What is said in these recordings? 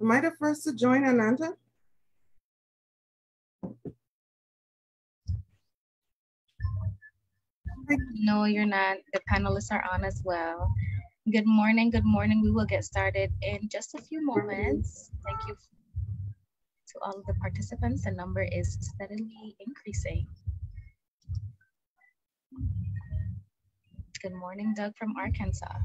Am I the first to join, Ananta? No, you're not. The panelists are on as well. Good morning. Good morning. We will get started in just a few moments. Thank you to all of the participants. The number is steadily increasing. Good morning, Doug from Arkansas.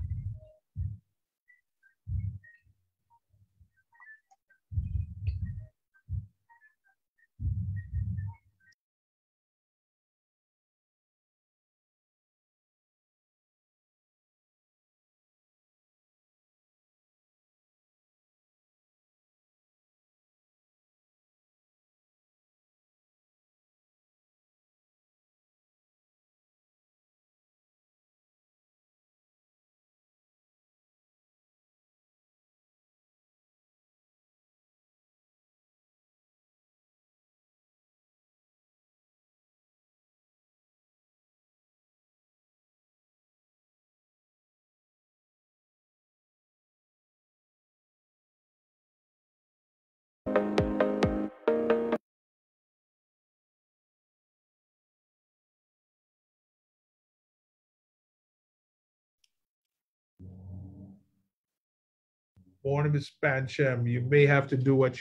Morning, Ms. Pancham. You may have to do what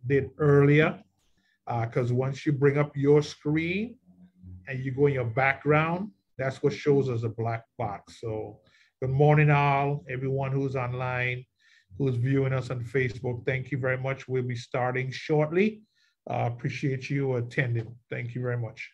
did earlier, because once you bring up your screen and you go in your background, that's what shows as a black box. So good morning, all, everyone who's online, who's viewing us on Facebook. Thank you very much. We'll be starting shortly. Appreciate you attending. Thank you very much.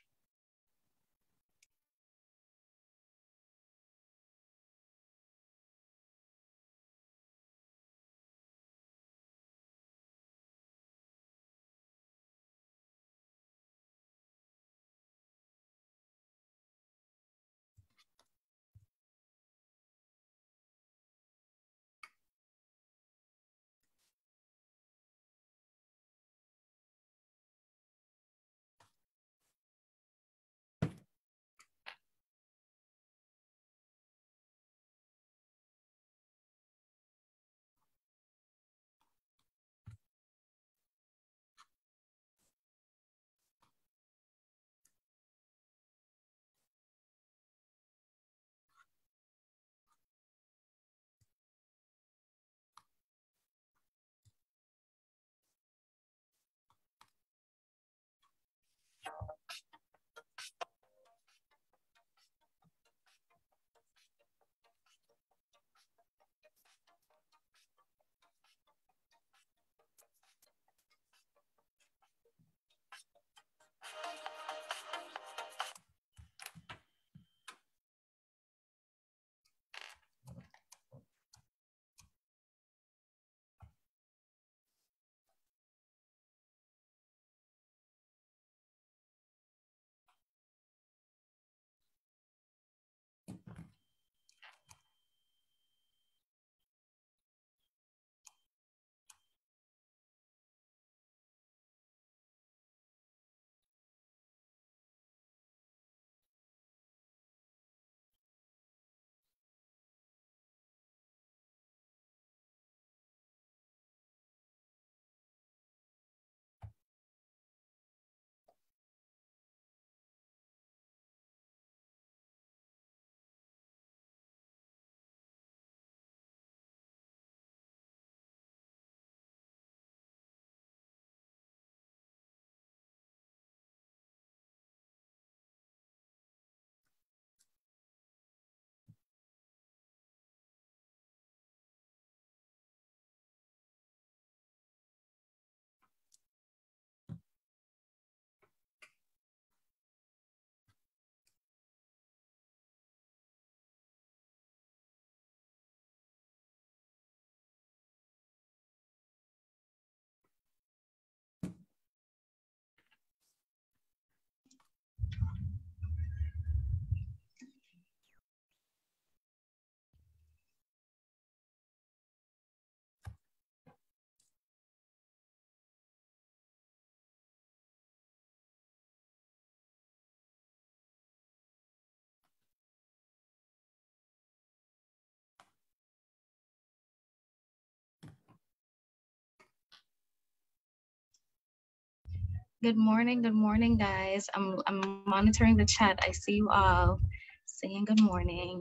Good morning, guys. I'm monitoring the chat. I see you all saying good morning.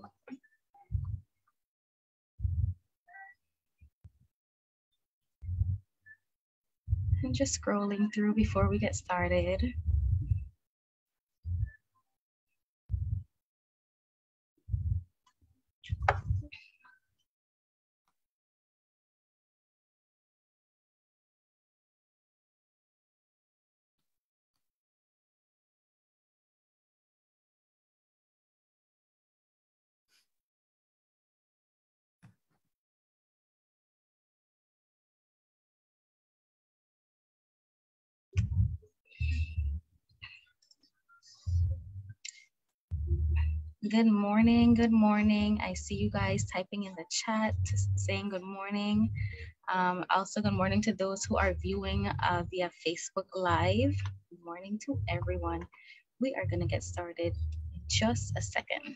I'm just scrolling through before we get started. Good morning, good morning. I see you guys typing in the chat, saying good morning. Also, good morning to those who are viewing via Facebook Live. Good morning to everyone. We are gonna get started in just a second.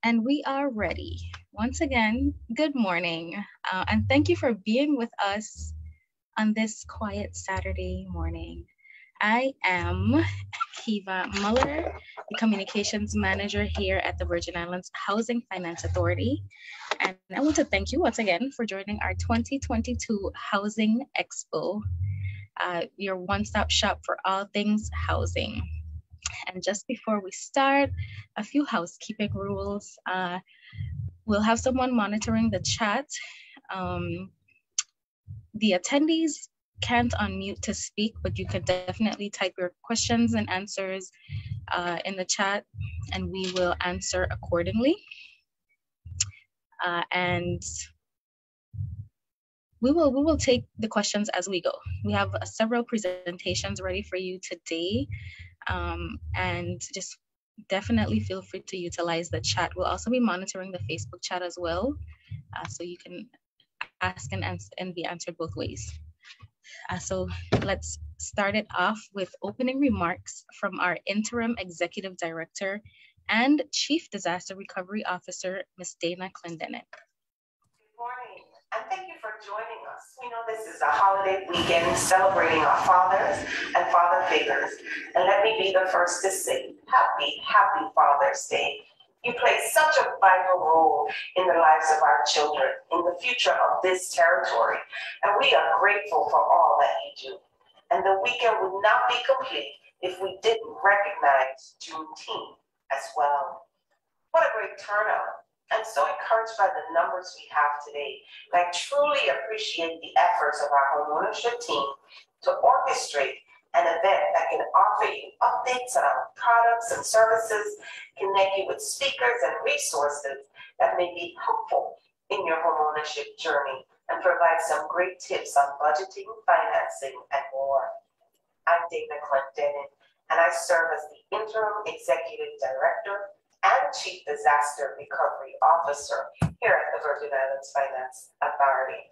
And we are ready. Once again, good morning. And thank you for being with us on this quiet Saturday morning. I am Kiva Muller, the Communications Manager here at the Virgin Islands Housing Finance Authority. And I want to thank you once again for joining our 2022 Housing Expo, your one-stop shop for all things housing. And just before we start, a few housekeeping rules. We'll have someone monitoring the chat. The attendees can't unmute to speak, but you can definitely type your questions and answers in the chat, and we will answer accordingly. And we will take the questions as we go. We have several presentations ready for you today, and just definitely feel free to utilize the chat. We'll also be monitoring the Facebook chat as well, so you can ask and be answered both ways. So let's start it off with opening remarks from our Interim Executive Director and Chief Disaster Recovery Officer, Ms. Dana Clendenin. Good morning, and thank you for joining us. We know this is a holiday weekend celebrating our fathers and father figures. And let me be the first to say, happy Father's Day. You play such a vital role in the lives of our children, in the future of this territory. And we are grateful for all that you do. And the weekend would not be complete if we didn't recognize Juneteenth as well. What a great turnout. I'm so encouraged by the numbers we have today. And I truly appreciate the efforts of our homeownership team to orchestrate an event that can offer you updates on our products and services, connect you with speakers and resources that may be helpful in your homeownership journey, and provide some great tips on budgeting, financing, and more. I'm Dana Clendenin, and I serve as the Interim Executive Director and Chief Disaster Recovery Officer here at the Virgin Islands Finance Authority.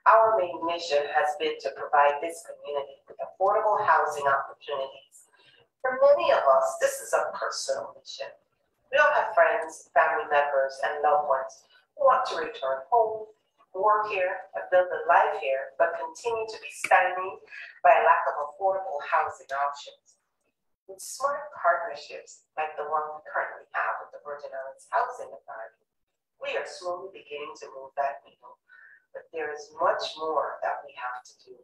Our main mission has been to provide this community with affordable housing opportunities. For many of us, this is a personal mission. We all have friends, family members, and loved ones who want to return home, work here, and build a life here, but continue to be stymied by a lack of affordable housing options. With smart partnerships like the one we currently have with the Virgin Islands Housing Authority, we are slowly beginning to move that needle. But there is much more that we have to do.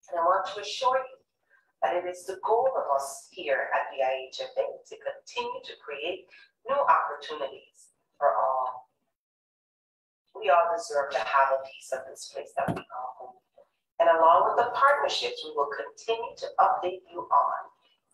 And I want to assure you that it is the goal of us here at the IHFA to continue to create new opportunities for all. We all deserve to have a piece of this place that we call home. And along with the partnerships we will continue to update you on,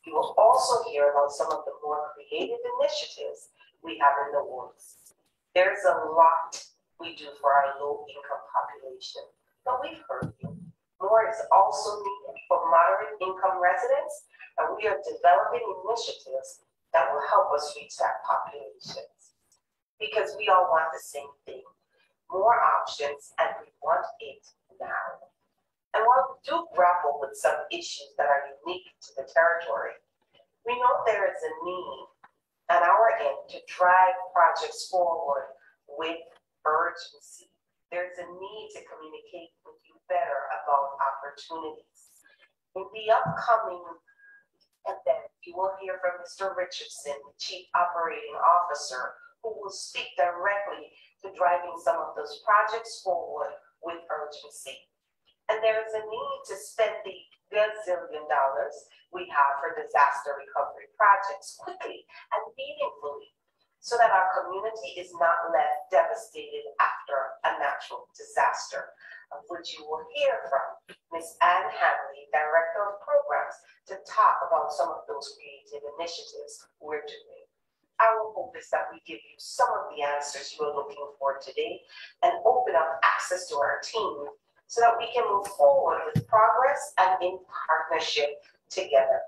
you will also hear about some of the more creative initiatives we have in the works. There's a lot we do for our low-income population, but we've heard you. More is also needed for moderate income residents, and we are developing initiatives that will help us reach that population. Because we all want the same thing. more options, and we want it now. And while we do grapple with some issues that are unique to the territory, we know there is a need on our end to drive projects forward with urgency. There's a need to communicate with you better about opportunities. In the upcoming event, you will hear from Mr. Richardson, the Chief Operating Officer, who will speak directly to driving some of those projects forward with urgency. And there is a need to spend the gazillion dollars we have for disaster recovery projects quickly and meaningfully so that our community is not left devastated after a natural disaster, of which you will hear from Ms. Ann Hanley, Director of Programs, to talk about some of those creative initiatives we're doing. Our hope is that we give you some of the answers you are looking for today and open up access to our team so that we can move forward with progress and in partnership together.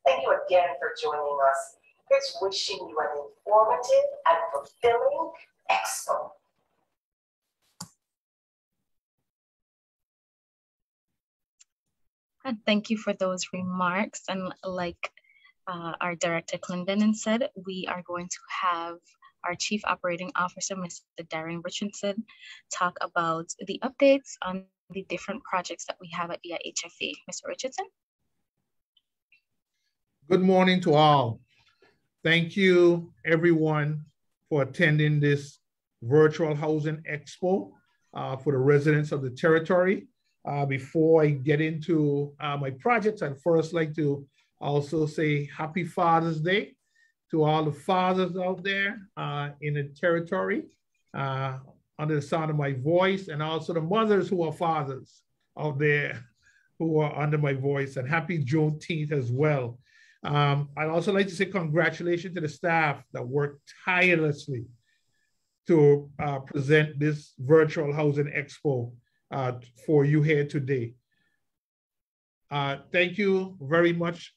Thank you again for joining us. Here's wishing you an informative and fulfilling Expo. And thank you for those remarks. And like our Director Clendenin said, we are going to have our Chief Operating Officer, Mr. Darren Richardson, talk about the updates on the different projects that we have at EIHFE. Mr. Richardson? Good morning to all. Thank you, everyone, for attending this virtual housing expo for the residents of the territory. Before I get into my projects, I'd first like to also say Happy Father's Day to all the fathers out there in the territory under the sound of my voice, and also the mothers who are fathers out there who are under my voice, and happy Juneteenth as well. I'd also like to say congratulations to the staff that worked tirelessly to present this virtual housing expo for you here today. Thank you very much,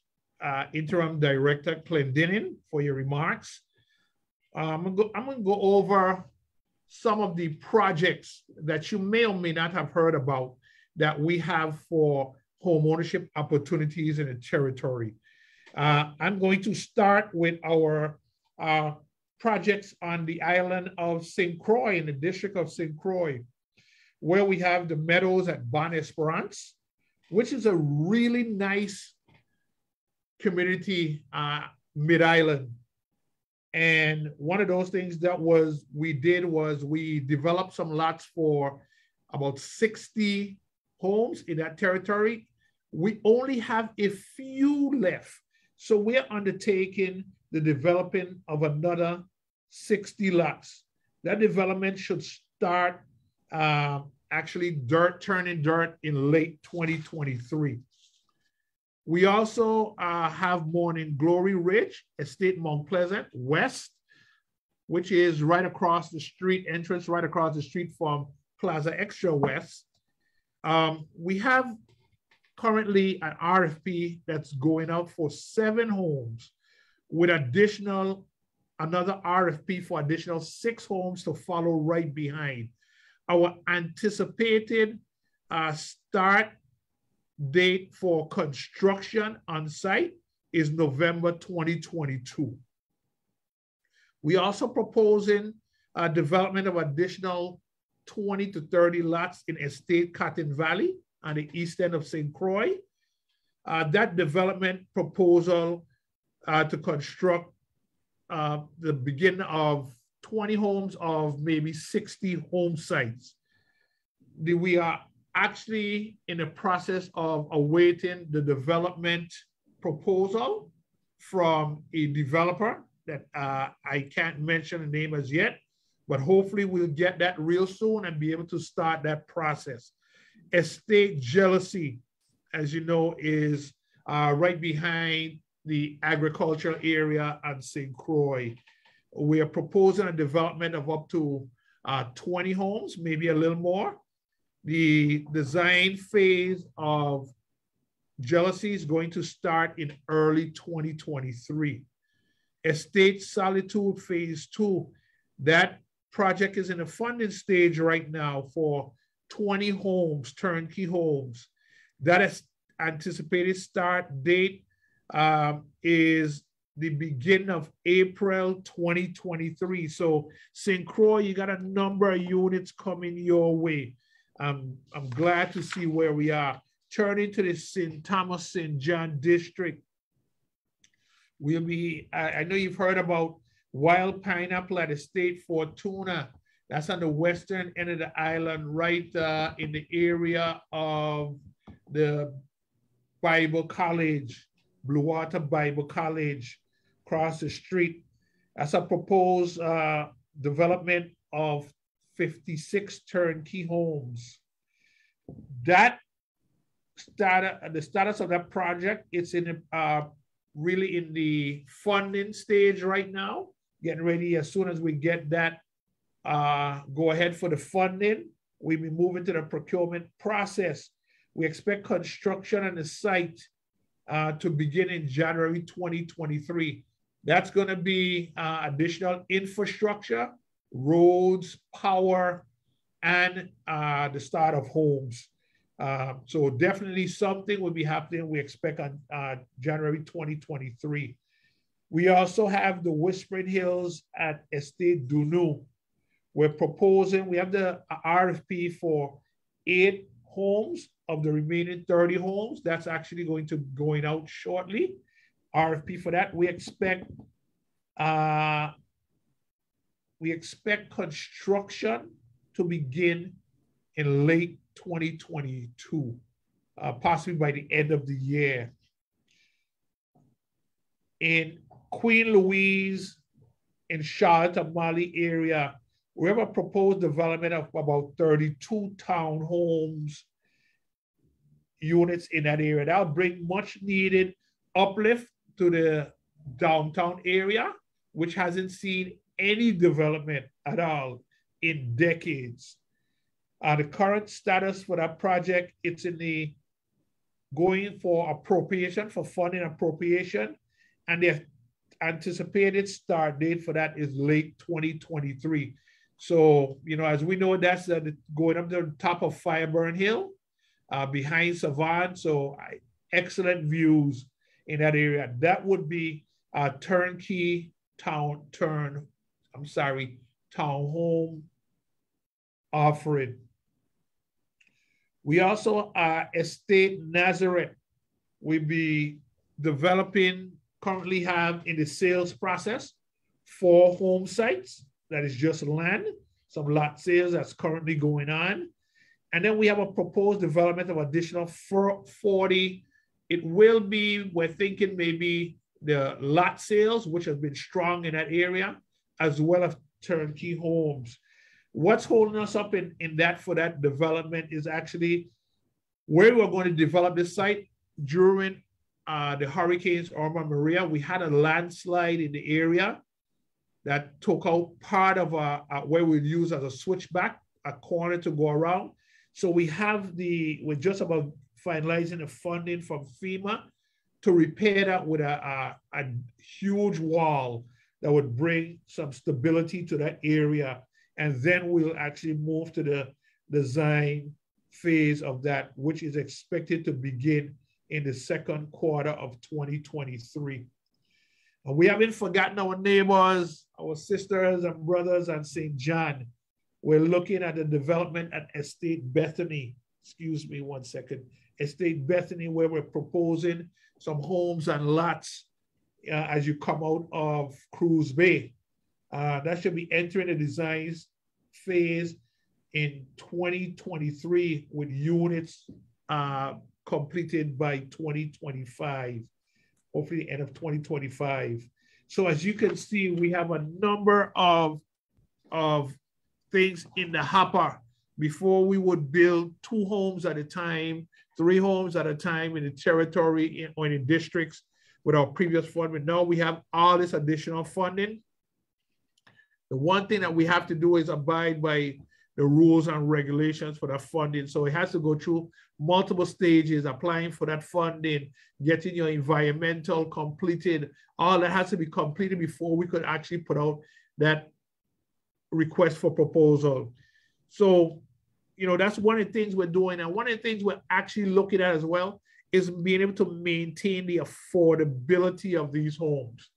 Interim Director Clendenin, for your remarks. I'm gonna go over some of the projects that you may or may not have heard about that we have for home ownership opportunities in the territory. I'm going to start with our projects on the island of St. Croix, in the district of St. Croix, where we have the Meadows at Bon Esperance, which is a really nice community mid-island. And one of those things that we did was we developed some lots for about 60 homes in that territory. We only have a few left. So we're undertaking the developing of another 60 lots. That development should start actually turning dirt in late 2023. We also have Morning Glory Ridge, Estate Mount Pleasant West, which is right across the street, entrance right across the street from Plaza Extra West. We have currently an RFP that's going out for 7 homes with another RFP for additional 6 homes to follow right behind. Our anticipated start date for construction on site is November 2022. We also proposing development of additional 20 to 30 lots in Estate Cotton Valley on the east end of St. Croix. That development proposal to construct the beginning of 20 homes of maybe 60 home sites. We are actually in the process of awaiting the development proposal from a developer that I can't mention the name as yet, but hopefully we'll get that real soon and be able to start that process. Estate Jealousy, as you know, is right behind the agricultural area at St. Croix. We are proposing a development of up to 20 homes, maybe a little more. The design phase of Jealousy is going to start in early 2023. Estate Solitude Phase 2, that project is in the funding stage right now for 20 homes, turnkey homes. That is anticipated start date is the beginning of April 2023. So St. Croix, you got a number of units coming your way. I'm glad to see where we are. Turning to the St. Thomas, St. John district. We'll be, I know you've heard about wild pineapple at the State Fortuna. That's on the western end of the island, right in the area of the Bible College, Blue Water Bible College, across the street. That's a proposed development of 56 turnkey homes. That the status of that project, it's in really in the funding stage right now, getting ready. As soon as we get that go ahead for the funding, we'll be moving to the procurement process. We expect construction on the site to begin in January 2023. That's going to be additional infrastructure, roads, power, and the start of homes. So definitely something will be happening, we expect, on January 2023. We also have the Whispering Hills at Estate Dunou. We're proposing, we have the RFP for 8 homes of the remaining 30 homes. That's actually going out shortly. RFP for that. We expect construction to begin in late 2022, possibly by the end of the year. In Queen Louise, in Charlotte, Mali area, we have a proposed development of about 32 townhomes units in that area. That'll bring much needed uplift to the downtown area, which hasn't seen any development at all in decades. The current status for that project, it's in the going for appropriation, for funding appropriation, and the anticipated start date for that is late 2023. So, you know, as we know, that's going up to the top of Fireburn Hill, behind Savant. So excellent views in that area. That would be a turnkey townhome offering. We also Estate Nazareth. We'll be developing, currently have in the sales process 4 home sites. That is just land, some lot sales that's currently going on. And then we have a proposed development of additional 40. It will be, we're thinking maybe the lot sales, which have been strong in that area, as well as turnkey homes. What's holding us up in that for that development is actually where we're going to develop this site. During the hurricanes Irma and Maria, we had a landslide in the area that took out part of where we use as a switchback, a corner to go around. So we're just about finalizing the funding from FEMA to repair that with a huge wall that would bring some stability to that area. And then we'll actually move to the design phase of that, which is expected to begin in the second quarter of 2023. And we haven't forgotten our neighbors, our sisters and brothers at St. John. We're looking at the development at Estate Bethany. Excuse me one second. Estate Bethany, where we're proposing some homes and lots as you come out of Cruz Bay. That should be entering the design phase in 2023 with units completed by 2025, hopefully the end of 2025. So as you can see, we have a number of things in the hopper. Before we would build 2 homes at a time, 3 homes at a time in the territory or in the districts with our previous funding. Now we have all this additional funding. The one thing that we have to do is abide by the rules and regulations for that funding. So it has to go through multiple stages, applying for that funding, getting your environmental completed. All that has to be completed before we could actually put out that request for proposal. So, you know, that's one of the things we're doing. And one of the things we're actually looking at as well is being able to maintain the affordability of these homes.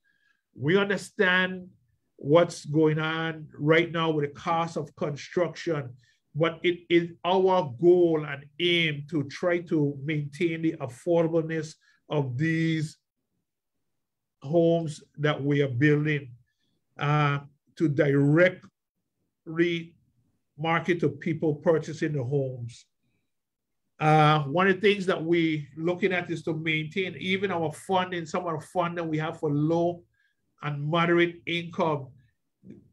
We understand what's going on right now with the cost of construction, but it is our goal and aim to try to maintain the affordableness of these homes that we are building, to directly market to people purchasing the homes. One of the things that we looking at is to maintain even our funding, some of the funding we have for low and moderate income.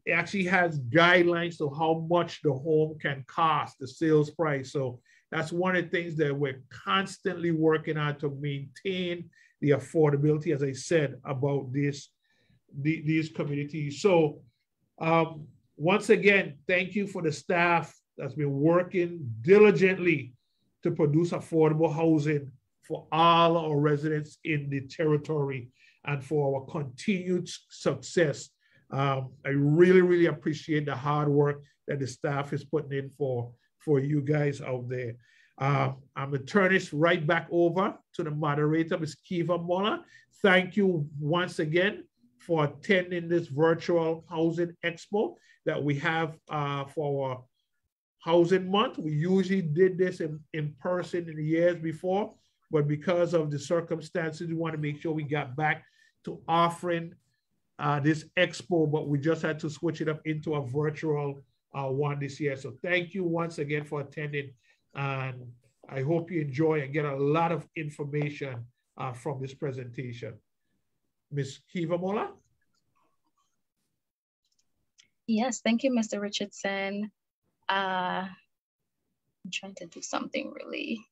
It actually has guidelines to how much the home can cost, the sales price. So that's one of the things that we're constantly working on to maintain the affordability, as I said, about these communities. So once again, thank you for the staff that's been working diligently to produce affordable housing for all our residents in the territory and for our continued success. I really, really appreciate the hard work that the staff is putting in for you guys out there. I'm going to turn this right back over to the moderator, Ms. Kiva Mola. Thank you once again for attending this virtual housing expo that we have for our housing month. We usually did this in person in the years before, but because of the circumstances, we want to make sure we got back to offering this expo, but we just had to switch it up into a virtual one this year. So thank you once again for attending, and I hope you enjoy and get a lot of information from this presentation. Ms. Kiva Mola? Yes, thank you, Mr. Richardson. I'm trying to do something really.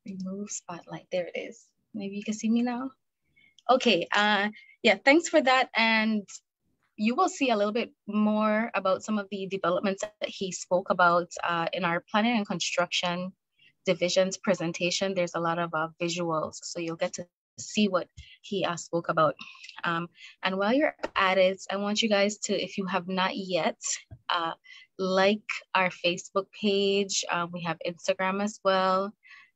Remove spotlight, there it is. Maybe you can see me now. Okay, yeah, thanks for that. And you will see a little bit more about some of the developments that he spoke about in our planning and construction division's presentation. There's a lot of visuals, so you'll get to see what he spoke about. And while you're at it, I want you guys to, if you have not yet, like our Facebook page. We have Instagram as well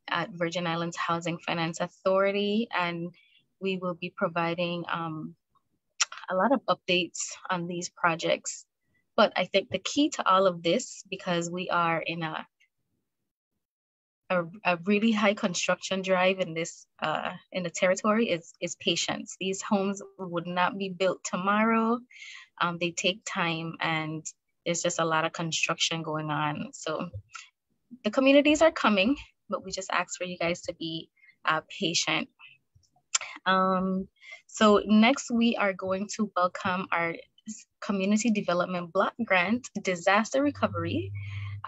at Virgin Islands Housing Finance Authority, and we will be providing a lot of updates on these projects. But I think the key to all of this, because we are in a really high construction drive in this in the territory, is patience. These homes would not be built tomorrow. They take time, and there's just a lot of construction going on. So the communities are coming, but we just ask for you guys to be patient. So next we are going to welcome our Community Development Block Grant Disaster Recovery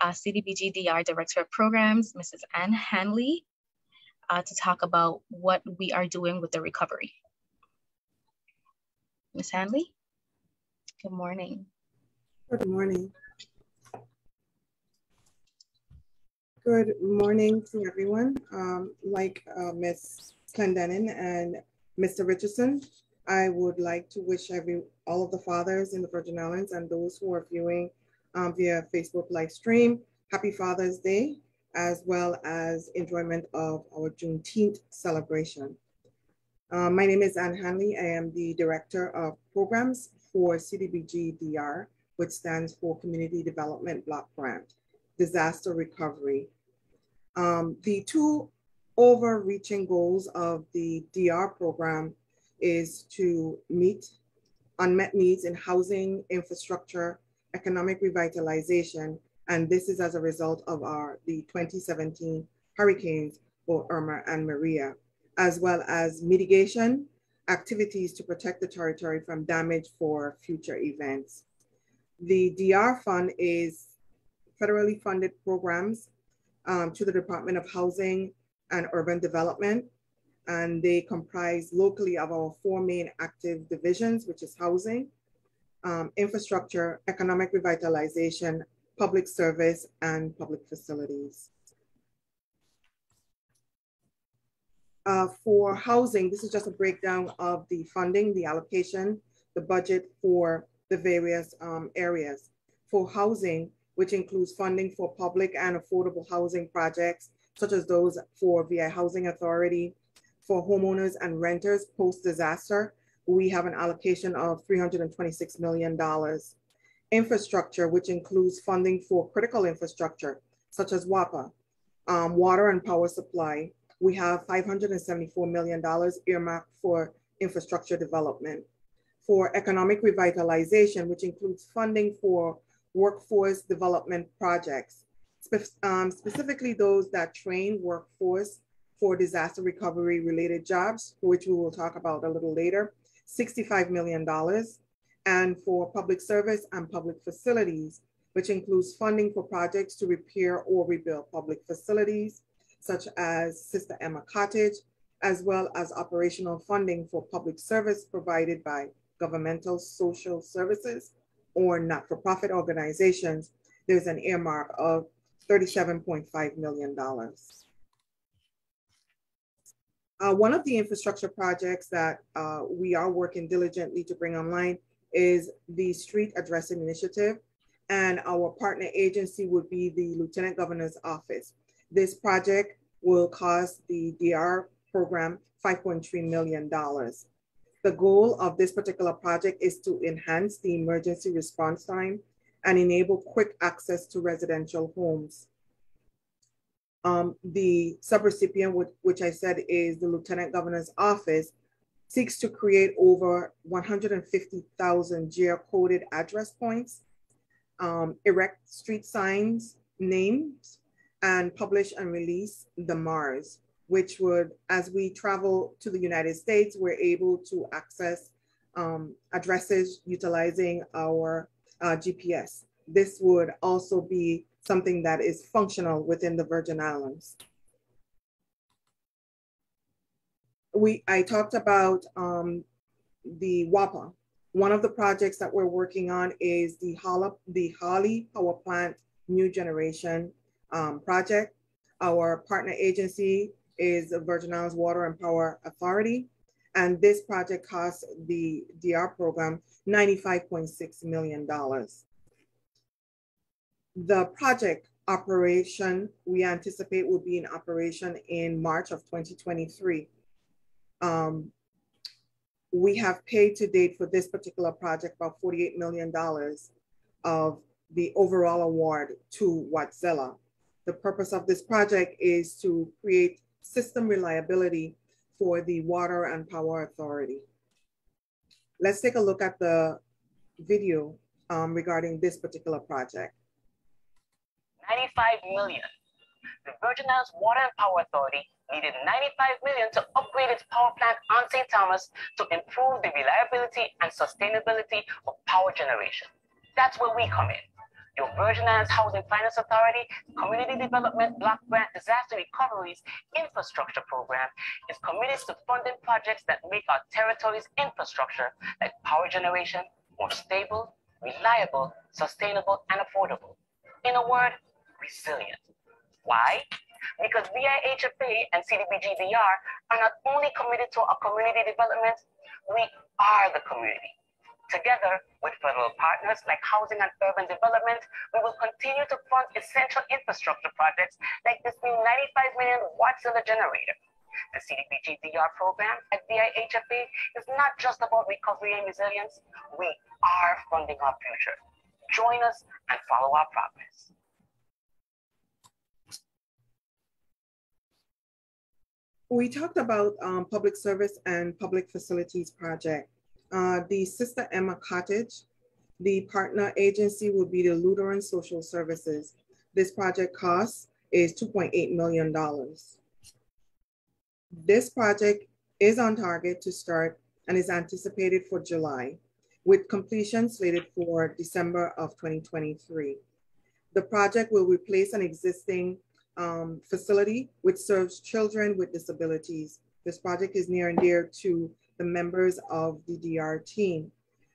CDBG DR Director of Programs, Mrs. Ann Hanley, to talk about what we are doing with the recovery. Ms. Hanley, good morning. Good morning. Good morning to everyone. Like Ms. Clendenin and Mr. Richardson, I would like to wish all of the fathers in the Virgin Islands and those who are viewing via Facebook live stream, happy Father's Day, as well as enjoyment of our Juneteenth celebration. My name is Ann Hanley. I am the Director of Programs for CDBG DR, which stands for Community Development Block Grant, Disaster Recovery. The two overreaching goals of the DR program is to meet unmet needs in housing, infrastructure, economic revitalization, and this is as a result of the 2017 hurricanes, both Irma and Maria, as well as mitigation activities to protect the territory from damage for future events. The DR Fund is federally funded programs to the Department of Housing and Urban Development, and they comprise locally of our four main active divisions, which is housing, infrastructure, economic revitalization, public service, and public facilities. For housing, this is just a breakdown of the funding, the allocation, the budget for the various areas. For housing, which includes funding for public and affordable housing projects, such as those for VI Housing Authority, for homeowners and renters post-disaster, we have an allocation of $326 million. Infrastructure, which includes funding for critical infrastructure, such as WAPA, water and power supply, we have $574 million earmarked for infrastructure development. For economic revitalization, which includes funding for workforce development projects, specifically those that train workforce for disaster recovery related jobs, which we will talk about a little later, $65 million. And for public service and public facilities, which includes funding for projects to repair or rebuild public facilities, such as Sister Emma Cottage, as well as operational funding for public service provided by governmental social services or not-for-profit organizations. There's an earmark of $37.5 million. One of the infrastructure projects that we are working diligently to bring online is the Street Addressing Initiative, and our partner agency would be the Lieutenant Governor's Office. This project will cost the DR program $5.3 million. The goal of this particular project is to enhance the emergency response time and enable quick access to residential homes. The subrecipient, which I said is the Lieutenant Governor's Office, seeks to create over 150,000 geo-coded address points, erect street signs, names, and publish and release the MARS, which would, as we travel to the United States, we're able to access addresses utilizing our GPS. This would also be something that is functional within the Virgin Islands. I talked about the WAPA. One of the projects that we're working on is the Holly Power Plant New Generation project. Our partner agency is the Virgin Islands Water and Power Authority. And this project costs the DR program $95.6 million. The project operation, we anticipate will be in operation in March of 2023. We have paid to date for this particular project about $48 million of the overall award to Wärtsilä. The purpose of this project is to create system reliability for the Water and Power Authority. Let's take a look at the video regarding this particular project. 95 million. The Virgin Islands Water and Power Authority needed 95 million to upgrade its power plant on St. Thomas to improve the reliability and sustainability of power generation. That's where we come in. Your Virgin Islands Housing Finance Authority Community Development Block Grant Disaster Recovery's infrastructure program is committed to funding projects that make our territory's infrastructure, like power generation, more stable, reliable, sustainable, and affordable. In a word, resilient. Why? Because VIHFA and CDBG-DR are not only committed to our community development, we are the community. Together with federal partners like Housing and Urban Development, we will continue to fund essential infrastructure projects like this new 95 million Wärtsilä generator. The CDBG-DR program at VIHFA is not just about recovery and resilience. We are funding our future. Join us and follow our progress. We talked about public service and public facilities project. The Sister Emma Cottage, the partner agency will be the Lutheran Social Services. This project cost is $2.8 million. This project is on target to start and is anticipated for July, with completion slated for December of 2023. The project will replace an existing facility which serves children with disabilities. This project is near and dear to the members of the DR team.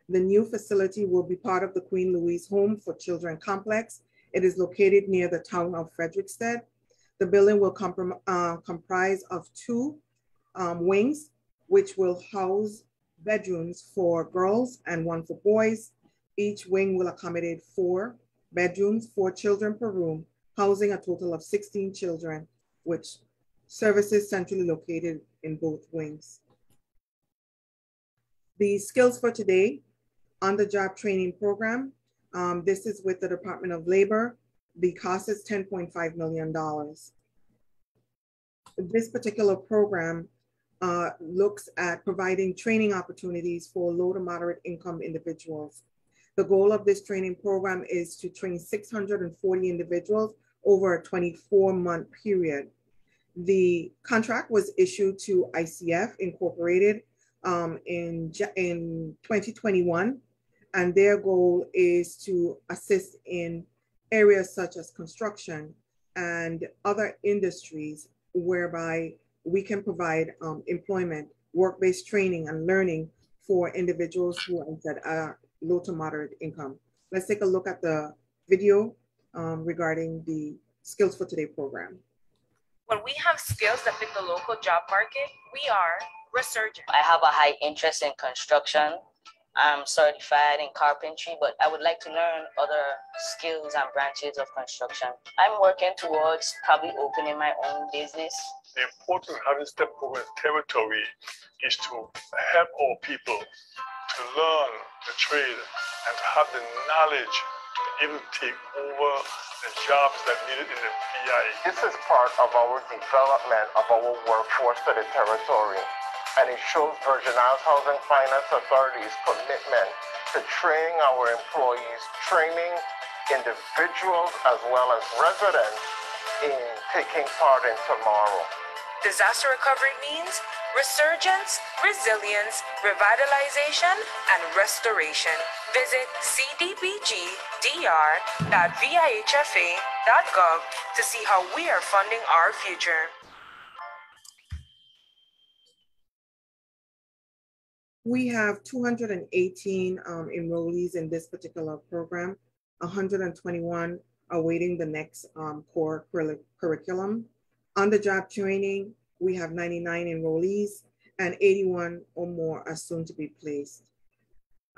The new facility will be part of the Queen Louise Home for Children complex. It is located near the town of Frederiksted. The building will comprise of two wings, which will house bedrooms for girls and one for boys. Each wing will accommodate 4 bedrooms, 4 children per room, housing a total of 16 children, which services centrally located in both wings. The skills for today, on-the-job training program. This is with the Department of Labor. The cost is $10.5 million. This particular program looks at providing training opportunities for low to moderate income individuals. The goal of this training program is to train 640 individuals over a 24-month period. The contract was issued to ICF Incorporated in 2021, and their goal is to assist in areas such as construction and other industries whereby we can provide employment, work-based training and learning for individuals who are low to moderate income. Let's take a look at the video regarding the Skills for Today program. When we have skills that fit the local job market, we are resurgent. I have a high interest in construction. I'm certified in carpentry, but I would like to learn other skills and branches of construction. I'm working towards probably opening my own business. The importance of having STEP program territory is to help our people to learn the trade and to have the knowledge to be able to take over the jobs that needed in the VI. This is part of our development of our workforce to the territory, and it shows Virgin Islands Housing Finance Authority's commitment to training our employees, training individuals as well as residents in taking part in tomorrow. Disaster recovery means resurgence, resilience, revitalization, and restoration. Visit cdbgdr.vihfa.gov to see how we are funding our future. We have 218 enrollees in this particular program, 121 awaiting the next core curriculum. On the job training, we have 99 enrollees and 81 or more are soon to be placed.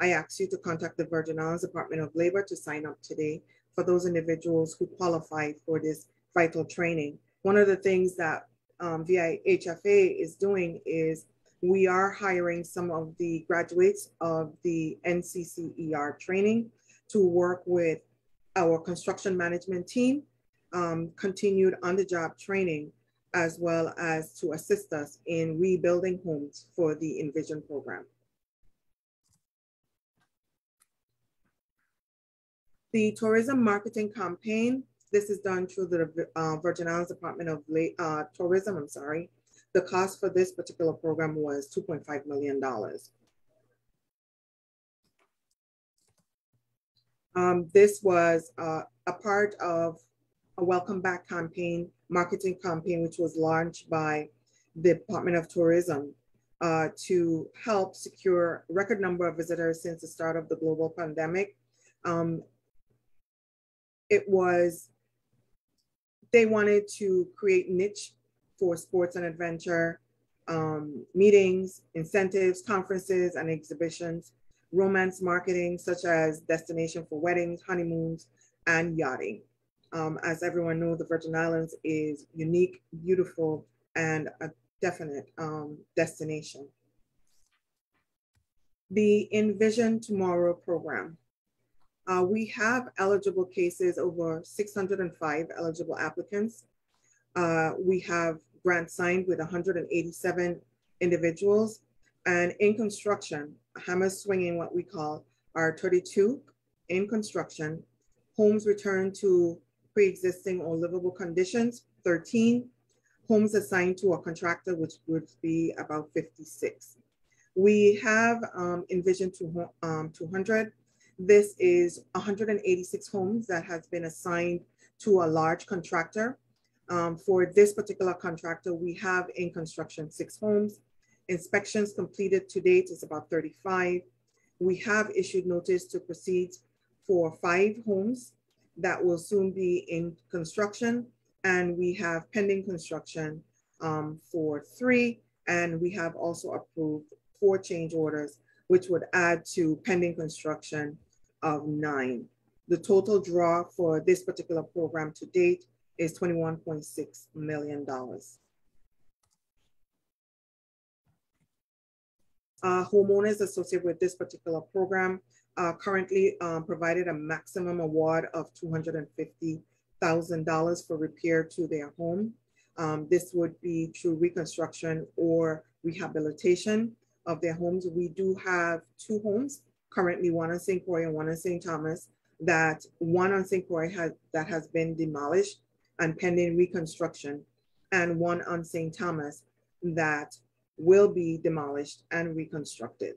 I ask you to contact the Virgin Islands Department of Labor to sign up today for those individuals who qualify for this vital training. One of the things that VIHFA is doing is we are hiring some of the graduates of the NCCER training to work with our construction management team, continued on-the-job training, as well as to assist us in rebuilding homes for the Envision program. The tourism marketing campaign, this is done through the Virgin Islands Department of Tourism, The cost for this particular program was $2.5 million. This was a part of a welcome back campaign, marketing campaign, which was launched by the Department of Tourism to help secure a record number of visitors since the start of the global pandemic. They wanted to create niche for sports and adventure, meetings, incentives, conferences, and exhibitions, romance marketing, such as destination for weddings, honeymoons, and yachting. As everyone knows, the Virgin Islands is unique, beautiful, and a definite destination. The Envision Tomorrow program. We have eligible cases, over 605 eligible applicants. We have grants signed with 187 individuals, and in construction, hammers swinging, what we call, are 32 in construction. Homes returned to pre-existing or livable conditions, 13. Homes assigned to a contractor, which would be about 56. We have Envision 200. This is 186 homes that has been assigned to a large contractor. For this particular contractor, we have in construction 6 homes. Inspections completed to date is about 35. We have issued notice to proceed for 5 homes that will soon be in construction. And we have pending construction for 3. And we have also approved 4 change orders, which would add to pending construction of 9. The total draw for this particular program to date is $21.6 million. Homeowners associated with this particular program currently provided a maximum award of $250,000 for repair to their home. This would be through reconstruction or rehabilitation of their homes. We do have 2 homes currently, one on St. Croix and one on St. Thomas, that one on St. Croix that has been demolished and pending reconstruction, and one on St. Thomas that will be demolished and reconstructed.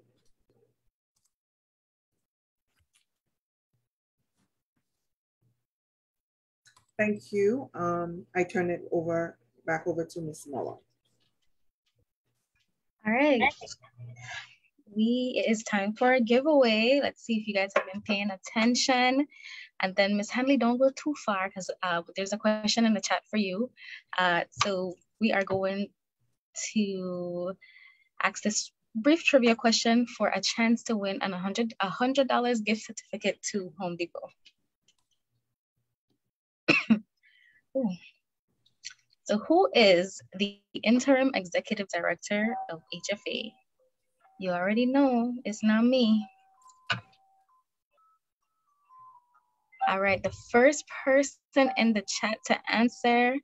Thank you. I turn it back over to Ms. Muller. All right. It is time for a giveaway. Let's see if you guys have been paying attention. And then Ms. Hanley, don't go too far because there's a question in the chat for you. So we are going to ask this brief trivia question for a chance to win an $100 gift certificate to Home Depot. So who is the interim executive director of HFA? You already know, it's not me. All right, the first person in the chat to answer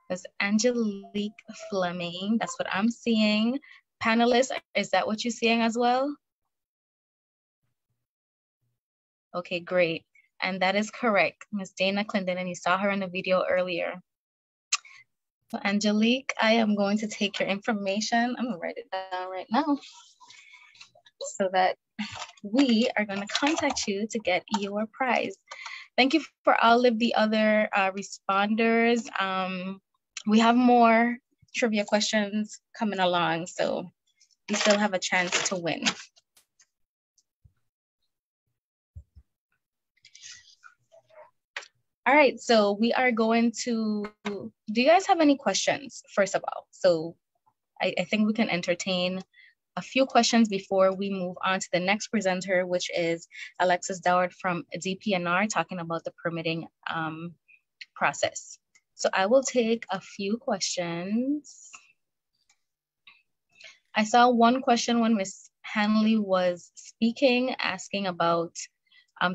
was Angelique Fleming. That's what I'm seeing. Panelists, is that what you're seeing as well? Okay, great. And that is correct. Ms. Dana Clinton, and you saw her in the video earlier. So Angelique, I am going to take your information. I'm gonna write it down right now so that we are gonna contact you to get your prize. Thank you for all of the other responders. We have more trivia questions coming along, so you still have a chance to win. All right, so we are going to, do you guys have any questions, first of all? So I think we can entertain a few questions before we move on to the next presenter, which is Alexis Doward from DPNR, talking about the permitting process. So I will take a few questions. I saw one question when Ms. Hanley was speaking, asking about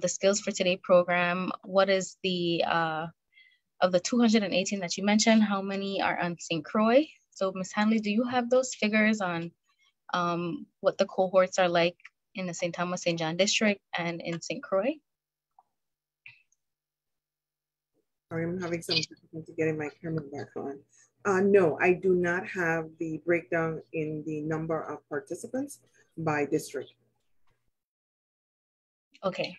the Skills for Today program. What is the, of the 218 that you mentioned, how many are on St. Croix? So Ms. Hanley, do you have those figures on what the cohorts are like in the St. Thomas, St. John district and in St. Croix? Sorry, I'm having some difficulty getting my camera back on. No, I do not have the breakdown in the number of participants by district. Okay.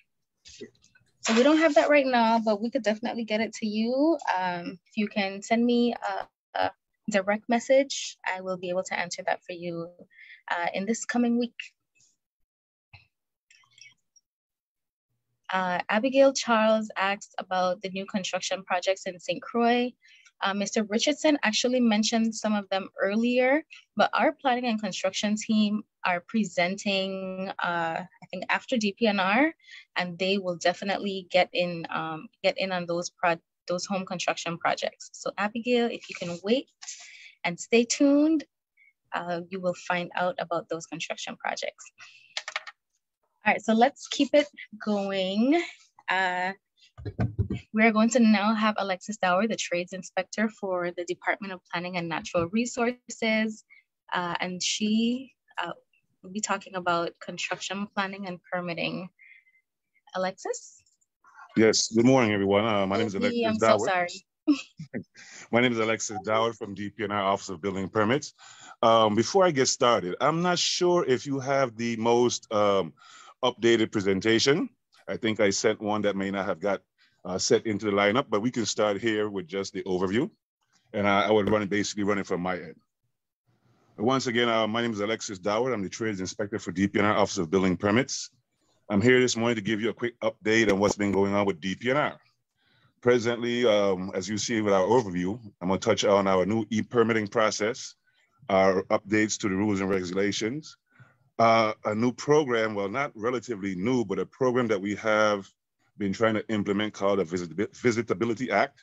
So we don't have that right now, but we could definitely get it to you. If you can send me a direct message, I will be able to answer that for you in this coming week. Abigail Charles asked about the new construction projects in St. Croix. Mr. Richardson actually mentioned some of them earlier, but our planning and construction team are presenting, I think after DPNR, and they will definitely get in on those home construction projects. So Abigail, if you can wait and stay tuned, you will find out about those construction projects. All right, so let's keep it going. We're going to now have Alexis Dower, the trades inspector for the Department of Planning and Natural Resources, and she will be talking about construction planning and permitting. Alexis? Yes, good morning, everyone. My name is Alexis I'm Doward. so sorry. My name is Alexis Doward from DPNR Office of Building Permits. Before I get started, I'm not sure if you have the most updated presentation. I think I sent one that may not have got set into the lineup, but we can start here with just the overview. And I would basically run it from my end. Once again, my name is Alexis Doward. I'm the Trades Inspector for DPNR Office of Building Permits. I'm here this morning to give you a quick update on what's been going on with DPNR. Presently, as you see with our overview, I'm going to touch on our new e-permitting process, our updates to the rules and regulations, A new program, well, not relatively new, but a program that we have been trying to implement called a Visitability Act.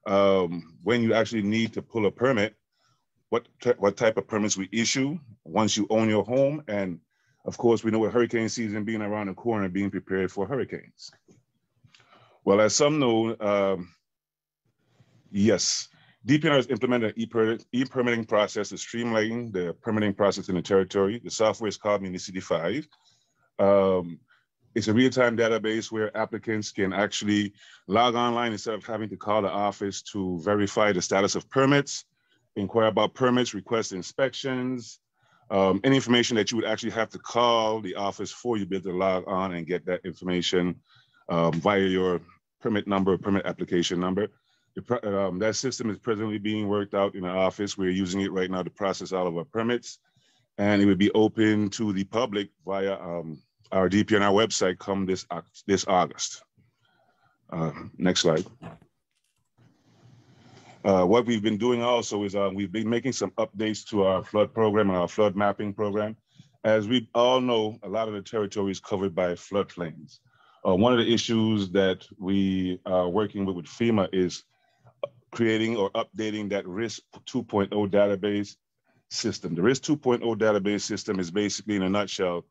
When you actually need to pull a permit, what type of permits we issue once you own your home. And of course, we know with hurricane season being around the corner, being prepared for hurricanes. Well, as some know, yes, DPNR has implemented an e-permitting process to streamline the permitting process in the territory. The software is called Municity 5. It's a real-time database where applicants can actually log online instead of having to call the office to verify the status of permits, inquire about permits, request inspections, any information that you would actually have to call the office for. You be able to log on and get that information via your permit number, permit application number. That system is presently being worked out in the office. We're using it right now to process all of our permits, and it would be open to the public via our DPNR website come this August. Next slide. What we've been doing also is we've been making some updates to our flood program and our flood mapping program. As we all know, a lot of the territory is covered by floodplains. One of the issues that we are working with FEMA is creating or updating that RISC 2.0 database system. The RISC 2.0 database system is basically, in a nutshell,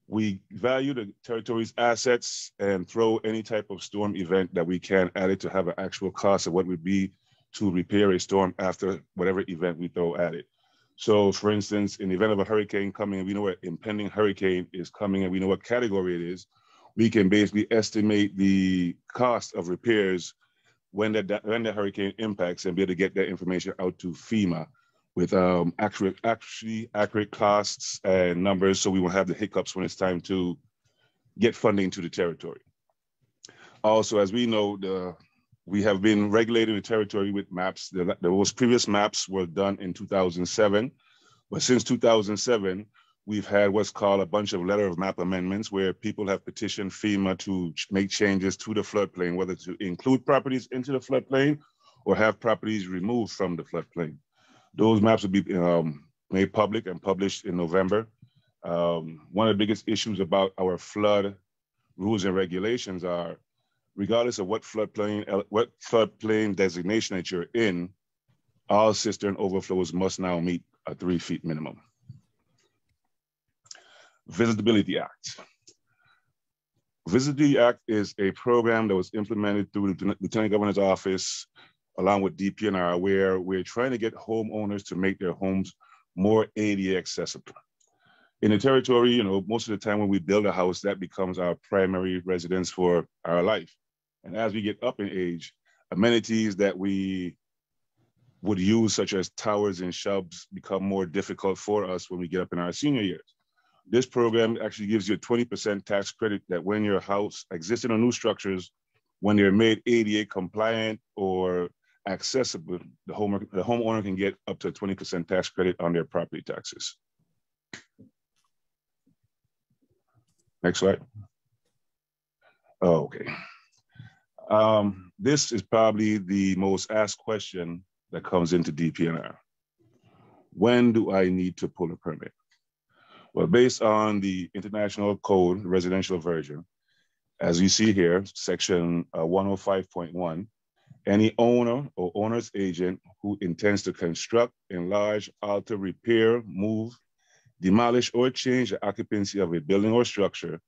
we value the territory's assets and throw any type of storm event that we can at it to have an actual cost of what would be to repair a storm after whatever event we throw at it. So for instance, in the event of a hurricane coming, and we know what impending hurricane is coming and we know what category it is, we can basically estimate the cost of repairs when the hurricane impacts and be able to get that information out to FEMA with accurate costs and numbers, so we won't have the hiccups when it's time to get funding to the territory. Also, as we know, we have been regulating the territory with maps. Those previous maps were done in 2007, but since 2007, we've had what's called a bunch of letter of map amendments where people have petitioned FEMA to make changes to the floodplain, whether to include properties into the floodplain or have properties removed from the floodplain. Those maps will be made public and published in November. One of the biggest issues about our flood rules and regulations are, regardless of what floodplain designation that you're in, all cistern overflows must now meet a 3 feet minimum. Visitability Act. Visitability Act is a program that was implemented through the Lieutenant Governor's office along with DPNR, where we're trying to get homeowners to make their homes more ADA accessible. In the territory, you know, most of the time when we build a house, that becomes our primary residence for our life. And as we get up in age, amenities that we would use, such as towers and shrubs, become more difficult for us when we get up in our senior years. This program actually gives you a 20% tax credit that when your house, existing or new structures, when they're made ADA compliant or accessible, the homeowner can get up to a 20% tax credit on their property taxes. Next slide. Oh, okay. This is probably the most asked question that comes into DPNR. When do I need to pull a permit? Well, based on the International Code, residential version, as you see here, section 105.1, any owner or owner's agent who intends to construct, enlarge, alter, repair, move, demolish, or change the occupancy of a building or structure,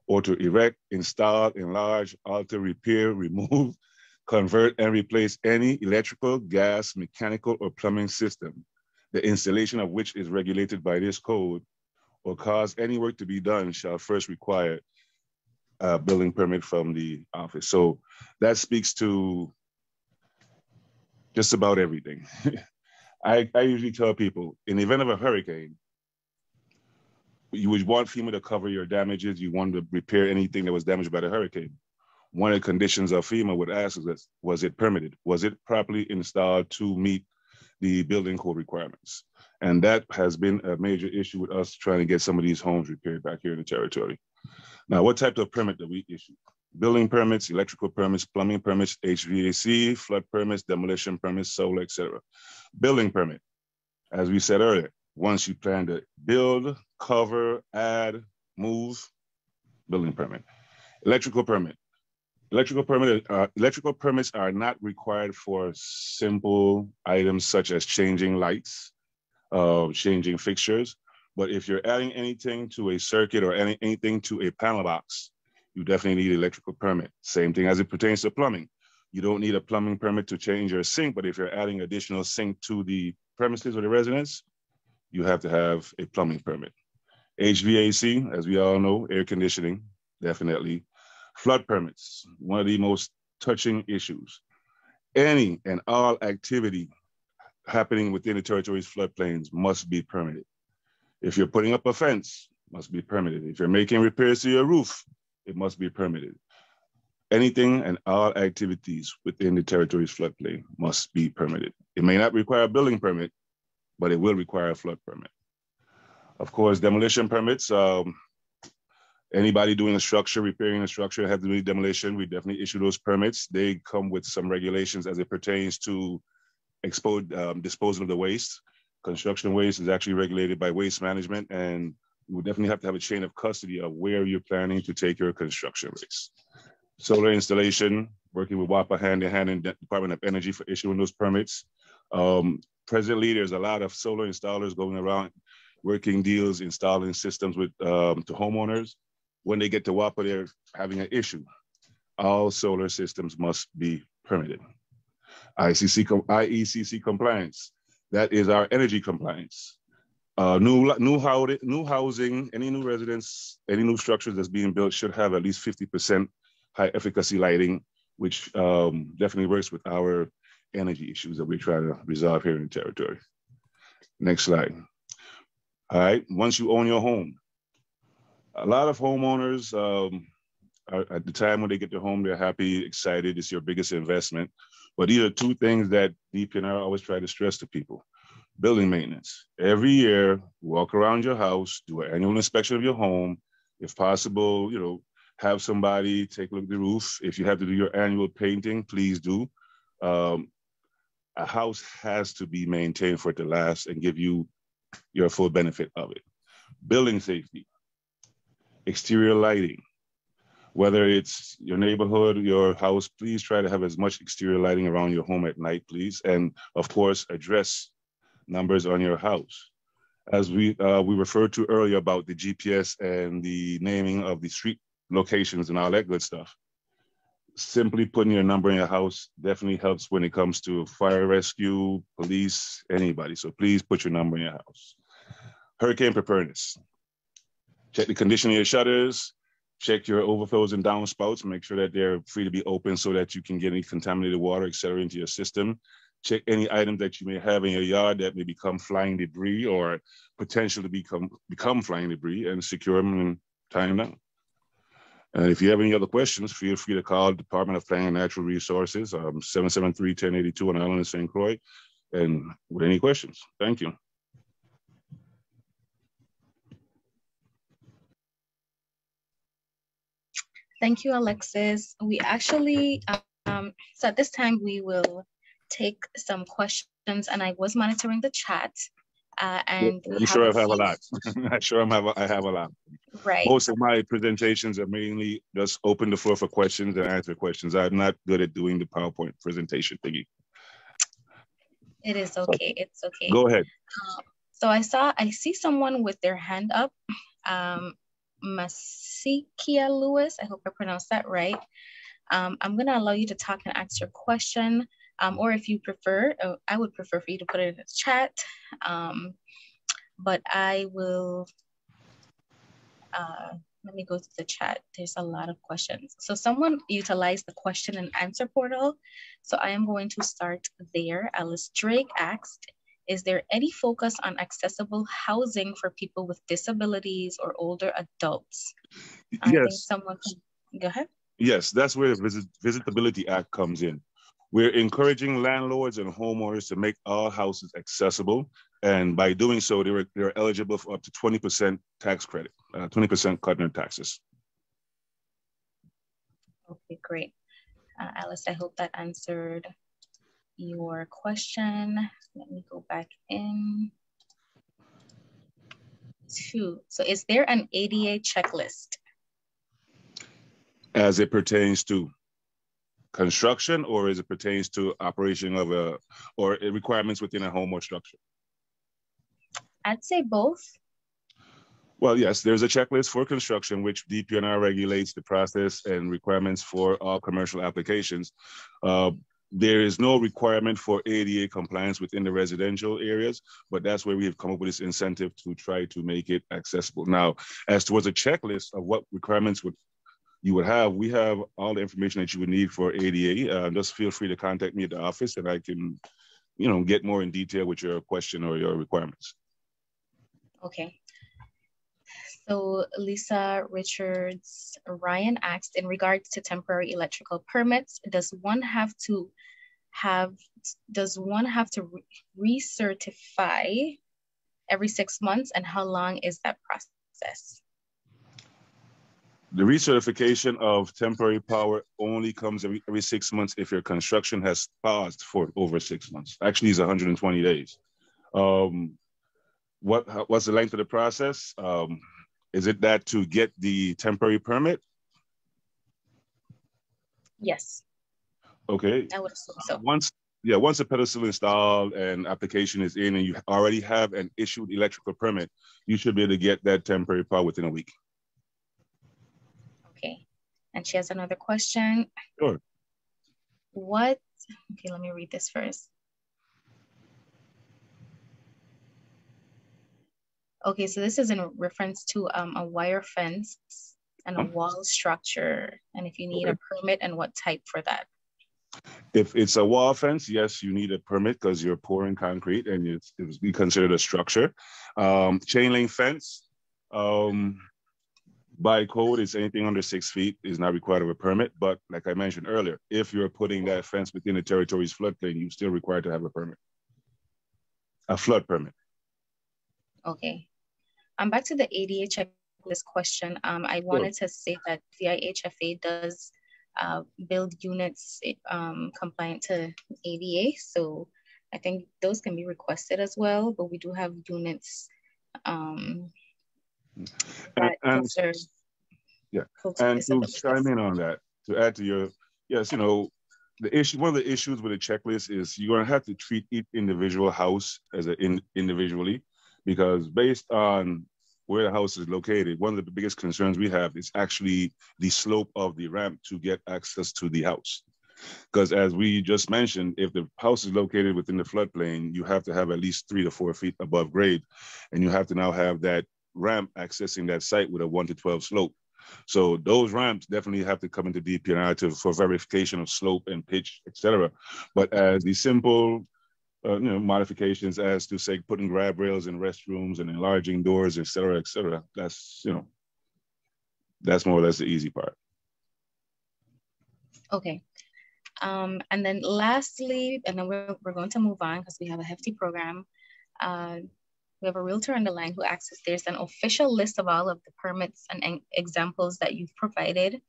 or to erect, install, enlarge, alter, repair, remove, convert, and replace any electrical, gas, mechanical, or plumbing system, the installation of which is regulated by this code, or cause any work to be done shall first require a building permit from the office. So that speaks to just about everything. I usually tell people, in the event of a hurricane, you would want FEMA to cover your damages. You want to repair anything that was damaged by the hurricane. One of the conditions of FEMA would ask is, was it permitted? Was it properly installed to meet the building code requirements? And that has been a major issue with us trying to get some of these homes repaired back here in the territory. Now, what type of permit do we issue? Building permits, electrical permits, plumbing permits, HVAC, flood permits, demolition permits, solar, etc. Building permit, as we said earlier, once you plan to build, cover, add, move, building permit. Electrical permit. Electrical permits are not required for simple items such as changing lights, changing fixtures. But if you're adding anything to a circuit or anything to a panel box, you definitely need an electrical permit. Same thing as it pertains to plumbing. You don't need a plumbing permit to change your sink, but if you're adding additional sink to the premises or the residence, you have to have a plumbing permit. HVAC, as we all know, air conditioning, definitely. Flood permits, one of the most touching issues. Any and all activity happening within the territory's floodplains must be permitted. If you're putting up a fence, must be permitted. If you're making repairs to your roof, it must be permitted. Anything and all activities within the territory's floodplain must be permitted. It may not require a building permit, but it will require a flood permit. Of course, demolition permits, anybody doing a structure, repairing a structure, have to do demolition, we definitely issue those permits. They come with some regulations as it pertains to disposal of the waste. Construction waste is actually regulated by waste management, and you would definitely have to have a chain of custody of where you're planning to take your construction waste. Solar installation, working with WAPA hand in hand in the Department of Energy for issuing those permits. Presently, there's a lot of solar installers going around working deals, installing systems with to homeowners. When they get to WAPA, they're having an issue. All solar systems must be permitted. IECC compliance, that is our energy compliance. New housing, any new residence, any new structures that's being built should have at least 50% high efficacy lighting, which definitely works with our energy issues that we're trying to resolve here in the territory. Next slide. All right, once you own your home, a lot of homeowners are at the time when they get their home, they're happy, excited. It's your biggest investment. But these are two things that DPNR always try to stress to people. Building maintenance. Every year, walk around your house, do an annual inspection of your home. If possible, have somebody take a look at the roof. If you have to do your annual painting, please do. A house has to be maintained for it to last and give you your full benefit of it. Building safety, exterior lighting. Whether it's your neighborhood, your house, please try to have as much exterior lighting around your home at night, please. And of course, address numbers on your house. As we referred to earlier about the GPS and the naming of the street locations and all that good stuff. Simply putting your number in your house definitely helps when it comes to fire rescue, police, anybody. So please put your number in your house. Hurricane preparedness. Check the condition of your shutters. Check your overflows and downspouts. Make sure that they're free to be open so that you can get any contaminated water, et cetera, into your system. Check any items that you may have in your yard that may become flying debris or potentially become flying debris, and secure them and tie them down. And if you have any other questions, feel free to call the Department of Planning and Natural Resources, 773-1082 on Island of St. Croix, and with any questions. Thank you. Thank you, Alexis. We actually, so at this time, we will take some questions, and I was monitoring the chat. And I'm sure I have a lot. I'm sure I have a lot. Right. Most of my presentations are mainly just open the floor for questions and answer questions. I'm not good at doing the PowerPoint presentation thingy. It is okay. It's okay. Go ahead. So I see someone with their hand up. Masikia Lewis, I hope I pronounced that right. I'm going to allow you to talk and ask your question, or if you prefer, I would prefer for you to put it in the chat, but I will, let me go to the chat. There's a lot of questions. So someone utilized the question and answer portal. So I am going to start there. Alice Drake asked, is there any focus on accessible housing for people with disabilities or older adults? Yes. I think someone can, go ahead. Yes, that's where the Visitability Act comes in. We're encouraging landlords and homeowners to make all houses accessible. And by doing so, they're eligible for up to 20% tax credit, 20% cut in their taxes. Okay, great. Alice, I hope that answered your question. Let me go back in. 2. So is there an ADA checklist? As it pertains to construction, or as it pertains to operation of or requirements within a home or structure? I'd say both. Well, yes, there's a checklist for construction, which DPNR regulates the process and requirements for all commercial applications. There is no requirement for ADA compliance within the residential areas, but that's where we have come up with this incentive to try to make it accessible. Now, as towards a checklist of what requirements you would have, we have all the information that you would need for ADA. Just feel free to contact me at the office and I can, get more in detail with your question or your requirements. Okay. So Lisa Richards, Ryan asked, in regards to temporary electrical permits, does one have to recertify every 6 months, and how long is that process? The recertification of temporary power only comes every 6 months if your construction has paused for over 6 months. Actually, it's 120 days. What's the length of the process? Is it that to get the temporary permit? Yes. Okay. I would assume so. Once the pedestal installed and application is in and you already have an issued electrical permit, you should be able to get that temporary power within a week. Okay. And she has another question. Sure. Okay, let me read this first. Okay, so this is in reference to a wire fence and a wall structure, and if you need a permit and what type for that. If it's a wall fence, yes, you need a permit because you're pouring concrete and it would be considered a structure. Chain link fence, by code, it's anything under 6 feet is not required of a permit. But like I mentioned earlier, if you're putting that fence within the territory's floodplain, you're still required to have a permit, a flood permit. Okay. Back to the ADA checklist question. I wanted to say that VIHFA does build units compliant to ADA. So I think those can be requested as well, but we do have units that closer. Yeah, and to chime in on that, to add to your, yes, one of the issues with a checklist is you're gonna have to treat each individual house as individually, because based on where the house is located, one of the biggest concerns we have is actually the slope of the ramp to get access to the house. Because as we just mentioned, if the house is located within the floodplain, you have to have at least 3 to 4 feet above grade, and you have to now have that ramp accessing that site with a 1 to 12 slope. So those ramps definitely have to come into DPNR for verification of slope and pitch, etc. But as the simple modifications as to say putting grab rails in restrooms and enlarging doors, et cetera, that's more or less the easy part. Okay. And then lastly, and then we're going to move on because we have a hefty program. We have a realtor on the line who asks if there's an official list of all of the permits and examples that you've provided.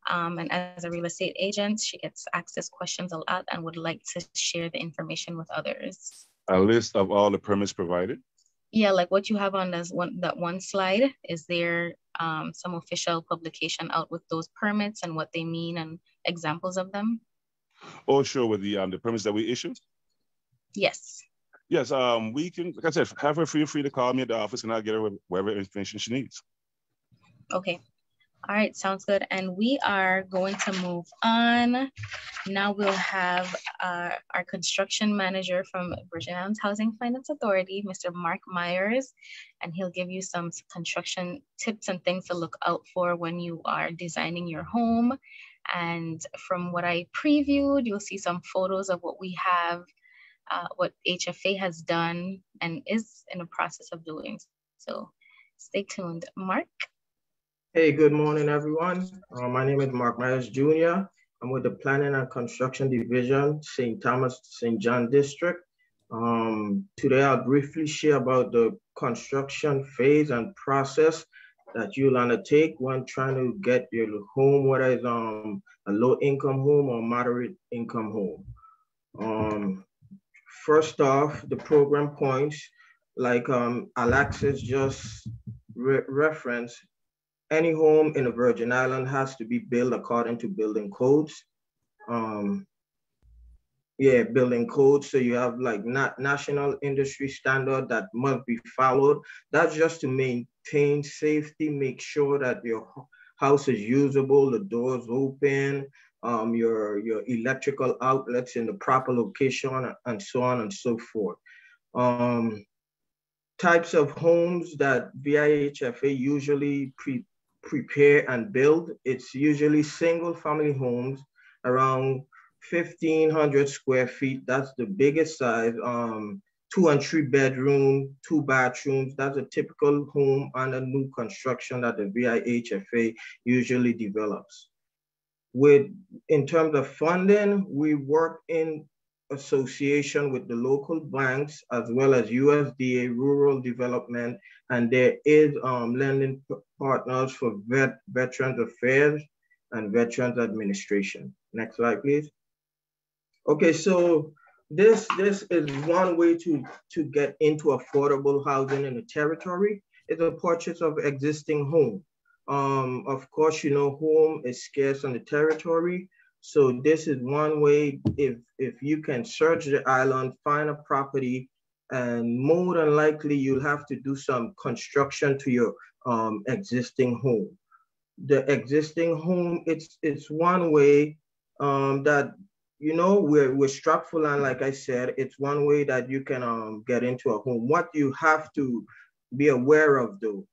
And as a real estate agent, she gets asked this questions a lot and would like to share the information with others. A list of all the permits provided? Yeah, like what you have on that one slide. Is there some official publication out with those permits and what they mean and examples of them? Oh, sure, with the permits that we issued? Yes. Yes, we can, like I said, have her feel free to call me at the office and I'll get her whatever information she needs. Okay. All right, sounds good. And we are going to move on. Now we'll have our construction manager from Virgin Islands Housing Finance Authority, Mr. Mark Myers, and he'll give you some construction tips and things to look out for when you are designing your home. And from what I previewed, you'll see some photos of what we have, what HFA has done and is in the process of doing. So stay tuned. Mark? Hey, good morning, everyone. My name is Mark Myers Jr. I'm with the Planning and Construction Division, St. Thomas, St. John District. Today, I'll briefly share about the construction phase and process that you'll undertake when trying to get your home, whether it's a low-income home or moderate-income home. First off, the program points. like Alexis just referenced, any home in the Virgin Island has to be built according to building codes. Yeah, building codes. So you have like national industry standard that must be followed. That's just to maintain safety, make sure that your house is usable, the doors open, your electrical outlets in the proper location, and so on and so forth. Types of homes that VIHFA usually prepare and build, it's usually single family homes around 1,500 square feet. That's the biggest size. 2 and 3 bedroom, 2 bathrooms. That's a typical home under new construction that the VIHFA usually develops. In terms of funding, we work in association with the local banks as well as USDA Rural Development, and there is lending partners for Veterans Affairs and Veterans Administration. Next slide, please. Okay, so this is one way to get into affordable housing in the territory. It's a purchase of existing home. Of course, you know, home is scarce on the territory. So this is one way, if you can search the island, find a property, and more than likely you'll have to do some construction to your existing home. The existing home, it's one way that, you know, we're strapped for land, like I said, it's one way that you can get into a home. What you have to be aware of though,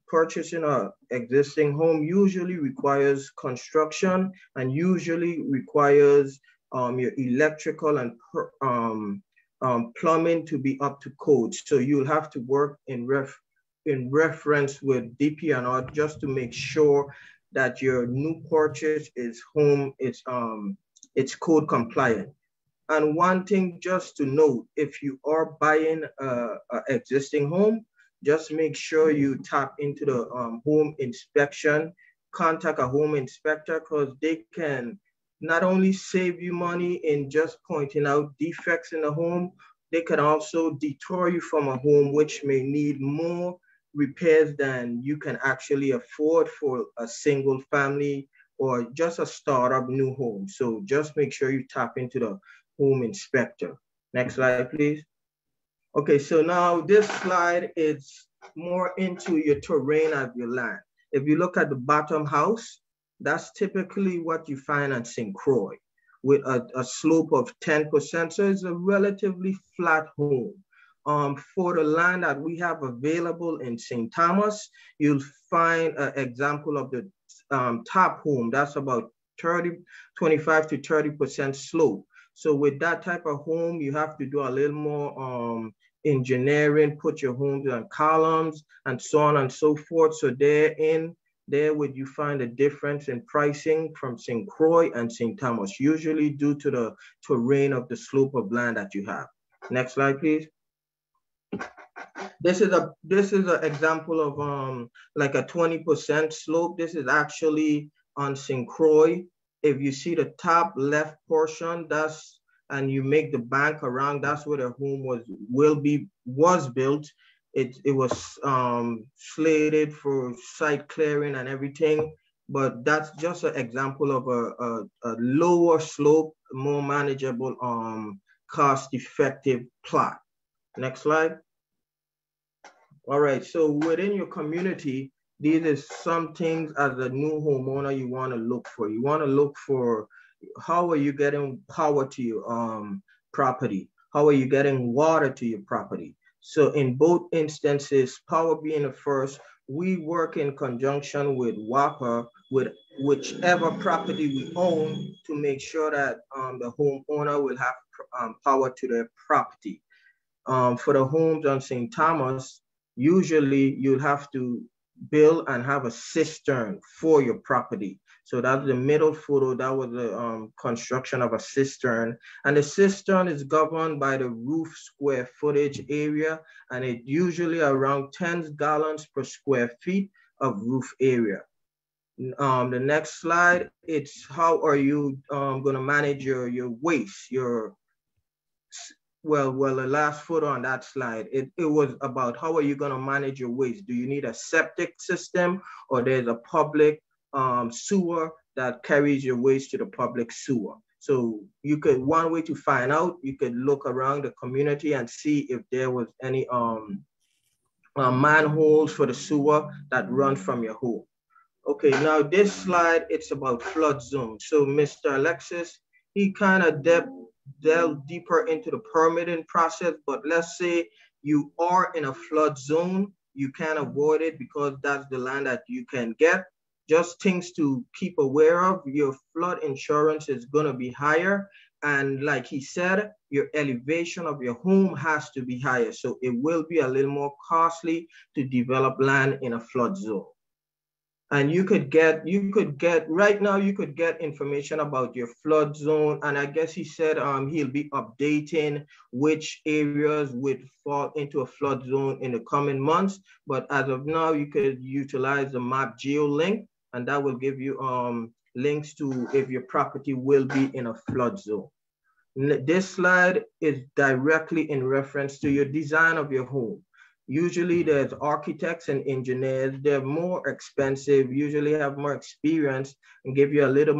purchasing an existing home usually requires construction and usually requires your electrical and plumbing to be up to code. So you'll have to work in reference with DPNR just to make sure that your new purchase is it's code compliant. And one thing just to note, if you are buying a existing home, just make sure you tap into the home inspection, contact a home inspector, because they can not only save you money in just pointing out defects in the home, they can also deter you from a home which may need more repairs than you can actually afford for a single family or just a startup new home. So just make sure you tap into the home inspector. Next slide, please. Okay, so now this slide is more into your terrain of your land. If you look at the bottom house, that's typically what you find on St. Croix with a slope of 10%. So it's a relatively flat home. For the land that we have available in St. Thomas, you'll find an example of the top home. That's about 25 to 30% slope. So with that type of home, you have to do a little more engineering, put your homes on columns and so on and so forth. So there would you find a difference in pricing from St. Croix and St. Thomas, usually due to the terrain of the slope of land that you have. Next slide, please. This is an example of like a 20% slope. This is actually on St. Croix. If you see the top left portion, and you make the bank around, that's where the home was built. It was slated for site clearing and everything, but that's just an example of a lower slope, more manageable, cost-effective plot. Next slide. All right, so within your community, these are some things as a new homeowner you want to look for. You want to look for how are you getting power to your property? How are you getting water to your property? So in both instances, power being the first, we work in conjunction with WAPA, with whichever property we own, to make sure that the homeowner will have power to their property. For the homes on St. Thomas, usually you'll have to build and have a cistern for your property. So that's the middle photo. That was the construction of a cistern. And the cistern is governed by the roof square footage area, and it usually around 10 gallons per square feet of roof area. The next slide, it's how are you gonna manage your waste, your the last photo on that slide, it was about how are you going to manage your waste? Do you need a septic system, or there's a public sewer that carries your waste to the public sewer? So one way to find out, you could look around the community and see if there was any manholes for the sewer that run from your home. Okay, now this slide, it's about flood zone. So Mr. Alexis, he kind of delved deeper into the permitting process, but let's say you are in a flood zone, you can avoid it because that's the land that you can get. Just things to keep aware of, your flood insurance is gonna be higher. And like he said, your elevation of your home has to be higher. So it will be a little more costly to develop land in a flood zone. And you could get right now, you could get information about your flood zone. And I guess he said he'll be updating which areas would fall into a flood zone in the coming months. But as of now, you could utilize the map geo link, and that will give you links to if your property will be in a flood zone. This slide is directly in reference to your design of your home. Usually there's architects and engineers, they're more expensive, usually have more experience and give you a little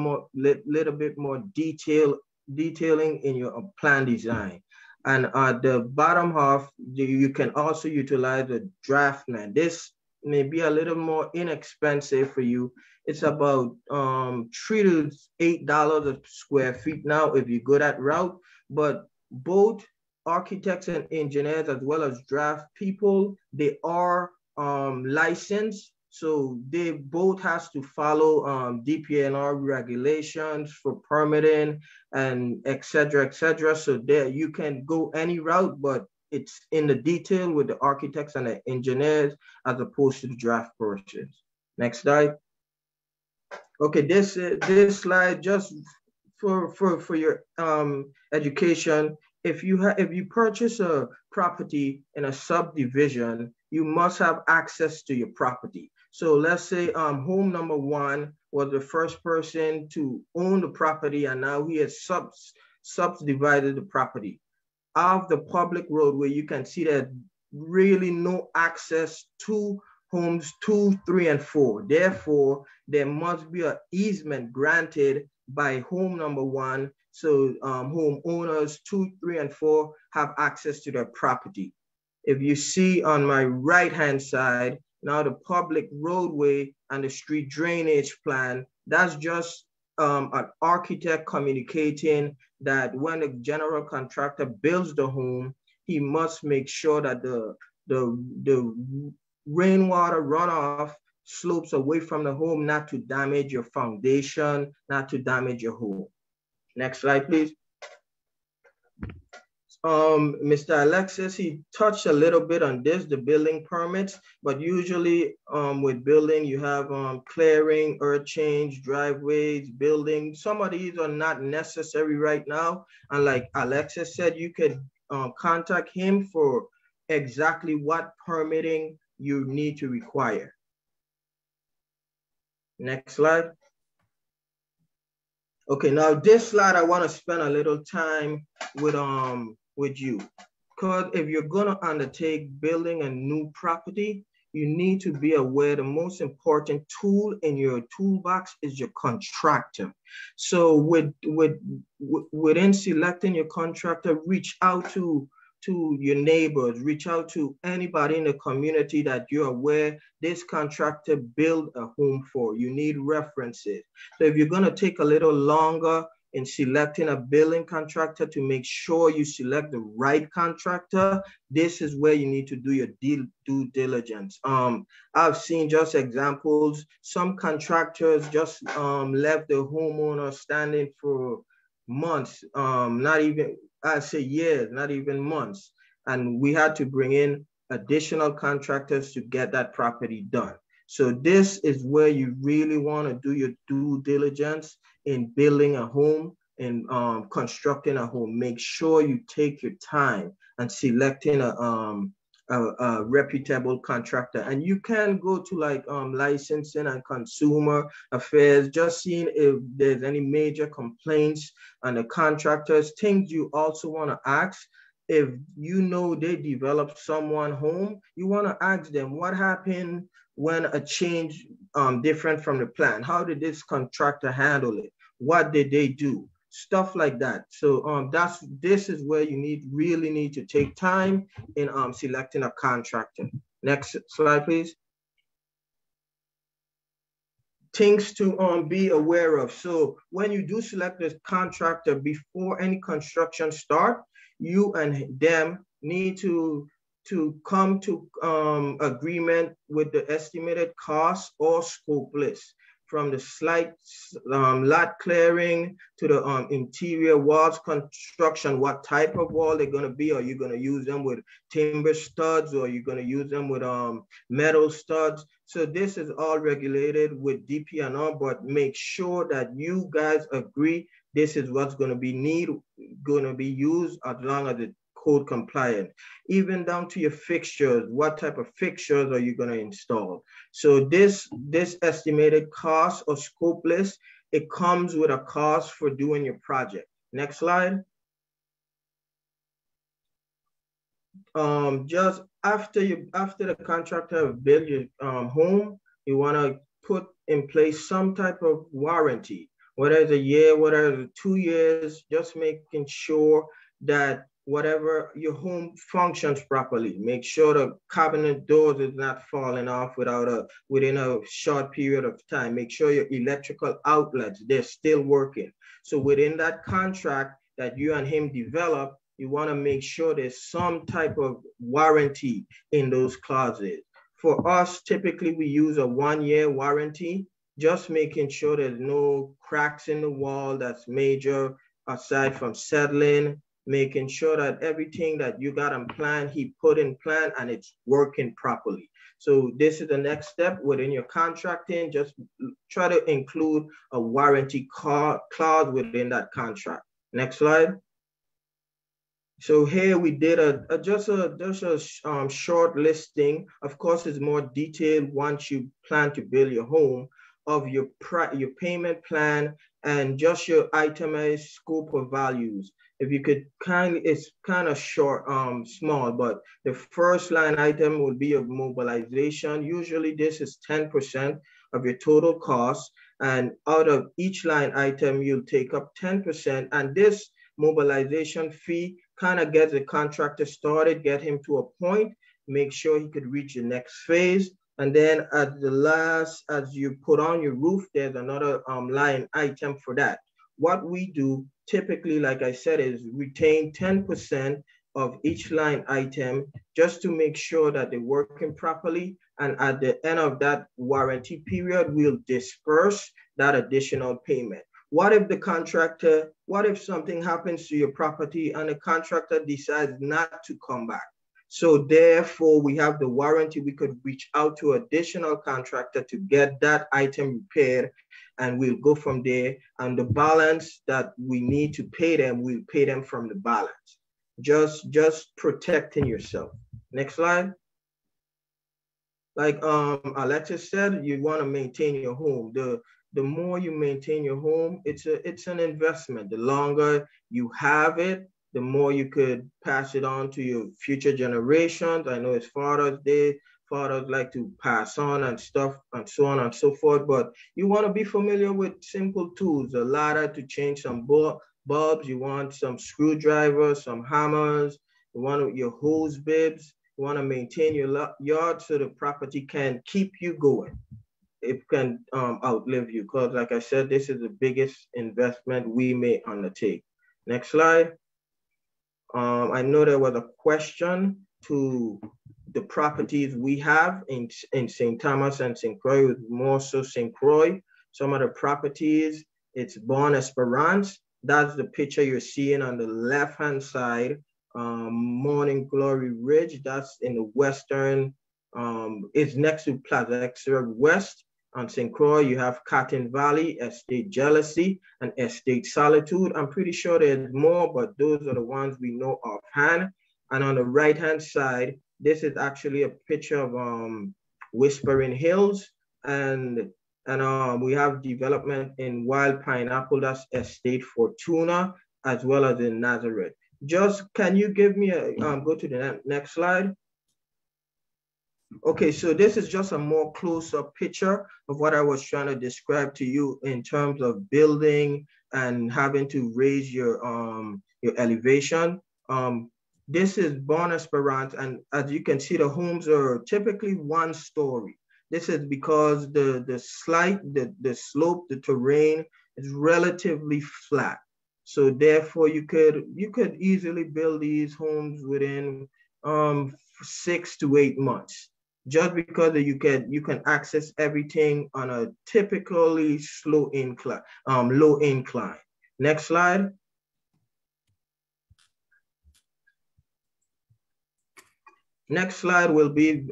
bit more detailing in your plan design. And at the bottom half, you can also utilize a draftman. This may be a little more inexpensive for you. It's about $3 to $8 a square feet now if you go that route, but both architects and engineers, as well as draft people, they are licensed. So they both has to follow DPNR regulations for permitting and et cetera, So there you can go any route, but it's in the detail with the architects and the engineers as opposed to the draft persons. Next slide. Okay, this slide just for your education. If you purchase a property in a subdivision, you must have access to your property. So let's say home number one was the first person to own the property, and now he has subdivided the property. Of the public roadway, you can see that really no access to homes 2, 3, and 4. Therefore, there must be an easement granted by home number one, so home owners 2, 3, and 4 have access to their property. If you see on my right-hand side, now the public roadway and the street drainage plan, that's just an architect communicating that when the general contractor builds the home, he must make sure that the rainwater runoff slopes away from the home, not to damage your foundation, not to damage your home. Next slide, please. Mr. Alexis, he touched a little bit on this, the building permits, but usually with building, you have clearing, earth change, driveways, building. Some of these are not necessary right now. And like Alexis said, you could contact him for exactly what permitting you need to require. Next slide. Okay, now this slide, I want to spend a little time with you. Because if you're gonna undertake building a new property, you need to be aware the most important tool in your toolbox is your contractor. So within selecting your contractor, reach out to your neighbors, reach out to anybody in the community that you're aware this contractor built a home for. You need references. So if you're gonna take a little longer in selecting a building contractor to make sure you select the right contractor, this is where you need to do your due diligence. I've seen just examples. Some contractors just left the homeowner standing for months, not even, I say years, not even months. And we had to bring in additional contractors to get that property done. So this is where you really want to do your due diligence in building a home and constructing a home. Make sure you take your time and selecting a reputable contractor. And you can go to like licensing and consumer affairs, just seeing if there's any major complaints on the contractors. Things you also want to ask if you know they develop someone home, you want to ask them what happened when a change different from the plan. How did this contractor handle it? What did they do? Stuff like that. So this is where you really need to take time in selecting a contractor. Next slide, please. Things to be aware of. So when you do select this contractor before any construction start, you and them need to come to agreement with the estimated cost or scope list, from the slight lot clearing to the interior walls construction. What type of wall they're going to be? Are you going to use them with timber studs, or are you going to use them with metal studs? So this is all regulated with DPNR, but make sure that you guys agree this is what's going to be used, as long as it's code compliant. Even down to your fixtures, what type of fixtures are you going to install? So this estimated cost or scope list, it comes with a cost for doing your project. Next slide. Just after the contractor build your home, you want to put in place some type of warranty, whether it's a year, whether it's 2 years, just making sure that whatever your home functions properly. Make sure the cabinet doors is not falling off within a short period of time. Make sure your electrical outlets, they're still working. So within that contract that you and him develop, you want to make sure there's some type of warranty in those clauses. For us, typically we use a 1-year warranty, just making sure there's no cracks in the wall that's major, aside from settling, making sure that everything that you got in plan, he put in plan and it's working properly. So this is the next step within your contracting. Just try to include a warranty clause within that contract. Next slide. So here we did just a short listing. Of course, it's more detailed once you plan to build your home, of your payment plan and just your itemized scope of values. If you could it's kind of short, small, but the first line item will be your mobilization. Usually this is 10% of your total cost. And out of each line item, you'll take up 10%. And this mobilization fee kind of gets the contractor started, get him to a point, make sure he could reach the next phase. And then at the last, as you put on your roof, there's another line item for that. What we do typically, like I said, is retain 10% of each line item just to make sure that they're working properly. And at the end of that warranty period, we'll disperse that additional payment. What if something happens to your property and the contractor decides not to come back? So therefore, we have the warranty. We could reach out to additional contractor to get that item repaired, and we'll go from there. And the balance that we need to pay them, we'll pay them from the balance. Just protecting yourself. Next slide. Like Alexis said, you want to maintain your home. The more you maintain your home, it's an investment. The longer you have it, the more you could pass it on to your future generations. I know it's Father's Day. Fathers like to pass on and stuff and so on and so forth, but you want to be familiar with simple tools, a ladder to change some bulbs. You want some screwdrivers, some hammers. You want your hose bibs. You want to maintain your yard so the property can keep you going. It can outlive you, because like I said, this is the biggest investment we may undertake. Next slide. I know there was a question to the properties we have in St. Thomas and St. Croix, more so St. Croix. Some of the properties, it's Bon Esperance. That's the picture you're seeing on the left-hand side. Morning Glory Ridge, that's in the western, it's next to Plaza Extra West. On St. Croix, you have Cotton Valley, Estate Jealousy, and Estate Solitude. I'm pretty sure there's more, but those are the ones we know offhand. And on the right-hand side, this is actually a picture of Whispering Hills, and we have development in Wild Pineapple, that's Estate Fortuna, as well as in Nazareth. Just can you give me a, go to the next slide? Okay, so this is just a more close-up picture of what I was trying to describe to you in terms of building and having to raise your elevation. This is Bon Esperance, and as you can see, the homes are typically 1 story. This is because the slope, the terrain is relatively flat. So therefore, you could easily build these homes within 6 to 8 months, just because you can access everything on a typically low incline. Next slide. Next slide will be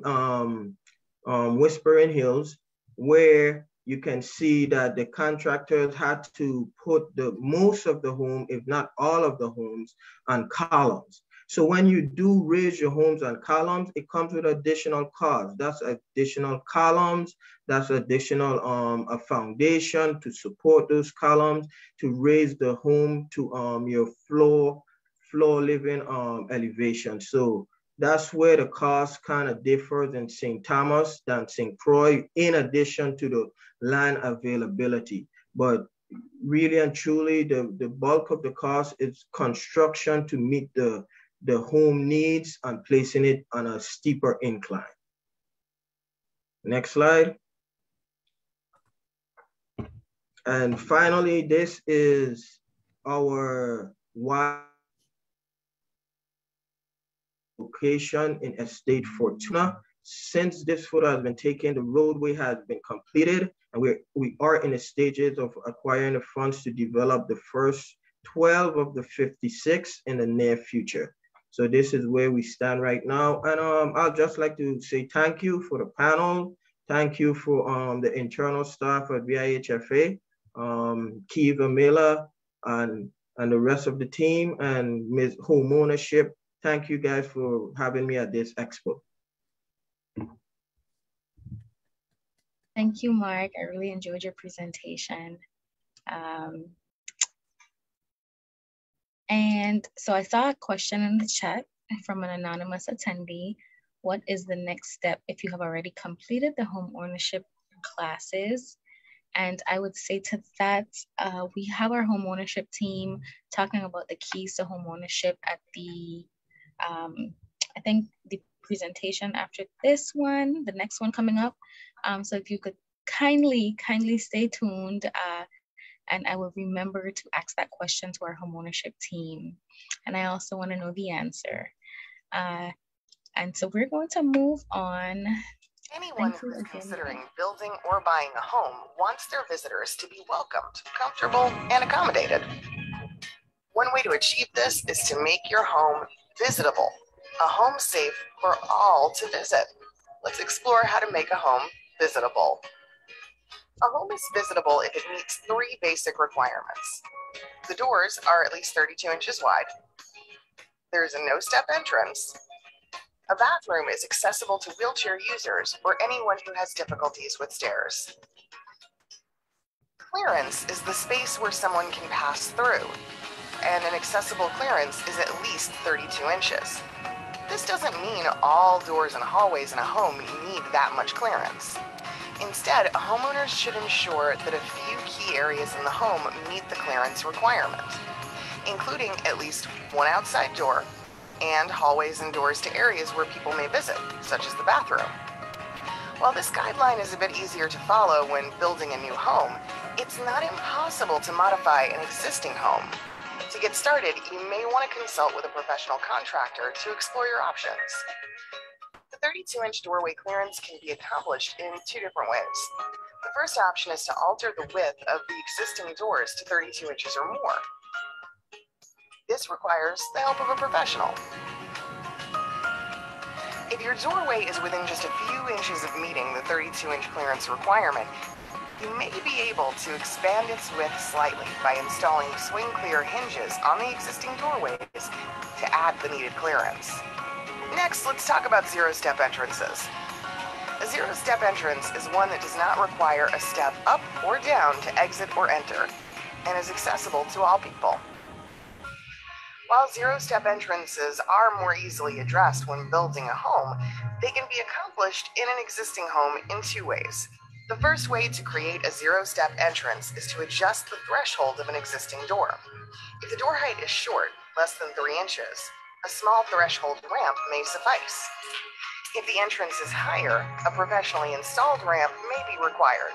Whispering Hills, where you can see that the contractors had to put the most of the home, if not all of the homes, on columns. So when you do raise your homes on columns, it comes with additional costs. That's additional columns, that's additional a foundation to support those columns, to raise the home to your floor living elevation. So that's where the cost kind of differs in St. Thomas than St. Croix, in addition to the land availability. But really and truly, the bulk of the cost is construction to meet the home needs and placing it on a steeper incline. Next slide. And finally, this is our location in Estate Fortuna. Since this photo has been taken, the roadway has been completed, and we are in the stages of acquiring the funds to develop the first 12 of the 56 in the near future. So this is where we stand right now. And I'd just like to say thank you for the panel. Thank you for the internal staff at VIHFA, Kiva Miller, and the rest of the team, and Ms. Home Ownership. Thank you guys for having me at this expo. Thank you, Mark. I really enjoyed your presentation. And so I saw a question in the chat from an anonymous attendee. What is the next step if you have already completed the home ownership classes? And I would say to that, we have our home ownership team talking about the keys to home ownership at the, I think the presentation after this one, the next one coming up. So if you could kindly stay tuned, and I will remember to ask that question to our home ownership team. And I also want to know the answer. And so we're going to move on. Anyone who is considering building or buying a home wants their visitors to be welcomed, comfortable, and accommodated. One way to achieve this is to make your home visitable, a home safe for all to visit. Let's explore how to make a home visitable. A home is visitable if it meets 3 basic requirements. The doors are at least 32 inches wide. There is a no-step entrance. A bathroom is accessible to wheelchair users or anyone who has difficulties with stairs. Clearance is the space where someone can pass through, and an accessible clearance is at least 32 inches. This doesn't mean all doors and hallways in a home need that much clearance. Instead, homeowners should ensure that a few key areas in the home meet the clearance requirement, including at least 1 outside door and hallways and doors to areas where people may visit, such as the bathroom. While this guideline is a bit easier to follow when building a new home, it's not impossible to modify an existing home. To get started, you may want to consult with a professional contractor to explore your options. The 32-inch doorway clearance can be accomplished in 2 different ways. The first option is to alter the width of the existing doors to 32 inches or more. This requires the help of a professional. If your doorway is within just a few inches of meeting the 32-inch clearance requirement, you may be able to expand its width slightly by installing swing clear hinges on the existing doorways to add the needed clearance. Next, let's talk about zero-step entrances. A zero-step entrance is one that does not require a step up or down to exit or enter, and is accessible to all people. While zero-step entrances are more easily addressed when building a home, they can be accomplished in an existing home in two ways. The first way to create a zero-step entrance is to adjust the threshold of an existing door. If the door height is short, less than 3 inches, a small threshold ramp may suffice. If the entrance is higher, a professionally installed ramp may be required.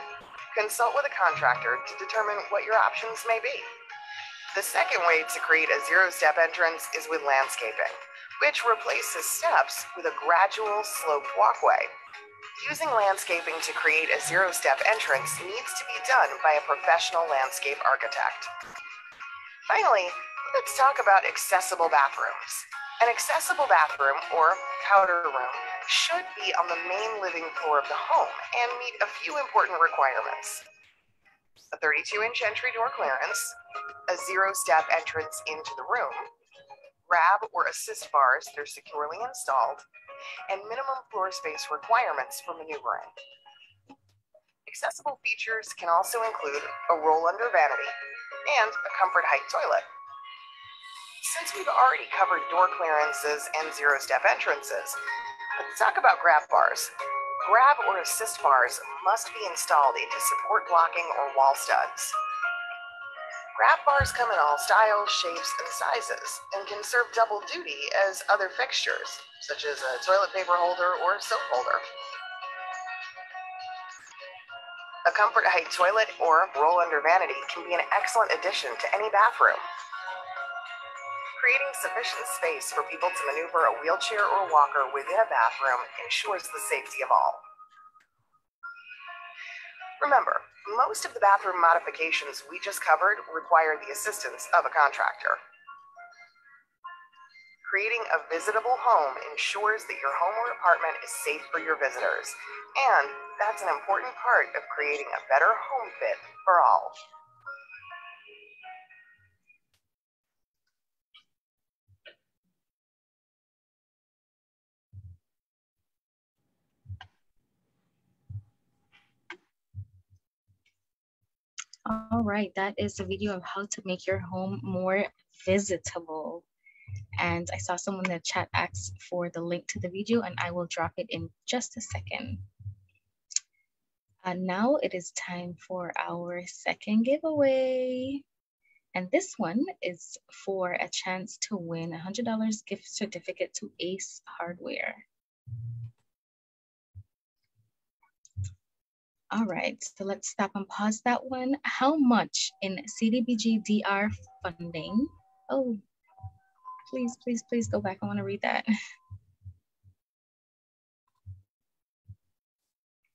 Consult with a contractor to determine what your options may be. The second way to create a zero-step entrance is with landscaping, which replaces steps with a gradual sloped walkway. Using landscaping to create a zero-step entrance needs to be done by a professional landscape architect. Finally, let's talk about accessible bathrooms. An accessible bathroom, or powder room, should be on the main living floor of the home and meet a few important requirements. A 32-inch entry door clearance, a zero-step entrance into the room, grab or assist bars that are securely installed, and minimum floor space requirements for maneuvering. Accessible features can also include a roll-under vanity and a comfort height toilet. Since we've already covered door clearances and zero-step entrances, let's talk about grab bars. Grab or assist bars must be installed into support blocking or wall studs. Grab bars come in all styles, shapes, and sizes, and can serve double duty as other fixtures, such as a toilet paper holder or soap holder. A comfort height toilet or roll-under vanity can be an excellent addition to any bathroom. Creating sufficient space for people to maneuver a wheelchair or walker within a bathroom ensures the safety of all. Remember, most of the bathroom modifications we just covered require the assistance of a contractor. Creating a visitable home ensures that your home or apartment is safe for your visitors, and that's an important part of creating a better home fit for all. All right, that is a video of how to make your home more visitable. And I saw someone in the chat ask for the link to the video, and I will drop it in just a second. Now it is time for our second giveaway. And this one is for a chance to win a $100 gift certificate to Ace Hardware. All right, so let's stop and pause that one. How much in CDBG DR funding? Oh, please, please, please go back. I want to read that.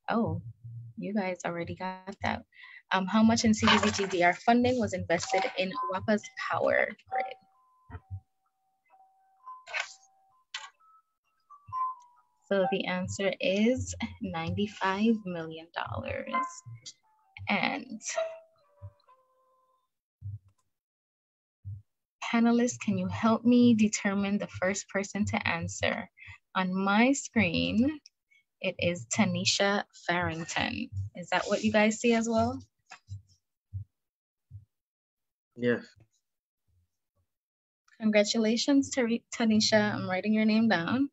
Oh, you guys already got that. How much in CDBG DR funding was invested in WAPA's power grid? So the answer is $95 million. And panelists, can you help me determine the first person to answer? On my screen, it is Tanisha Farrington. Is that what you guys see as well? Yes. Congratulations, Tanisha. I'm writing your name down.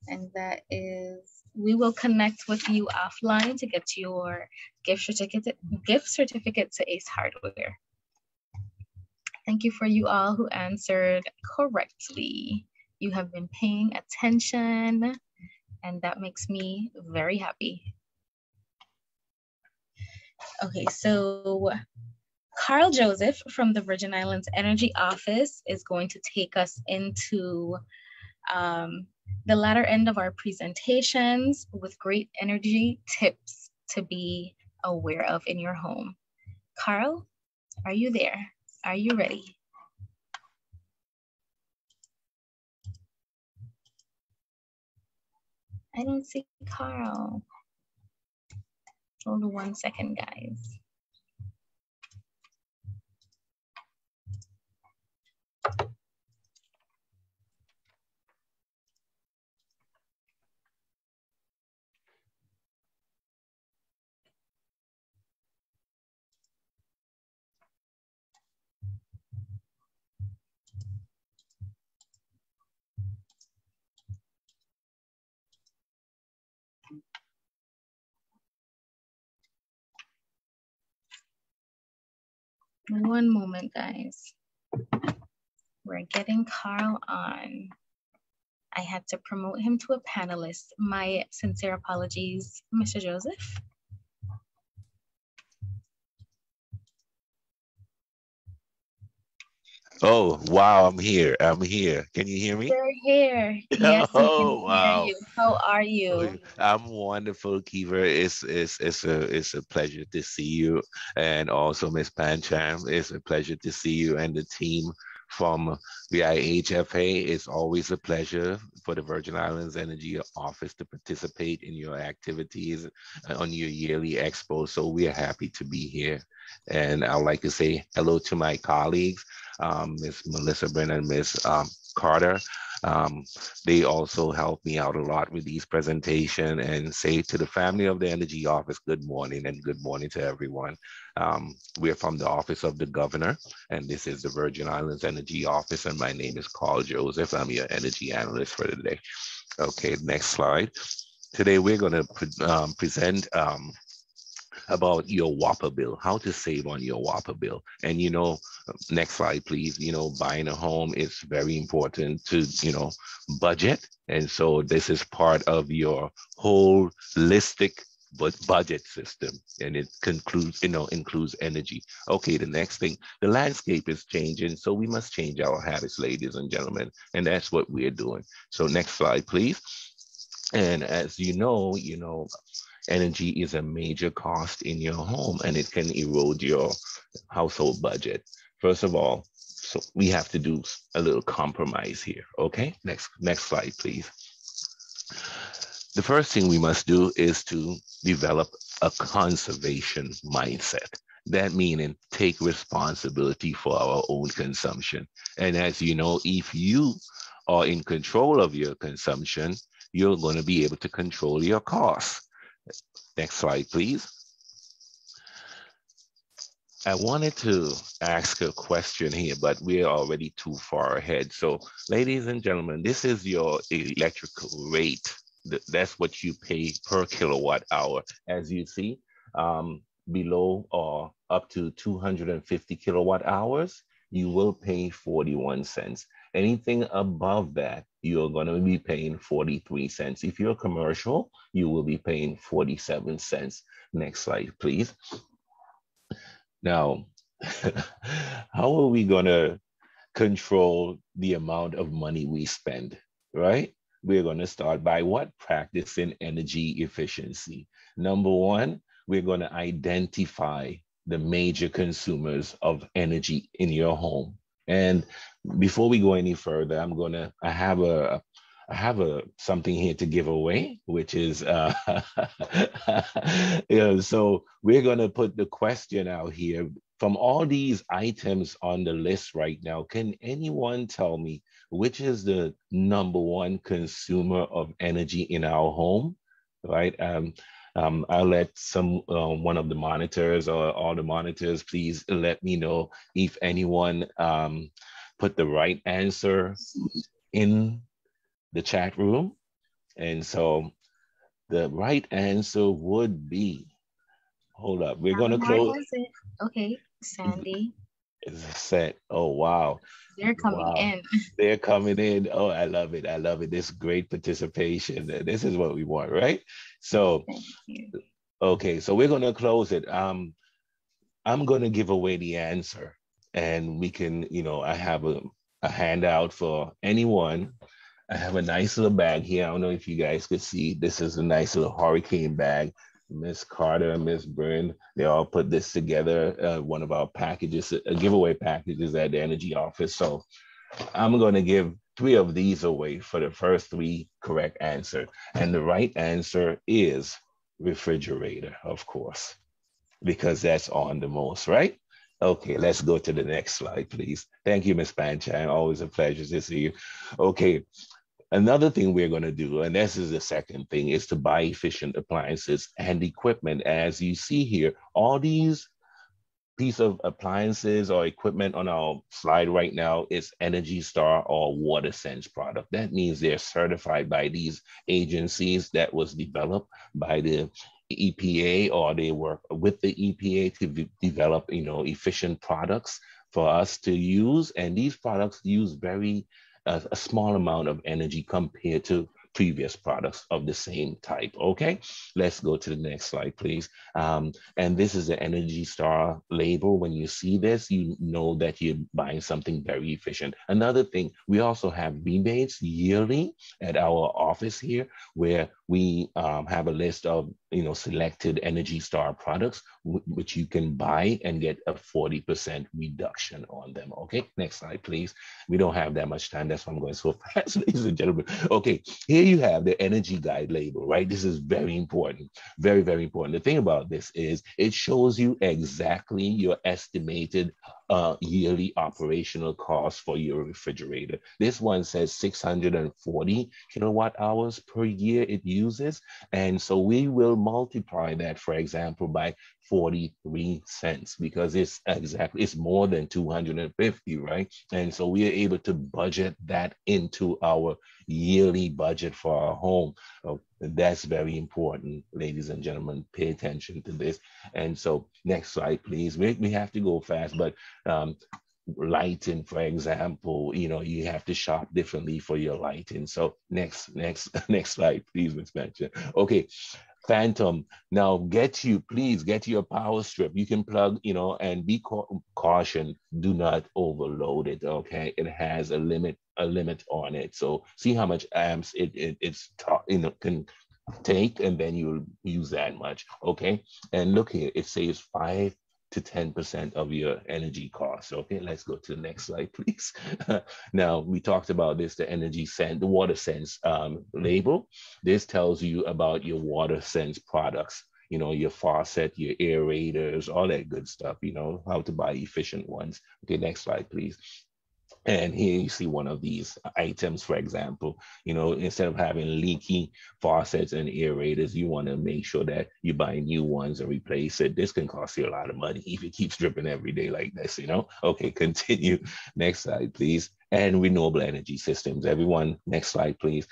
And that is, we will connect with you offline to get your gift certificate to Ace Hardware. Thank you for you all who answered correctly. You have been paying attention, and that makes me very happy. Okay, so Carl Joseph from the Virgin Islands Energy Office is going to take us into the latter end of our presentations with great energy tips to be aware of in your home. Carl, are you there? Are you ready? I don't see Carl. Hold on 1 second, guys. One moment, guys. We're getting Carl on. I had to promote him to a panelist. My sincere apologies, Mr. Joseph. Oh, wow, I'm here. I'm here. Can you hear me? You're here. Yes, we can Oh, hear wow. you. How are Oh, you? I'm wonderful, Kiva. It's a pleasure to see you, and also Miss Pancham. It's a pleasure to see you and the team from the IHFA. It's always a pleasure for the Virgin Islands Energy Office to participate in your activities on your yearly expo. So we are happy to be here, and I'd like to say hello to my colleagues, Miss Melissa Brennan, Miss Carter. Um, they also help me out a lot with these presentation and say to the family of the Energy Office, good morning and good morning to everyone. We're from the Office of the Governor, and this is the Virgin Islands Energy Office, and my name is Carl Joseph. I'm your energy analyst for today. Okay, next slide. Today we're going to present about your WAPA bill, how to save on your WAPA bill. And, next slide, please. Buying a home is very important to, budget. And so this is part of your holistic budget system, and it includes energy. Okay, the next thing, the landscape is changing, so we must change our habits, ladies and gentlemen, and that's what we're doing. So next slide, please. And as energy is a major cost in your home, and it can erode your household budget. First of all, so we have to do a little compromise here. Okay, next slide, please. The first thing we must do is to develop a conservation mindset. That meaning take responsibility for our own consumption. And as you know, if you are in control of your consumption, you're going to be able to control your costs. Next slide, please. I wanted to ask a question here, but we're already too far ahead. So, ladies and gentlemen, this is your electrical rate. That's what you pay per kilowatt hour. As you see, below or up to 250 kilowatt hours, you will pay 41 cents. Anything above that, you're going to be paying 43 cents. If you're commercial, you will be paying 47 cents. Next slide, please. Now, how are we going to control the amount of money we spend, right? We're going to start by what? Practicing energy efficiency. Number one, we're going to identify the major consumers of energy in your home. And before we go any further, I have something here to give away, which is so we're gonna put the question out here. From all these items on the list right now, can anyone tell me which is the number one consumer of energy in our home? Right? I'll let one of the monitors or all the monitors please let me know if anyone put the right answer in the chat room. And so the right answer would be, hold up, we're going to close. Okay, Sandy. Is set. Oh, wow. They're coming in. They're coming in. Oh, I love it. I love it. This great participation. This is what we want, right? So, okay, so we're going to close it. I'm going to give away the answer, and we can, I have a handout for anyone. I have a nice little bag here. I don't know if you guys could see. This is a nice little hurricane bag. Miss Carter and Miss Byrne, they all put this together. One of our packages, giveaway packages at the Energy Office. So I'm going to give 3 of these away for the first 3 correct answers. And the right answer is refrigerator, of course, because that's on the most, right? Okay, let's go to the next slide, please. Thank you, Miss Panchan. Always a pleasure to see you. Okay. Another thing we're going to do, and this is the second thing, is to buy efficient appliances and equipment. As you see here, all these piece of appliances or equipment on our slide right now is Energy Star or WaterSense product. That means they're certified by these agencies that was developed by the EPA, or they work with the EPA to develop, efficient products for us to use. And these products use very a small amount of energy compared to previous products of the same type. Okay, let's go to the next slide, please. And this is the Energy Star label. When you see this, you know that you're buying something very efficient. Another thing, we also have rebates yearly at our office here, where we have a list of selected Energy Star products, which you can buy and get a 40% reduction on them. Okay, next slide, please. We don't have that much time. That's why I'm going so fast, ladies and gentlemen. Okay, here you have the Energy Guide label, right? This is very important, very, very important. The thing about this is it shows you exactly your estimated yearly operational cost for your refrigerator. This one says 640 kilowatt hours per year it uses. And so we will multiply that, for example, by 43 cents, because it's more than 250, right? And so we are able to budget that into our yearly budget for our home. That's very important, ladies and gentlemen. Pay attention to this. And so next slide, please. We have to go fast, but lighting, for example, you have to shop differently for your lighting. So next slide, please, Ms. Mancha. Okay. Phantom, now please get your power strip. You can plug, and be caution, do not overload it. Okay, it has a limit on it. So see how much amps can take, and then you'll use that much. Okay, and look here, it saves 5 to 10% of your energy costs. Okay, let's go to the next slide, please. Now, we talked about this, the water sense label. This tells you about your water sense products, your faucet, your aerators, all that good stuff, how to buy efficient ones. Okay, next slide, please. And here you see one of these items, for example, instead of having leaky faucets and aerators, you want to make sure that you buy new ones and replace it. This can cost you a lot of money if it keeps dripping every day like this, Okay, continue. Next slide, please. And renewable energy systems. Everyone, next slide, please.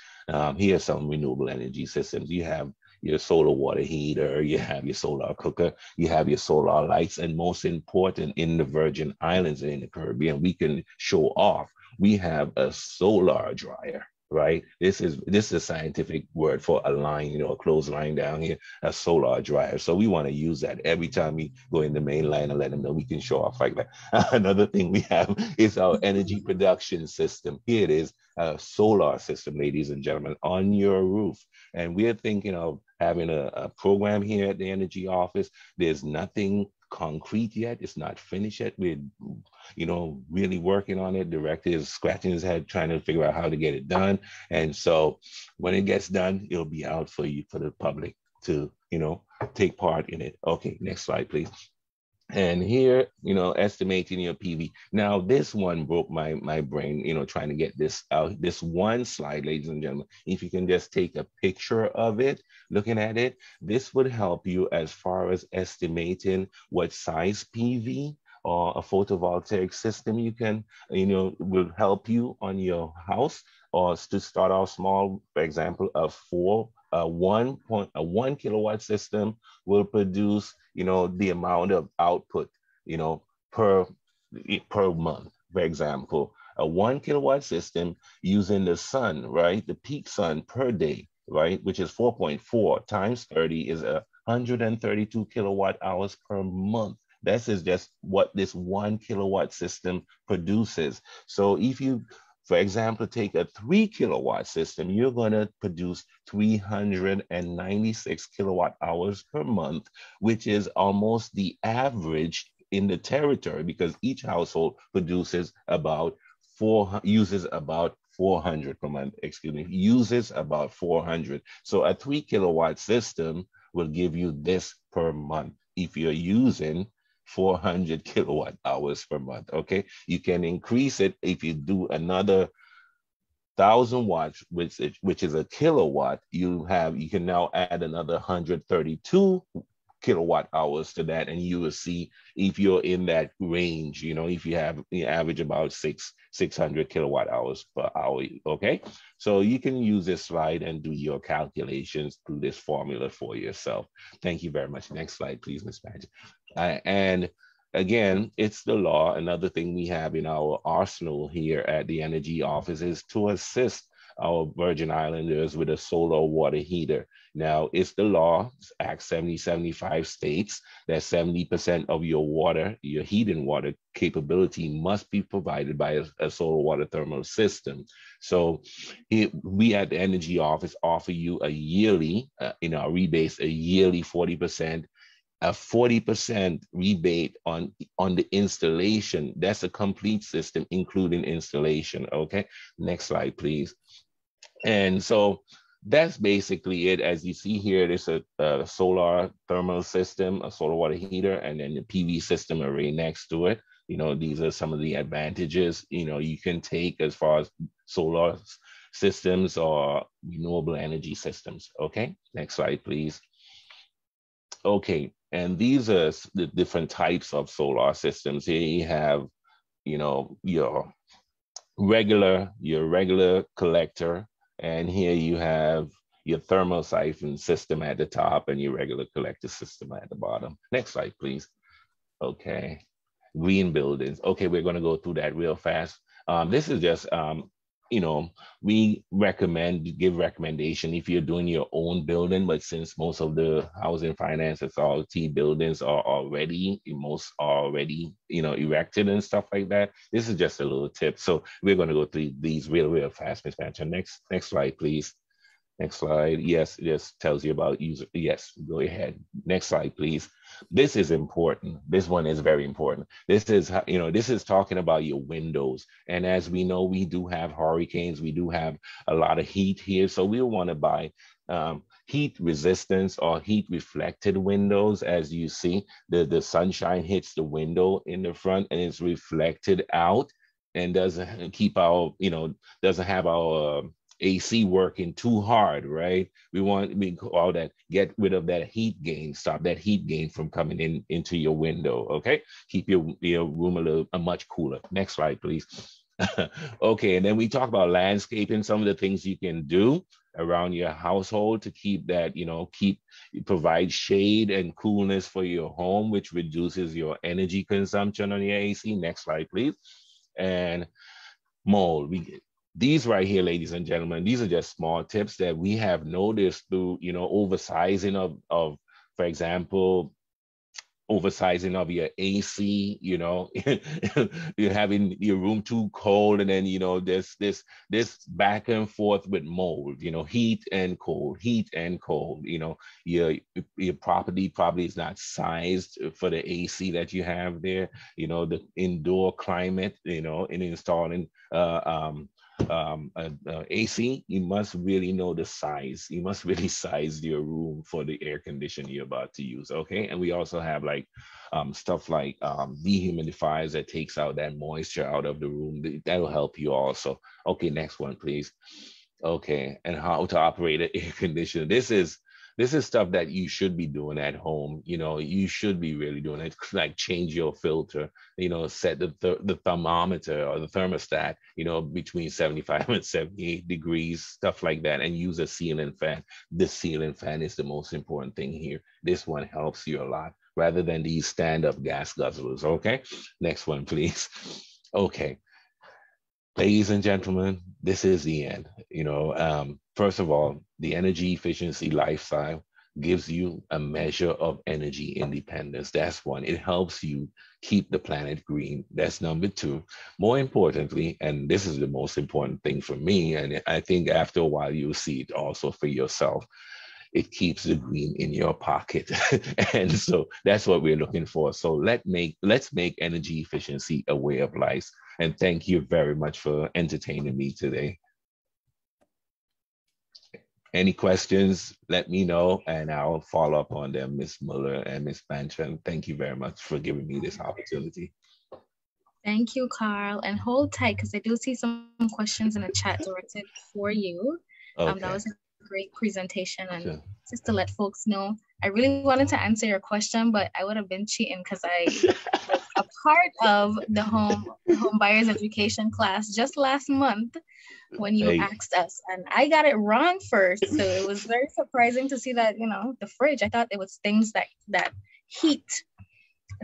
Here are some renewable energy systems. You have your solar water heater, you have your solar cooker, you have your solar lights, and most important, in the Virgin Islands and in the Caribbean, we can show off. We have a solar dryer, right? This is a scientific word for a line, a clothesline down here, a solar dryer. So we want to use that every time we go in the main line and let them know we can show off like that. Another thing we have is our energy production system. Here it is, a solar system, ladies and gentlemen, on your roof. And we're thinking of having a program here at the energy office. There's nothing concrete yet. It's not finished yet. We're, really working on it. Director is scratching his head trying to figure out how to get it done. And so when it gets done, it'll be out for the public to, take part in it. Okay, next slide, please. And here, estimating your PV. Now, this one broke my brain, trying to get this out. This one slide, ladies and gentlemen, if you can just take a picture of it, looking at it, this would help you as far as estimating what size PV or a photovoltaic system you can, will help you on your house, or to start off small. For example, a 1 kilowatt system will produce, the amount of output, per month. For example, a 1 kilowatt system using the sun, right? The peak sun per day, right? Which is 4.4 times 30 is 132 kilowatt hours per month. This is just what this 1 kilowatt system produces. So if you, for example, take a 3 kilowatt system, you're going to produce 396 kilowatt hours per month, which is almost the average in the territory, because each household uses about 400 per month, uses about 400. So a 3 kilowatt system will give you this per month if you're using 400 kilowatt hours per month. Okay, you can increase it if you do another 1,000 watts, which is a kilowatt. You can now add another 132 kilowatt hours to that, and you will see if you're in that range. If you average about 600 kilowatt hours per hour. Okay, so you can use this slide and do your calculations through this formula for yourself. Thank you very much. Next slide, please, Ms. Badger. And again, it's the law. Another thing we have in our arsenal here at the Energy Office is to assist our Virgin Islanders with a solar water heater. Now, it's the law, Act 7075 states that 70% of your water, your heating water capability must be provided by a solar water thermal system. So we at the Energy Office offer you a yearly, in our rebates, a yearly 40%, a 40% rebate on the installation. That's a complete system, including installation. Okay, next slide, please. And so that's basically it. As you see here, there's a solar thermal system, a solar water heater, and then the PV system array next to it. These are some of the advantages, you can take as far as solar systems or renewable energy systems. Okay, next slide, please. Okay, and these are the different types of solar systems. Here you have, your regular collector, and here you have your thermal siphon system at the top and your regular collector system at the bottom. Next slide, please. Okay, green buildings. Okay, we're going to go through that real fast. This is just we give recommendation if you're doing your own building, but since most of the housing finance authority buildings are already, erected and stuff like that, this is just a little tip. So we're going to go through these real fast, Ms. Pancha. Next slide, please. Next slide. Yes, it just tells you about user. Yes, go ahead. Next slide, please. This is important. This one is very important. This is talking about your windows. And as we know, we do have hurricanes. We do have a lot of heat here. So we'll want to buy heat resistance or heat reflected windows. As you see, the sunshine hits the window in the front and it's reflected out and doesn't keep our, doesn't have our AC working too hard, right? We call that, get rid of that heat gain, stop that heat gain from coming into your window, okay? Keep your room much cooler. Next slide, please. Okay, and then we talk about landscaping, some of the things you can do around your household to keep that, provide shade and coolness for your home, which reduces your energy consumption on your AC. Next slide, please. And mold. These right here, ladies and gentlemen, these are just small tips that we have noticed through, oversizing of, for example, oversizing of your AC, you're having your room too cold, and then there's this back and forth with mold, heat and cold. Your property probably is not sized for the AC that you have there, the indoor climate, in installing AC, you must really know the size. You must really size your room for the air conditioner you're about to use. Okay, and we also have stuff like dehumidifiers that takes out that moisture out of the room. That'll help you also. Okay, next one, please. Okay, and how to operate an air conditioner. This is stuff that you should be doing at home. You should be really doing it, like change your filter, set the thermometer or the thermostat, between 75 and 78 degrees, stuff like that, and use a ceiling fan. The ceiling fan is the most important thing here. This one helps you a lot rather than these stand-up gas guzzlers, okay? Next one, please. Okay. Ladies and gentlemen, this is the end. First of all, the energy efficiency lifestyle gives you a measure of energy independence. That's one. It helps you keep the planet green. That's number two. More importantly, and this is the most important thing for me, and I think after a while you'll see it also for yourself, it keeps the green in your pocket. And so that's what we're looking for. So let's make energy efficiency a way of life. And thank you very much for entertaining me today. Any questions, let me know and I'll follow up on them, Ms. Muller and Ms. Banchan. Thank you very much for giving me this opportunity. Thank you, Carl. And hold tight because I do see some questions in the chat directed for you. Okay. That was a great presentation. And Sure. just to let folks know, I really wanted to answer your question, but I would have been cheating because I was a part of the home buyers education class just last month when you Hey. asked us, and I got it wrong first. So it was very surprising to see that, the fridge, I thought it was things that heat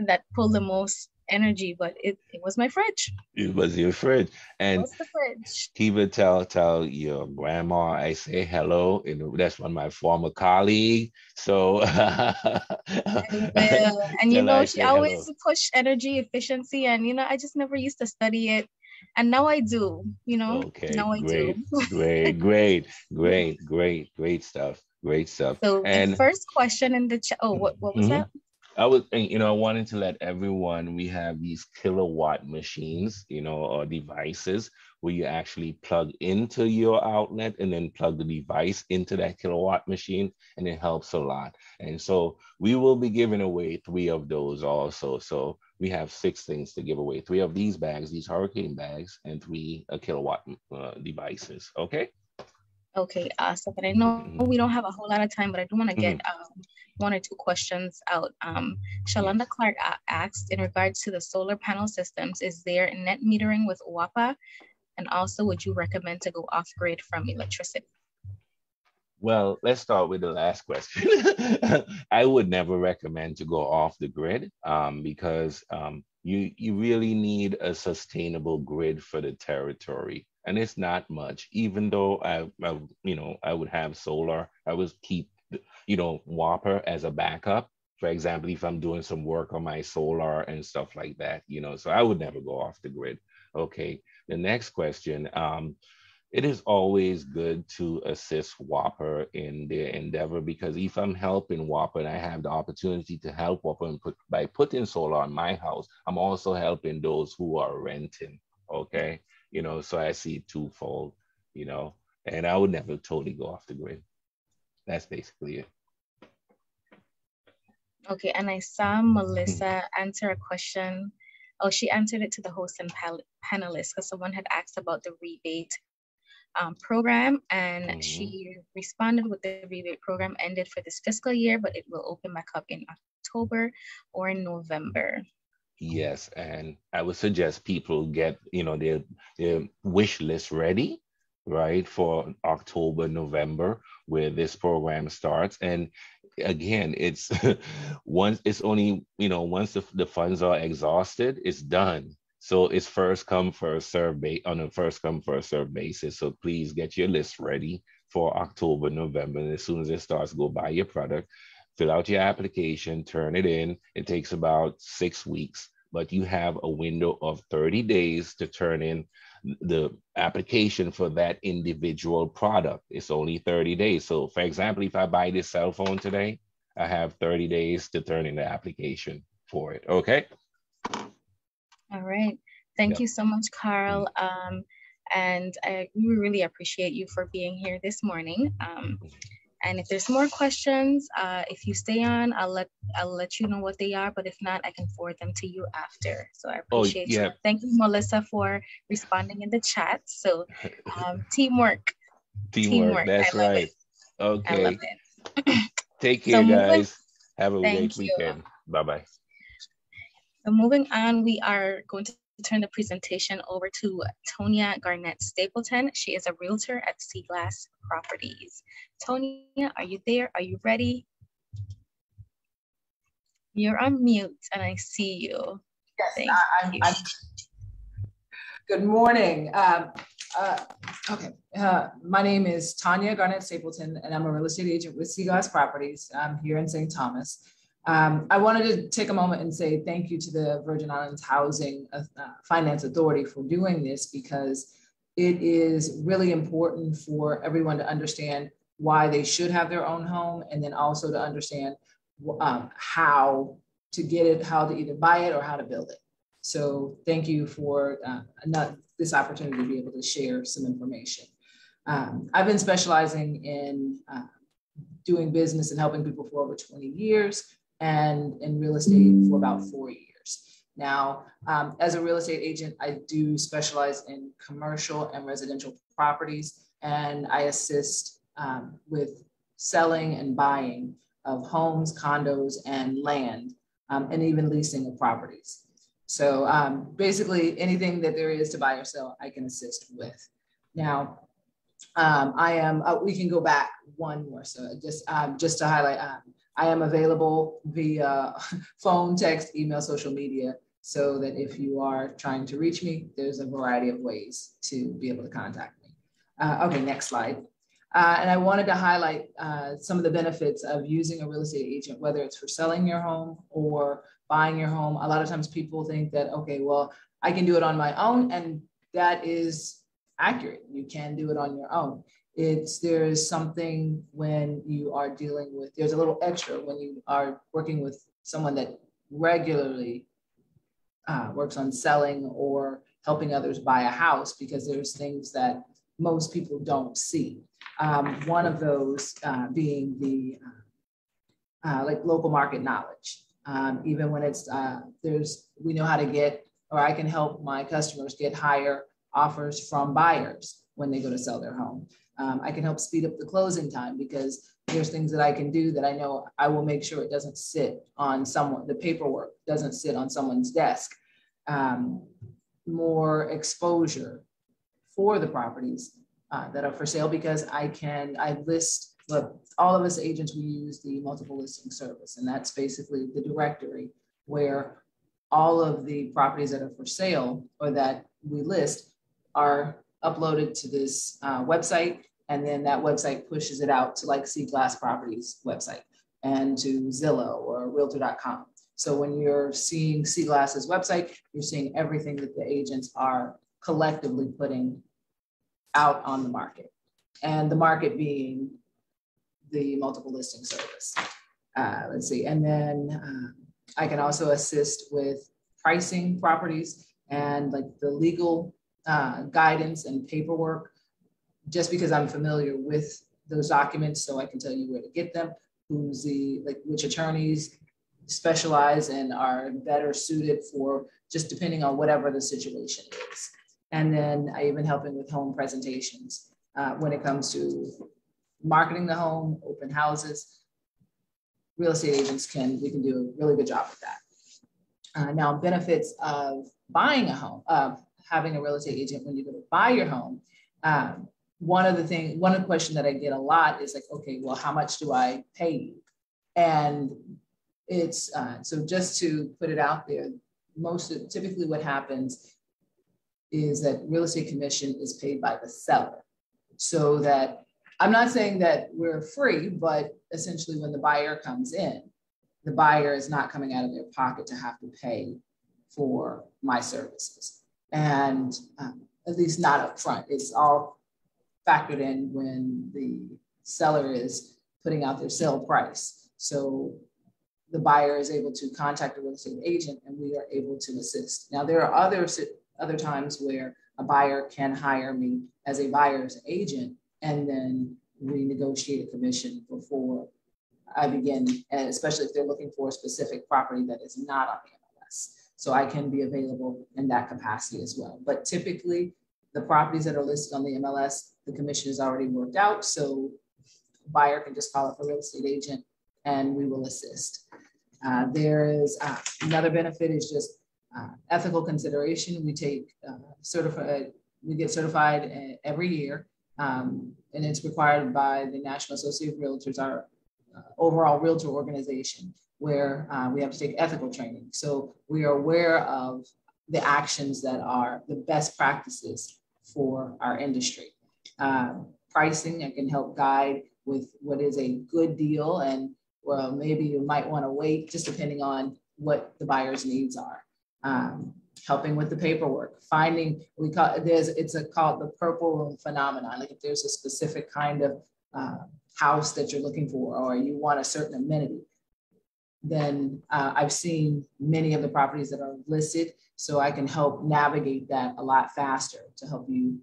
that pull the most energy, but it was my fridge. It was your fridge. And What's the fridge? he would tell your grandma I say hello, and that's one of my former colleague. So I will. And tell her I she say always hello. push energy efficiency, and I just never used to study it. And now I do, Okay, now I do. great stuff. Great stuff. So the And first question in the chat, what was mhm. that? I wanted to let everyone, we have these kilowatt machines, or devices where you actually plug into your outlet and then plug the device into that kilowatt machine, and it helps a lot. And so we will be giving away 3 of those also. So we have 6 things to give away: 3 of these bags, these hurricane bags, and 3 kilowatt devices. Okay. Okay, awesome. But I know we don't have a whole lot of time, but I do want to get 1 or 2 questions out. Shalonda Yes. Clark asked, in regards to the solar panel systems, is there net metering with WAPA? And also, would you recommend to go off grid from electricity? Well, let's start with the last question. I would never recommend to go off the grid because you really need a sustainable grid for the territory, and it's not much. Even though I would have solar, I would keep Whopper as a backup. For example, if I'm doing some work on my solar and stuff like that, so I would never go off the grid. Okay, the next question. It is always good to assist Whopper in their endeavor, because if I'm helping Whopper and I have the opportunity to help Whopper by putting solar on my house, I'm also helping those who are renting. Okay. So I see it twofold, and I would never totally go off the grid. That's basically it. Okay, and I saw Melissa answer a question. Oh, she answered it to the host and panelists, because someone had asked about the rebate program, and she responded with the rebate program ended for this fiscal year, but it will open back up in October or in November. Yes, and I would suggest people get their wish list ready, right, for October, November, where this program starts. And again, it's once the funds are exhausted, it's done. So it's first come, first serve on a first come, first serve basis. So please get your list ready for October, November. And as soon as it starts, go buy your product, fill out your application, turn it in. It takes about 6 weeks, but you have a window of 30 days to turn in the application for that individual product. It's only 30 days. So for example, if I buy this cell phone today, I have 30 days to turn in the application for it. Okay. All right. Thank you so much, Carl. And we really appreciate you for being here this morning. And if there's more questions, if you stay on, I'll let you know what they are. But if not, I can forward them to you after. So I appreciate you. Thank you, Melissa, for responding in the chat. So teamwork. That's right. Okay. I love it. Take care, guys. Have a great weekend. Bye-bye. So moving on, we are going to turn the presentation over to Tonya Garnett Stapleton. She is a realtor at Seaglass Properties. Tonya, are you there? Are you ready? You're on mute and I see you. Yes, I'm good morning. Okay, my name is Tonya Garnett Stapleton, and I'm a real estate agent with Seaglass Properties. I'm here in St. Thomas. I wanted to take a moment and say thank you to the Virgin Islands Housing Finance Authority for doing this, because it is really important for everyone to understand why they should have their own home, and then also to understand how to get it, how to either buy it or how to build it. So thank you for this opportunity to be able to share some information. I've been specializing in doing business and helping people for over 20 years, and in real estate for about 4 years. Now, as a real estate agent, I do specialize in commercial and residential properties, and I assist with selling and buying of homes, condos, and land, and even leasing of properties. So basically anything that there is to buy or sell, I can assist with. Now, we can go back one more. So just to highlight, I am available via phone, text, email, social media, so that if you are trying to reach me, there's a variety of ways to be able to contact me. Okay, next slide. And I wanted to highlight some of the benefits of using a real estate agent, whether it's for selling your home or buying your home. A lot of times people think that, okay, well, I can do it on my own, and that is accurate. You can do it on your own. There's something when you are dealing with, there's a little extra when you are working with someone that regularly works on selling or helping others buy a house, because there's things that most people don't see. One of those being the like local market knowledge. Even when it's, we know how to get, or I can help my customers get higher offers from buyers when they go to sell their home. I can help speed up the closing time, because there's things that I can do that I know I will make sure it doesn't sit on someone, the paperwork doesn't sit on someone's desk. More exposure for the properties that are for sale, because I list, look, all of us agents, we use the multiple listing service, and that's basically the directory where all of the properties that are for sale or that we list are uploaded to this website, and then that website pushes it out to like C-Glass Properties website and to Zillow or Realtor.com. So when you're seeing C-Glass's website, you're seeing everything that the agents are collectively putting out on the market, and the market being the multiple listing service. Let's see, and then I can also assist with pricing properties and like the legal guidance and paperwork, just because I'm familiar with those documents, so I can tell you where to get them, which attorneys specialize and are better suited for, just depending on whatever the situation is. And then I even helping with home presentations when it comes to marketing the home, open houses. Real estate agents we can do a really good job with that. Now, benefits of buying a home, having a real estate agent when you go to buy your home. One of the questions that I get a lot is like, okay, well, how much do I pay you? And it's, so just to put it out there, typically what happens is that real estate commission is paid by the seller. So that, I'm not saying that we're free, but essentially when the buyer comes in, the buyer is not coming out of their pocket to have to pay for my services. And at least not up front. It's all factored in when the seller is putting out their sale price. So the buyer is able to contact a real estate agent and we are able to assist. Now, there are other times where a buyer can hire me as a buyer's agent, and then we negotiate a commission before I begin, and especially if they're looking for a specific property that is not on the MLS. So I can be available in that capacity as well. But typically, the properties that are listed on the MLS, the commission is already worked out. So the buyer can just call up a real estate agent and we will assist. There is another benefit is just ethical consideration. We get certified every year, and it's required by the National Association of Realtors, our overall realtor organization, where we have to take ethical training. So we are aware of the actions that are the best practices for our industry. Pricing, I can help guide with what is a good deal, and well, maybe you might want to wait, just depending on what the buyer's needs are. Helping with the paperwork, finding, it's called the purple room phenomenon. Like if there's a specific kind of house that you're looking for, or you want a certain amenity, then I've seen many of the properties that are listed, so I can help navigate that a lot faster to help you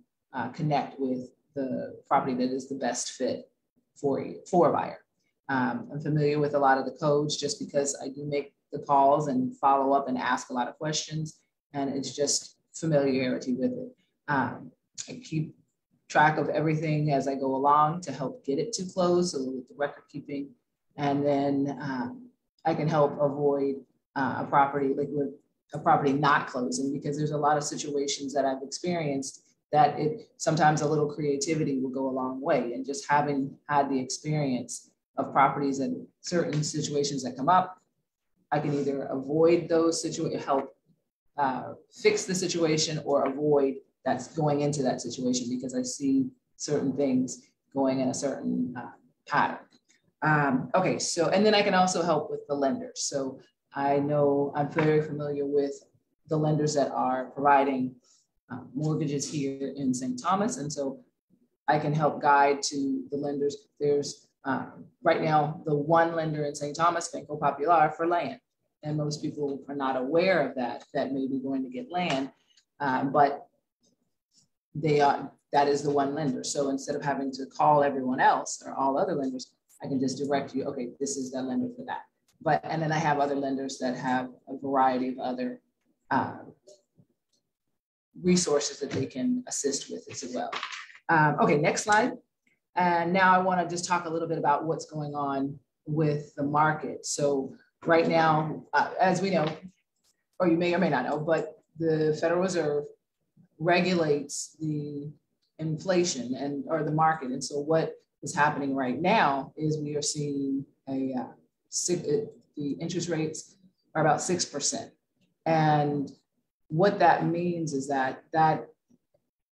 connect with the property that is the best fit for you, for a buyer. I'm familiar with a lot of the codes just because I do make the calls and follow up and ask a lot of questions, and it's just familiarity with it. I keep track of everything as I go along to help get it to close, so with the record keeping. And then I can help avoid a property, like with a property not closing, because there's a lot of situations that I've experienced that sometimes a little creativity will go a long way. And just having had the experience of properties and certain situations that come up, I can either avoid those situations, help fix the situation, or avoid that's going into that situation because I see certain things going in a certain pattern. Okay, so, and then I can also help with the lenders. So I know I'm very familiar with the lenders that are providing mortgages here in St. Thomas. And so I can help guide to the lenders. There's right now, the one lender in St. Thomas, Banco Popular, for land. And most people are not aware of that may be going to get land, but that is the one lender. So instead of having to call everyone else or all other lenders, I can just direct you, okay, this is the lender for that. And then I have other lenders that have a variety of other resources that they can assist with as well. Okay, next slide. And now I want to just talk a little bit about what's going on with the market. So right now, as we know, or you may or may not know, but the Federal Reserve regulates the inflation or the market. And so what is happening right now is we are seeing the interest rates are about 6%. And what that means is that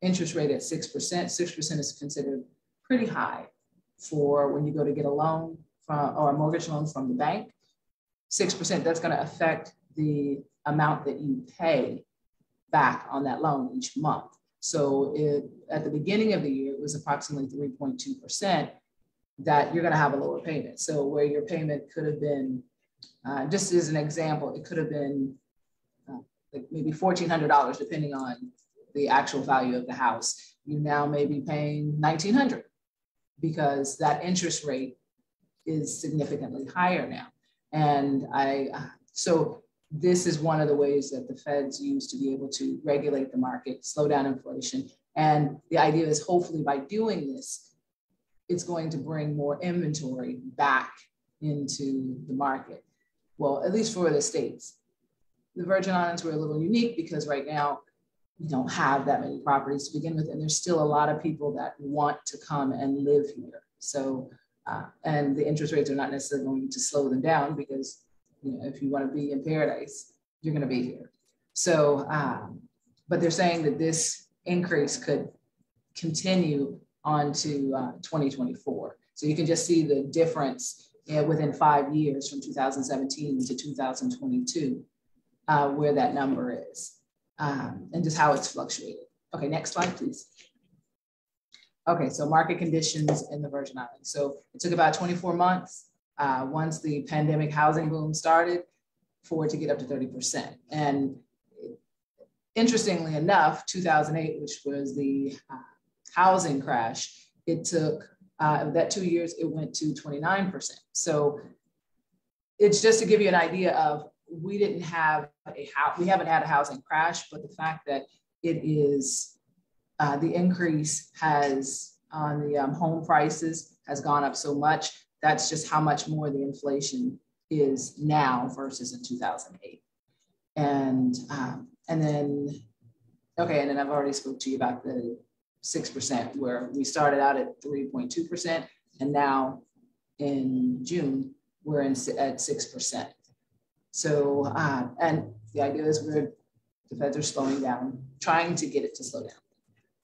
interest rate at 6% is considered pretty high for when you go to get a loan or a mortgage loan from the bank. 6%, that's going to affect the amount that you pay back on that loan each month. So at the beginning of the year, it was approximately 3.2% that you're going to have a lower payment. So where your payment could have been, just as an example, it could have been like maybe $1,400, depending on the actual value of the house. You now may be paying $1,900 because that interest rate is significantly higher now. And so this is one of the ways that the feds use to be able to regulate the market, slow down inflation. And the idea is hopefully by doing this, it's going to bring more inventory back into the market. Well, at least for the states. The Virgin Islands were a little unique because right now we don't have that many properties to begin with, and there's still a lot of people that want to come and live here. So, and the interest rates are not necessarily going to slow them down because, you know, if you want to be in paradise, you're going to be here. So, but they're saying that this increase could continue on to 2024. So you can just see the difference within 5 years from 2017 to 2022, where that number is, and just how it's fluctuated. Okay, next slide, please. Okay, so market conditions in the Virgin Islands. So it took about 24 months once the pandemic housing boom started for it to get up to 30%. And interestingly enough, 2008, which was the housing crash, it took that 2 years, it went to 29%. So it's just to give you an idea of, we didn't have we haven't had a housing crash, but the fact that it is, the increase has on the home prices has gone up so much. That's just how much more the inflation is now versus in 2008. And then, okay, and then I've already spoke to you about the 6%, where we started out at 3.2%, and now in June, we're at 6%. So, and the idea is the feds are slowing down, trying to get it to slow down.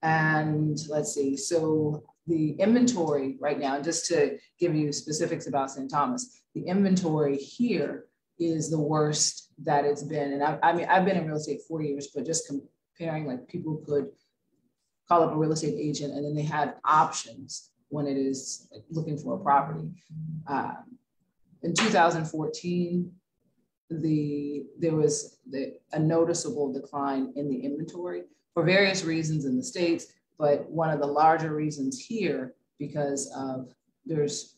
And let's see, so the inventory right now, just to give you specifics about St. Thomas, the inventory here is the worst that it's been. And I mean, I've been in real estate 4 years, but just comparing, like, people could call up a real estate agent and then they had options when it is looking for a property. In 2014, there was a noticeable decline in the inventory for various reasons in the States, but one of the larger reasons here, because of there's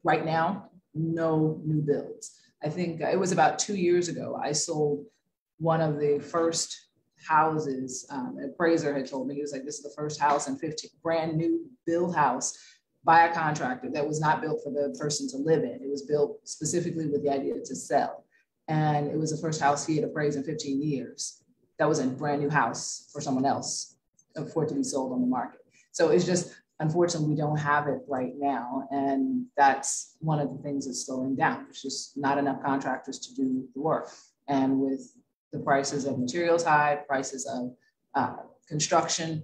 right now no new builds. I think it was about 2 years ago, I sold one of the first houses. An appraiser had told me, he was like, this is the first house in 15, brand new build house by a contractor that was not built for the person to live in. It was built specifically with the idea to sell. And it was the first house he had appraised in 15 years. That was a brand new house for someone else for it to be sold on the market. So it's just, unfortunately, we don't have it right now. And that's one of the things that's slowing down. There's just not enough contractors to do the work. And with the prices of materials high, prices of construction,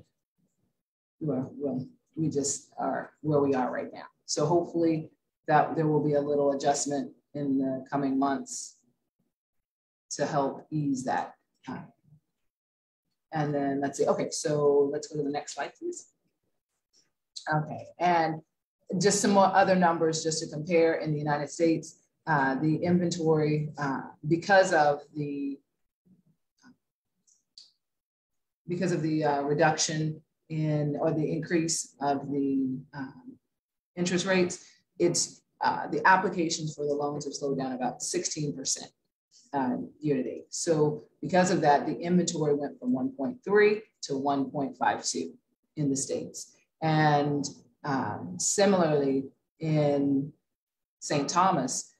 well, we just are where we are right now. So hopefully that there will be a little adjustment in the coming months to help ease that. And then let's see, okay, so let's go to the next slide, please. Okay, and just some more other numbers just to compare in the United States, the inventory, because of the reduction in, or the increase of the interest rates, it's the applications for the loans have slowed down about 16% year to date. So because of that, the inventory went from 1.3 to 1.52 in the States. And similarly in St. Thomas,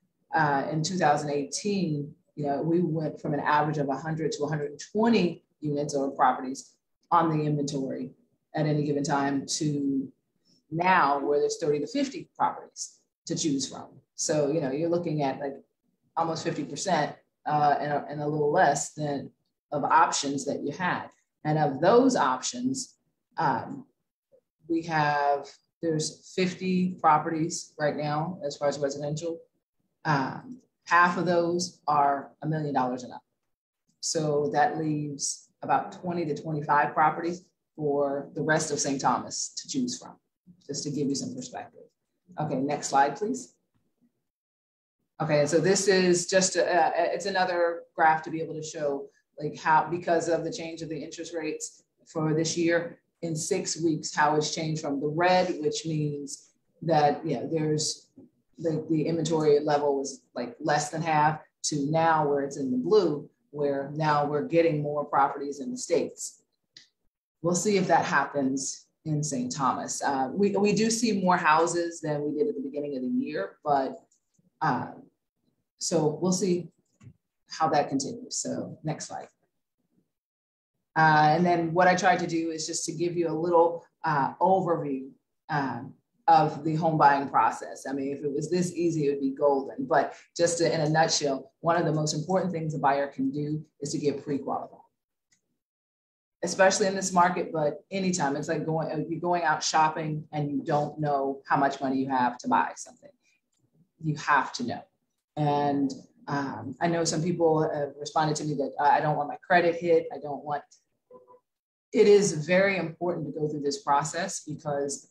in 2018, we went from an average of 100 to 120 units or properties on the inventory at any given time to now where there's 30 to 50 properties to choose from. So, you're looking at like almost 50% and a little less than of options that you had. And of those options, there's 50 properties right now as far as residential. Half of those are $1 million and up. So that leaves about 20 to 25 properties for the rest of St. Thomas to choose from, just to give you some perspective. Okay, next slide, please. Okay, so this is just, it's another graph to be able to show like how, because of the change of the interest rates for this year, in 6 weeks, how it's changed from the red, which means that, there's the inventory level was like less than half, to now where it's in the blue, where now we're getting more properties in the States. We'll see if that happens in St. Thomas. We do see more houses than we did at the beginning of the year, but so we'll see how that continues. So next slide. And then what I tried to do is just to give you a little overview of the home buying process. I mean, if it was this easy, it would be golden. But just in a nutshell, one of the most important things a buyer can do is to get pre-qualified, especially in this market, but anytime. It's like you're going out shopping and you don't know how much money you have to buy something. You have to know. And I know some people have responded to me that I don't want my credit hit. It is very important to go through this process, because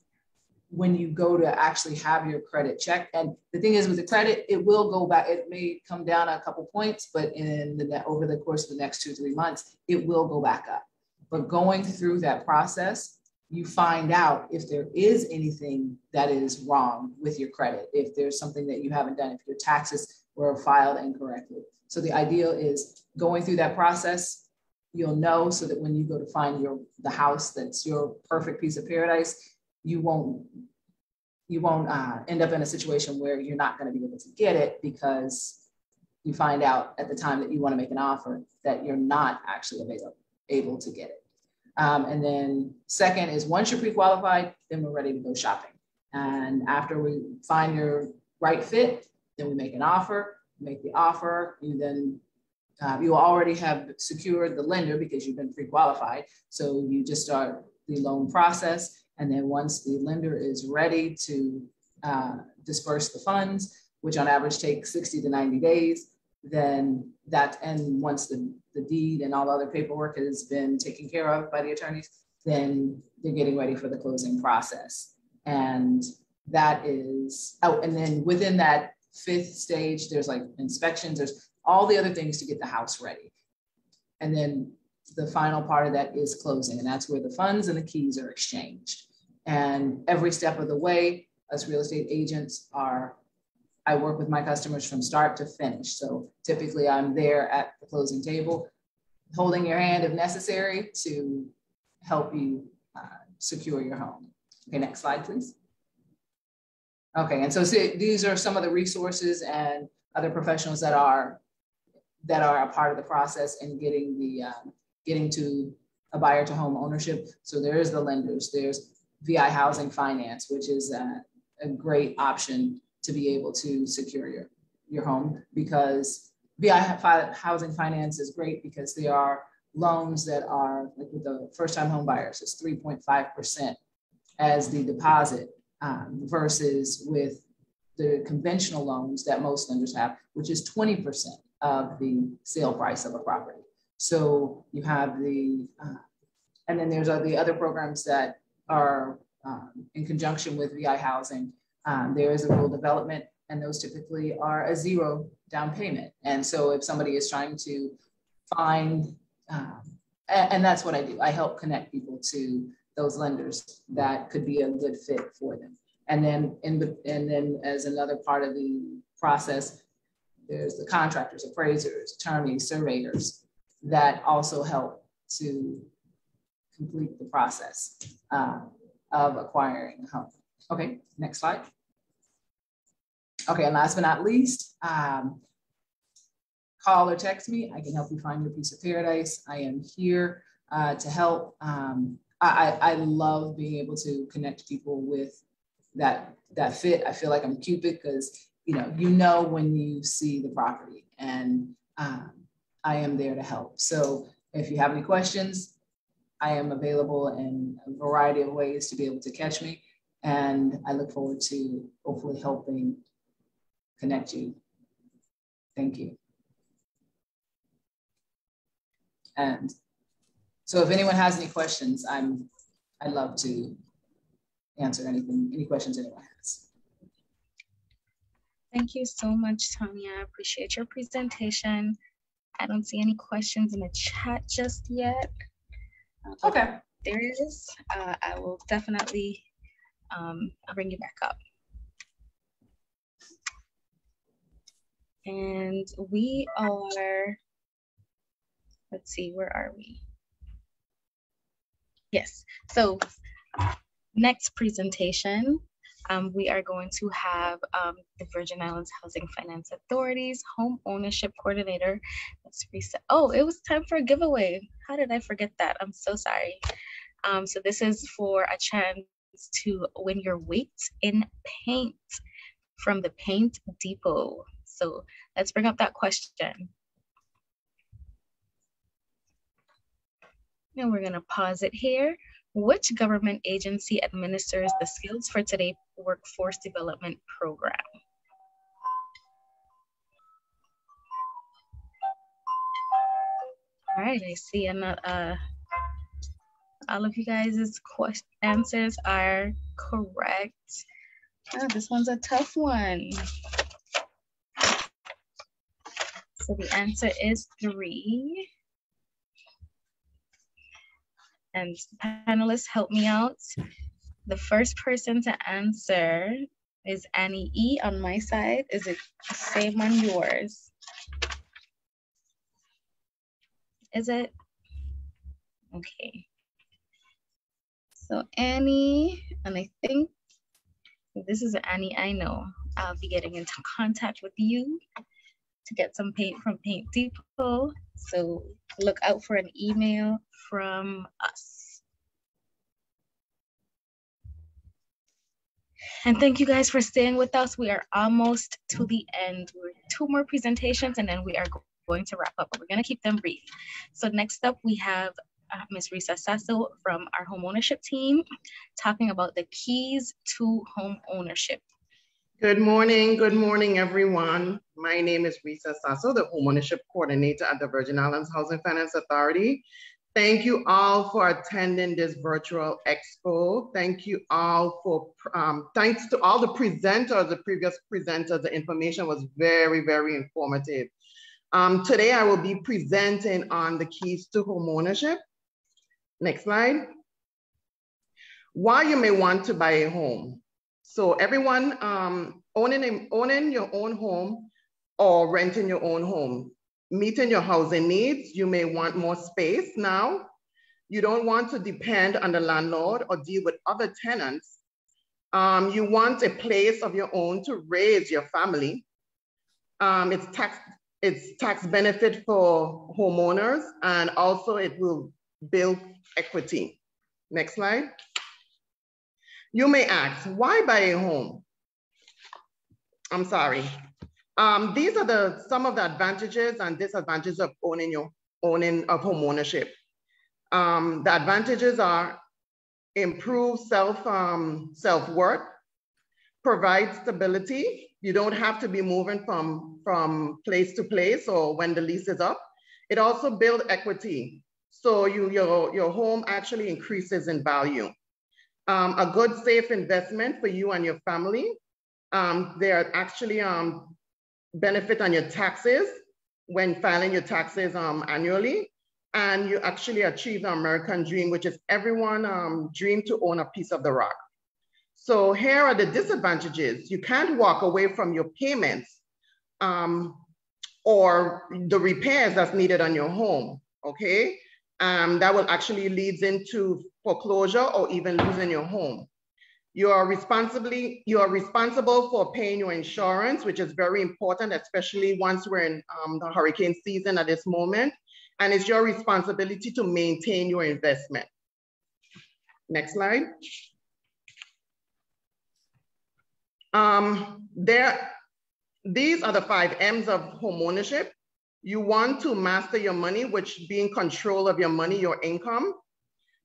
when you go to actually have your credit checked, and the thing is with the credit, it will go back. It may come down a couple points, but over the course of the next 2-3 months, it will go back up. But going through that process, you find out if there is anything that is wrong with your credit, if there's something that you haven't done, if your taxes were filed incorrectly. So the ideal is going through that process. You'll know, so that when you go to find the house that's your perfect piece of paradise, you won't end up in a situation where you're not going to be able to get it, because you find out at the time that you want to make an offer that you're not actually able to get it. And then second is, once you're pre-qualified, then we're ready to go shopping. And after we find your right fit, then we make an offer. Make the offer, you already have secured the lender because you've been pre-qualified. So you just start the loan process. And then once the lender is ready to disperse the funds, which on average takes 60 to 90 days, then once the deed and all the other paperwork has been taken care of by the attorneys, then they're getting ready for the closing process. And that is, and then within that 5th stage, there's like inspections, there's all the other things to get the house ready. And then the final part of that is closing, and that's where the funds and the keys are exchanged. And every step of the way, us real estate agents I work with my customers from start to finish. So typically I'm there at the closing table, holding your hand if necessary to help you secure your home. Okay, next slide, please. Okay, and so these are some of the resources and other professionals that are a part of the process in getting to a buyer to home ownership. So there's the lenders, there's VI Housing Finance, which is a great option to be able to secure your home, because VI Housing Finance is great because there are loans that are, like with the first-time home buyers, it's 3.5% as the deposit, versus with the conventional loans that most lenders have, which is 20% of the sale price of a property. So you have and then there's the other programs that are in conjunction with VI Housing. There is a rural development, and those typically are a zero down payment. And so if somebody is trying to find, and that's what I do, I help connect people to those lenders that could be a good fit for them. And then as another part of the process, there's the contractors, appraisers, attorneys, surveyors that also help to complete the process of acquiring a home. Okay, next slide. Okay, and last but not least, call or text me. I can help you find your piece of paradise. I am here to help. I love being able to connect people with that fit. I feel like I'm Cupid because you know when you see the property, and I am there to help. So if you have any questions, I am available in a variety of ways to be able to catch me, and I look forward to hopefully helping connect you. Thank you. And so if anyone has any questions, I'd love to answer any questions anyone has. Thank you so much, Tanya. I appreciate your presentation. I don't see any questions in the chat just yet. Okay. There is. I will definitely I'll bring you back up. And we are, let's see, where are we? Yes, so next presentation, we are going to have the Virgin Islands Housing Finance Authority's Home Ownership Coordinator. Let's reset. Oh, it was time for a giveaway. How did I forget that? I'm so sorry. So this is for a chance to win your weight in paint from the Paint Depot. So let's bring up that question. And we're gonna pause it here. Which government agency administers the Skills for Today Workforce Development Program? All right, I see all of you guys' answers are correct. Oh, this one's a tough one. So the answer is 3. And panelists, help me out. The first person to answer is Annie E on my side. Is it the same on yours? Is it? Okay. So Annie, and I think this is Annie I know. I'll be getting into contact with you to get some paint from Paint Depot. So look out for an email from us. And thank you guys for staying with us. We are almost to the end. We're 2 more presentations and then we are going to wrap up, but we're gonna keep them brief. So next up we have Ms. Risa Sasso from our home ownership team talking about the keys to home ownership. Good morning, everyone. My name is Risa Sasso, the Homeownership Coordinator at the Virgin Islands Housing Finance Authority. Thank you all for attending this virtual expo. Thank you all for, thanks to all the presenters, the previous presenters, the information was very, very informative. Today I will be presenting on the keys to homeownership. Next slide. Why you may want to buy a home. So everyone owning your own home or renting your own home. meeting your housing needs. You may want more space now. You don't want to depend on the landlord or deal with other tenants. You want a place of your own to raise your family. It's tax benefit for homeowners, and also it will build equity. Next slide. You may ask, why buy a home? I'm sorry. These are some of the advantages and disadvantages of owning home ownership. The advantages are improve self-worth, provide stability. You don't have to be moving from place to place or when the lease is up. It also builds equity. So your home actually increases in value. A good, safe investment for you and your family. There are actually benefit on your taxes when filing your taxes annually. And you actually achieve the American dream, which is everyone dream to own a piece of the rock. So here are the disadvantages. You can't walk away from your payments or the repairs that's needed on your home, okay? That will actually lead into foreclosure or even losing your home. You are responsible for paying your insurance, which is very important, especially once we're in the hurricane season at this moment. And it's your responsibility to maintain your investment. Next slide. These are the 5 M's of home ownership. You want to master your money, which be in control of your money, your income.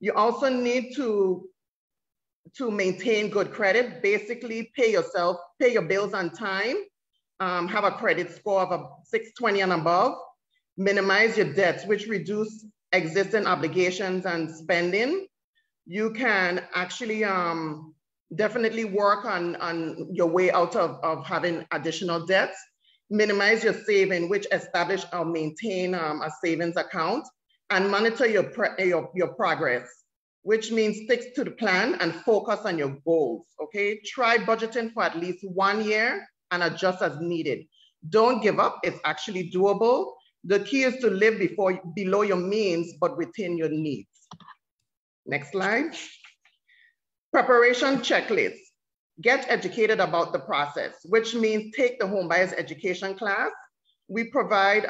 You also need to maintain good credit, basically pay your bills on time, have a credit score of a 620 and above, minimize your debts, which reduce existing obligations and spending. You can actually definitely work on your way out of having additional debts, minimize your saving, which establish or maintain a savings account, and monitor your progress, which means stick to the plan and focus on your goals, okay? Try budgeting for at least 1 year and adjust as needed. Don't give up, it's actually doable. The key is to live below your means, but within your needs. Next slide. Preparation checklist. Get educated about the process, which means take the home buyers education class. We provide,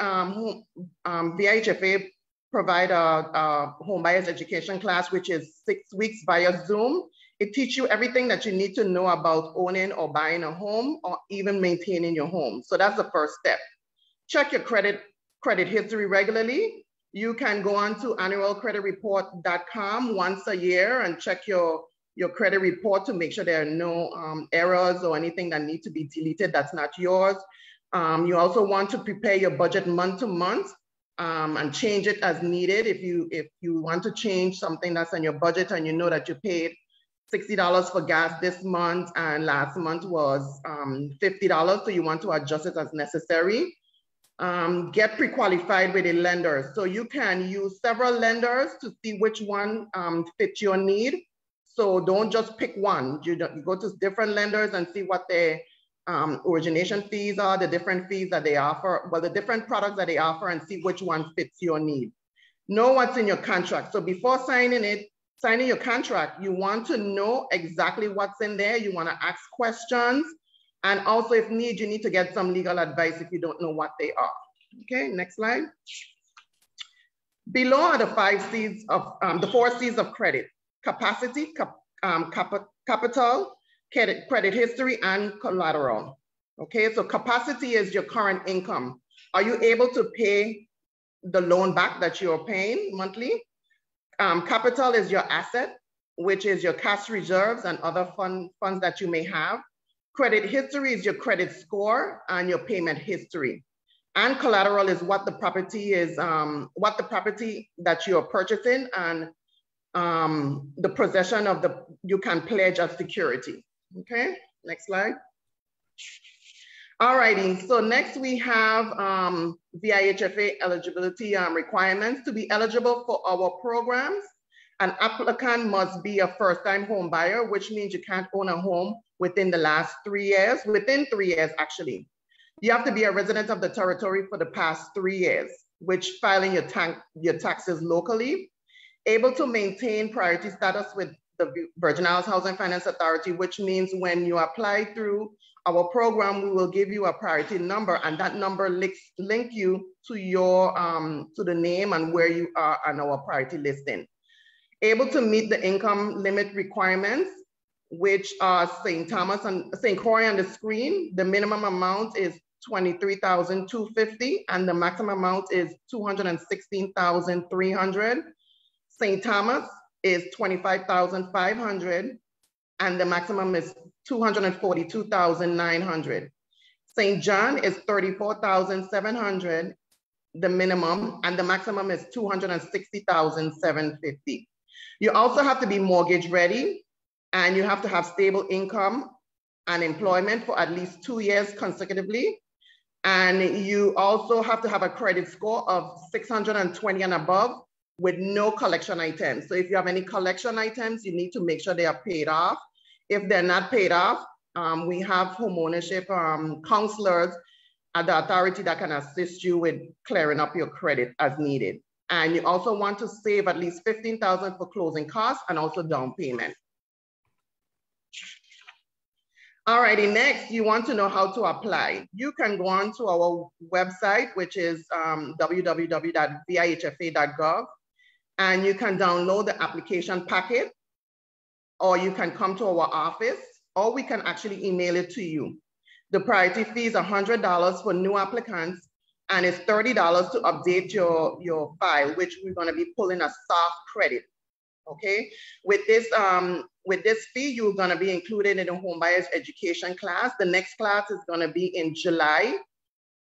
VIHFA provide a home buyers education class, which is 6 weeks via Zoom. It teaches you everything that you need to know about owning or buying a home or even maintaining your home. So that's the first step. Check your credit history regularly. You can go on to annualcreditreport.com once a year and check your credit report to make sure there are no errors or anything that need to be deleted that's not yours. You also want to prepare your budget month to month and change it as needed. If you want to change something that's on your budget and you know that you paid $60 for gas this month and last month was $50, so you want to adjust it as necessary. Get pre-qualified with a lender. So you can use several lenders to see which one fits your need. So don't just pick one. You go to different lenders and see what their origination fees are, the different fees that they offer, well, the different products that they offer, and see which one fits your need. Know what's in your contract. So before signing your contract, you want to know exactly what's in there. You want to ask questions. And also, if need, you need to get some legal advice if you don't know what they are. Okay, next slide. Below are the 5 C's of the 4 C's of credit: capacity, capital, credit history, and collateral. Okay, so capacity is your current income. Are you able to pay the loan back that you're paying monthly? Capital is your asset, which is your cash reserves and other funds that you may have. Credit history is your credit score and your payment history. And collateral is what the property is, what the property that you're purchasing and the possession of you can pledge as security. Okay, next slide. All righty, so next we have VIHFA eligibility requirements. To be eligible for our programs, an applicant must be a first-time home buyer, which means you can't own a home within the last 3 years, within 3 years actually. You have to be a resident of the territory for the past 3 years, which filing your taxes locally, able to maintain priority status with the Virgin Islands Housing Finance Authority, which means when you apply through our program, we will give you a priority number, and that number link you to your to the name and where you are on our priority listing. Able to meet the income limit requirements, which are St. Thomas and St. Croix on the screen. The minimum amount is $23,250 and the maximum amount is $216,300. St. Thomas is $25,500 and the maximum is $242,900. St. John is $34,700, the minimum, and the maximum is $260,750. You also have to be mortgage ready, and you have to have stable income and employment for at least 2 years consecutively. And you also have to have a credit score of 620 and above with no collection items. So if you have any collection items, you need to make sure they are paid off. If they're not paid off, we have homeownership counselors at the authority that can assist you with clearing up your credit as needed. And you also want to save at least $15,000 for closing costs and also down payment. Alrighty, next, you want to know how to apply. You can go on to our website, which is www.vihfa.gov, and you can download the application packet, or you can come to our office, or we can actually email it to you. The priority fee is $100 for new applicants, and it's $30 to update your file, which we're gonna be pulling a soft credit, okay? With this fee, you're gonna be included in the home buyers education class. The next class is gonna be in July.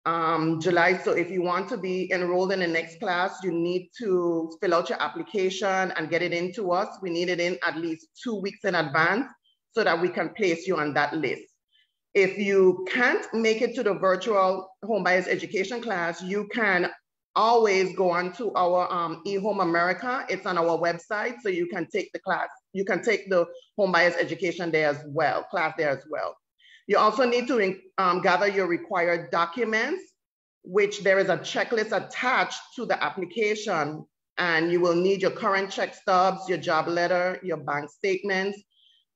So if you want to be enrolled in the next class, you need to fill out your application and get it into us. We need it in at least 2 weeks in advance so that we can place you on that list. If you can't make it to the virtual home buyers education class, you can always go on to our eHome America. It's on our website, so you can take the class. You can take the home buyers education there as well, class there as well. You also need to gather your required documents, which there is a checklist attached to the application, and you will need your current check stubs, your job letter, your bank statements,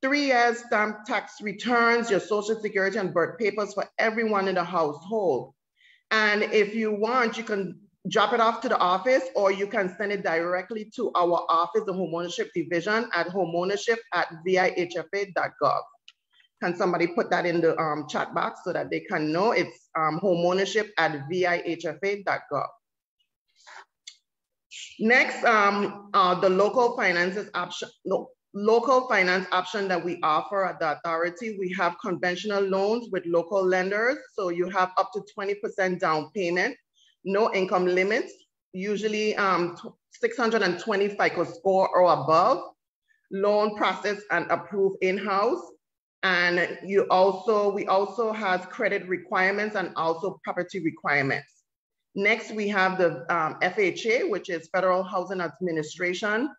3 years stamp tax returns, your social security and birth papers for everyone in the household. And if you want, you can drop it off to the office, or you can send it directly to our office, the homeownership division at homeownership@vihfa.gov. Can somebody put that in the chat box so that they can know? It's homeownership@vihfa.gov. Next, the local finances option. Local finance option that we offer at the authority. We have conventional loans with local lenders. So you have up to 20% down payment, no income limits, usually 620 FICO score or above, loan processed and approved in-house. And we also have credit requirements and also property requirements. Next, we have the FHA, which is Federal Housing Administration.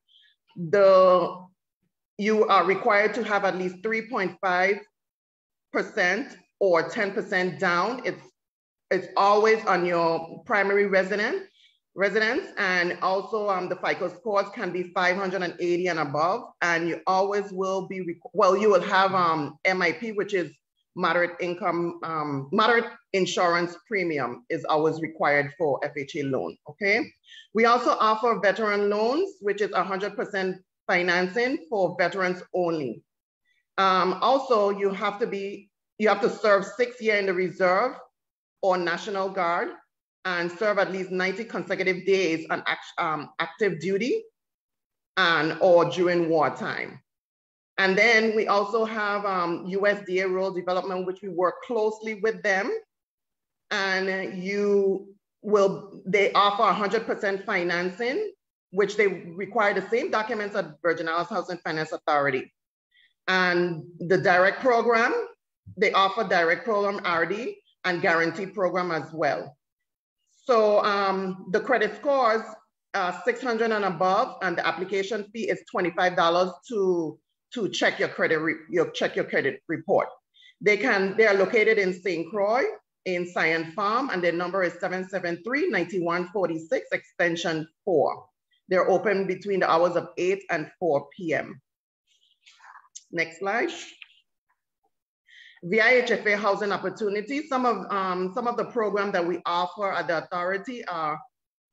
You are required to have at least 3.5% or 10% down. It's always on your primary residence, and also the FICO scores can be 580 and above, and you always will be, you will have MIP, which is moderate income, moderate insurance premium is always required for FHA loan, okay? We also offer veteran loans, which is 100% financing for veterans only. Also, you have to serve 6 years in the reserve or National Guard and serve at least 90 consecutive days on active duty or during wartime. And then we also have USDA Rural Development, which we work closely with them. And they offer 100% financing, which they require the same documents at Virgin Islands Housing Finance Authority. And the direct program, they offer direct program RD and guarantee program as well. So the credit scores, 600 and above, and the application fee is $25 to check your credit report. They are located in St. Croix, in Cyan Farm, and their number is 773-9146, extension 4. They're open between the hours of 8 and 4 p.m. Next slide. VIHFA housing opportunities. Some of the programs that we offer at the authority are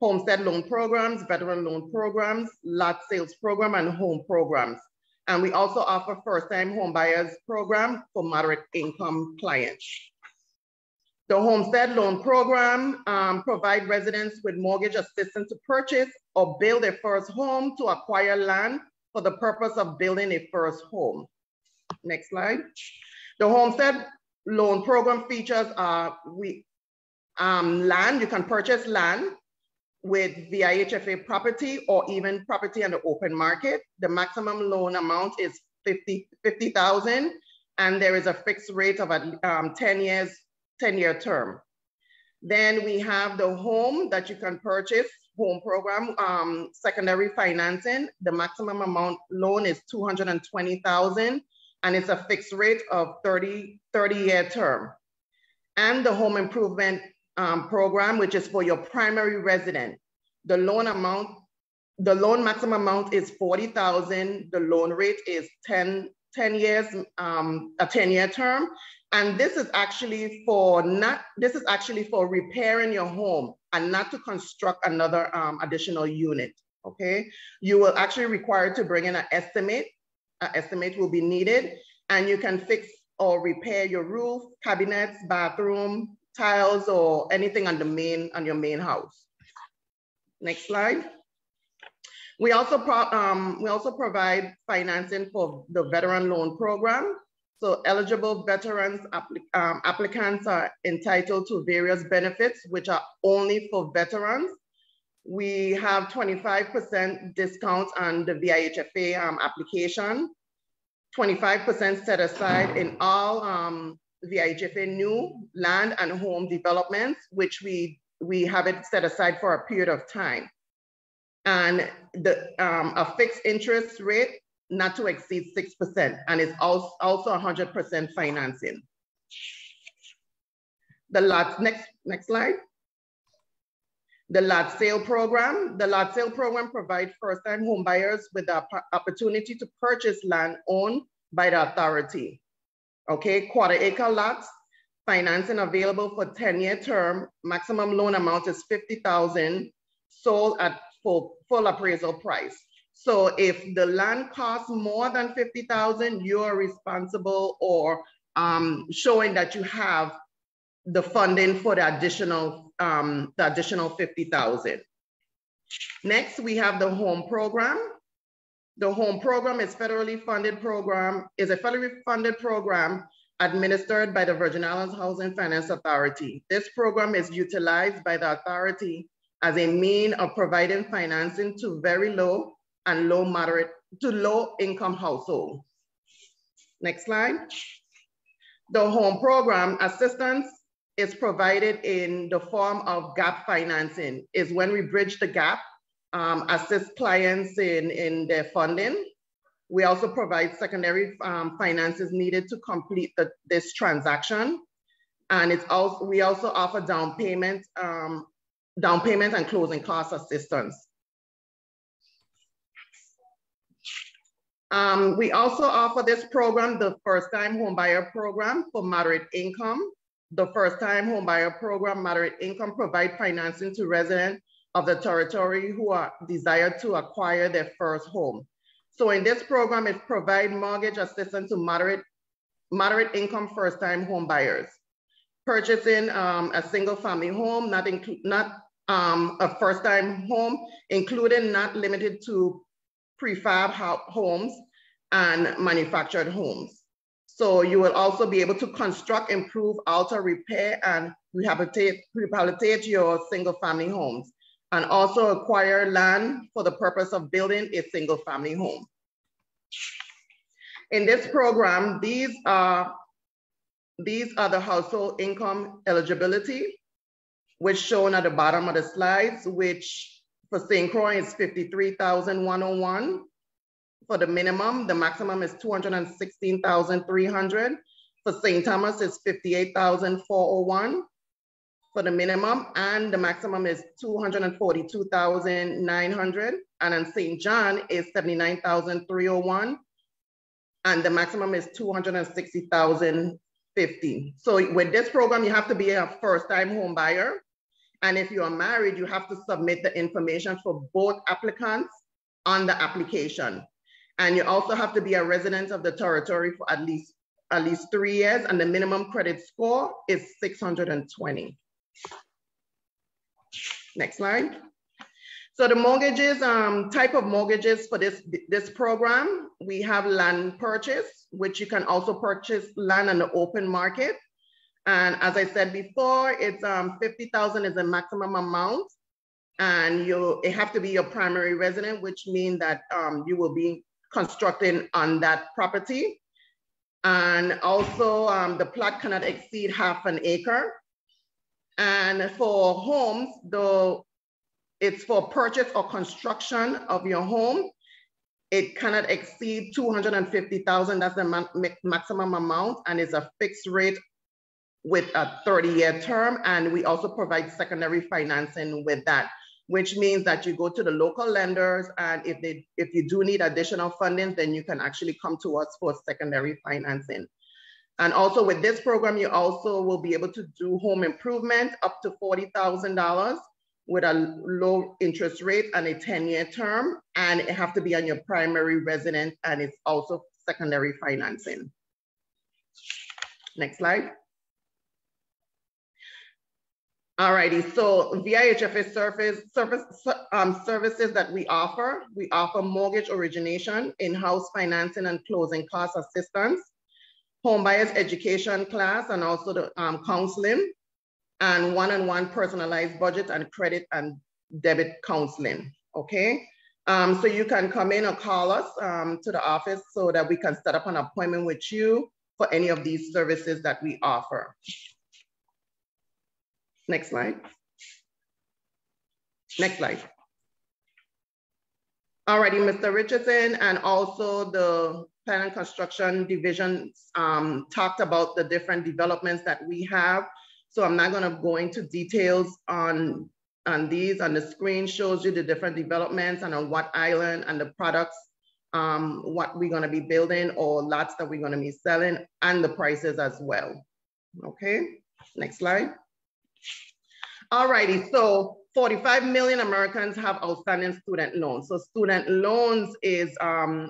homestead loan programs, veteran loan programs, lot sales program, and home programs. And we also offer first-time home buyers program for moderate income clients. The homestead loan program provide residents with mortgage assistance to purchase or build a first home, to acquire land for the purpose of building a first home. Next slide. The homestead loan program features land. You can purchase land with VIHFA property or even property on the open market. The maximum loan amount is $50,000, and there is a fixed rate of 10-year term. Then we have the home that you can purchase, home program, secondary financing. The maximum amount loan is $220,000, and it's a fixed rate of 30-year term. And the home improvement program, which is for your primary resident. The loan maximum amount is $40,000. The loan rate is 10 years, a 10-year term. And this is actually for repairing your home and not to construct another additional unit. Okay, you will actually require to bring in an estimate. An estimate will be needed, and you can fix or repair your roof, cabinets, bathroom, tiles, or anything on your main house. Next slide. We also provide financing for the veteran loan program. So eligible veterans applicants are entitled to various benefits, which are only for veterans. We have 25% discount on the VIHFA application, 25% set aside in all VIHFA new land and home developments, which we have it set aside for a period of time. And a fixed interest rate not to exceed 6%, and it's also 100% financing. The lot, next slide. The lot sale program. The lot sale program provides first-time home buyers with the opportunity to purchase land owned by the authority. Okay, quarter-acre lots, financing available for 10-year term. Maximum loan amount is $50,000, sold at full appraisal price. So if the land costs more than $50,000, you are responsible or showing that you have the funding for the additional $50,000. Next, we have the home program. The home program is a federally funded program administered by the Virgin Islands Housing Finance Authority. This program is utilized by the authority as a means of providing financing to very low and low income households. Next slide. The home program assistance is provided in the form of gap financing. Is when we bridge the gap, assist clients in their funding. We also provide secondary finances needed to complete this transaction. And we also offer down payment and closing cost assistance. We also offer this program, the first-time homebuyer program for moderate income. The first-time homebuyer program, moderate income, provide financing to residents of the territory who desire to acquire their first home. So in this program, it provides mortgage assistance to moderate income first-time homebuyers. Purchasing a single-family home, not a first-time home, including not limited to prefab homes and manufactured homes. So you will also be able to construct, improve, alter, repair, and rehabilitate your single-family homes, and also acquire land for the purpose of building a single-family home. In this program, these are the household income eligibility, which shown at the bottom of the slides, which for St. Croix is $53,101 for the minimum. The maximum is $216,300. For St. Thomas is $58,401. for the minimum, and the maximum is 242,900. And in St. John is 79,301. And the maximum is 260,050. So with this program, you have to be a first-time home buyer. And if you are married, you have to submit the information for both applicants on the application. And you also have to be a resident of the territory for at least 3 years, and the minimum credit score is 620. Next slide. So the mortgages, type of mortgages for this program, we have land purchase, which you can also purchase land on the open market. And as I said before, it's 50,000 is the maximum amount, and it have to be your primary resident, which means that you will be constructing on that property. And also the plot cannot exceed half an acre. And for homes, it's for purchase or construction of your home. It cannot exceed 250,000. That's the maximum amount, and it's a fixed rate with a 30-year term. And we also provide secondary financing with that, which means that you go to the local lenders, and if you do need additional funding, then you can actually come to us for secondary financing. And also with this program, you also will be able to do home improvement up to $40,000 with a low interest rate and a 10-year term. And it have to be on your primary residence, and it's also secondary financing. Next slide. Alrighty, so VIHFA services that we offer mortgage origination, in-house financing and closing cost assistance, home buyers education class, and also the counseling, and one-on-one personalized budget and credit and debit counseling, okay? So you can come in or call us to the office so that we can set up an appointment with you for any of these services that we offer. Next slide. Next slide. Alrighty, Mr. Richardson and also the Plan and Construction Division talked about the different developments that we have. So I'm not gonna go into details on these. On the screen shows you the different developments and on what island and the products, what we're gonna be building or lots that we're gonna be selling, and the prices as well. Okay, next slide. Alrighty, so 45 million Americans have outstanding student loans. So student loans is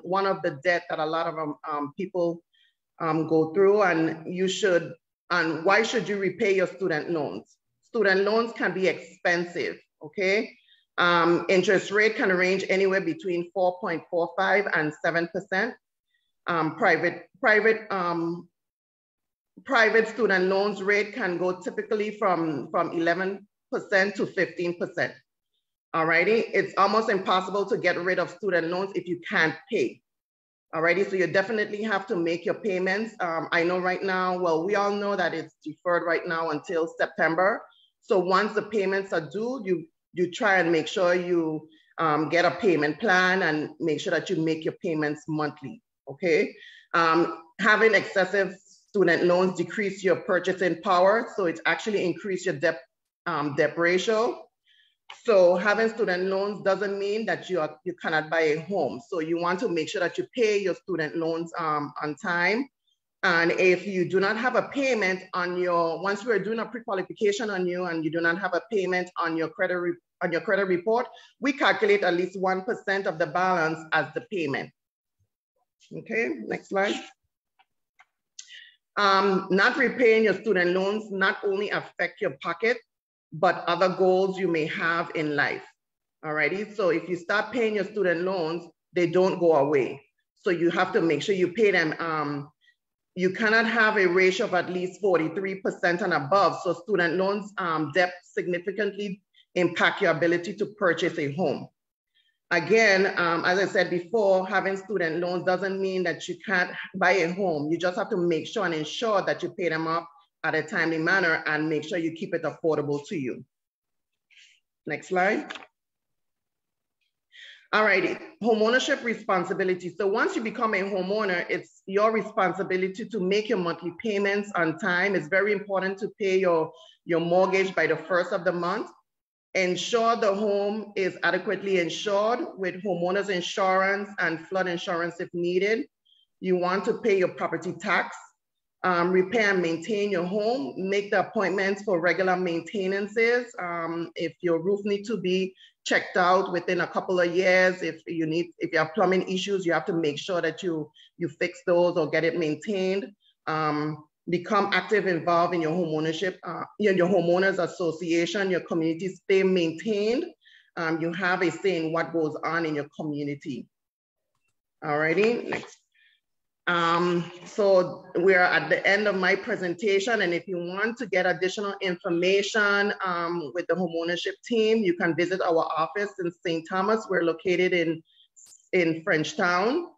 one of the debt that a lot of people go through, and why should you repay your student loans? Student loans can be expensive, okay? Interest rate can range anywhere between 4.45 and 7%. Private student loans rate can go typically from 11% to 15%. Alrighty, it's almost impossible to get rid of student loans if you can't pay. Alrighty, so you definitely have to make your payments. I know right now, well, we all know that it's deferred right now until September. So once the payments are due, you try and make sure you get a payment plan and make sure that you make your payments monthly, okay? Having excessive student loans decrease your purchasing power, so it actually increase your debt ratio. So having student loans doesn't mean that you cannot buy a home. So you want to make sure that you pay your student loans on time. And if you do not have a payment on once we're doing a pre-qualification on you and you do not have a payment on your credit report, we calculate at least 1% of the balance as the payment. Okay, next slide. Not repaying your student loans not only affect your pocket, but other goals you may have in life. Alrighty, so if you start paying your student loans, they don't go away. So you have to make sure you pay them. You cannot have a ratio of at least 43% and above. So student loans debt significantly impact your ability to purchase a home. Again, as I said before, having student loans doesn't mean that you can't buy a home. You just have to make sure and ensure that you pay them up at a timely manner and make sure you keep it affordable to you. Next slide. Alrighty, homeownership responsibility. So once you become a homeowner, it's your responsibility to make your monthly payments on time. It's very important to pay your mortgage by the first of the month. Ensure the home is adequately insured with homeowners insurance and flood insurance if needed. You want to pay your property tax, repair and maintain your home, make the appointments for regular maintenances. If your roof needs to be checked out within a couple of years, if you have plumbing issues, you have to make sure that you fix those or get it maintained. Become active, involved in your homeownership, your homeowners association, your community stay maintained. You have a say in what goes on in your community. Alrighty, next. So we're at the end of my presentation, and if you want to get additional information with the homeownership team, you can visit our office in St. Thomas. We're located in Frenchtown,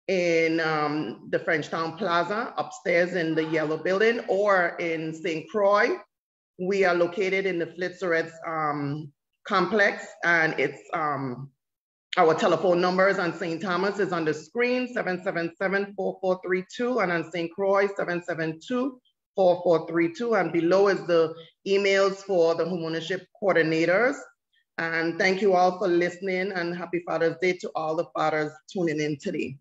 in the Frenchtown Plaza, upstairs in the yellow building, or in St. Croix. We are located in the Flitzerets complex, and it's our telephone numbers on St. Thomas is on the screen, 777-4432, and on St. Croix, 772-4432, and below is the emails for the homeownership coordinators. And thank you all for listening, and happy Father's Day to all the fathers tuning in today.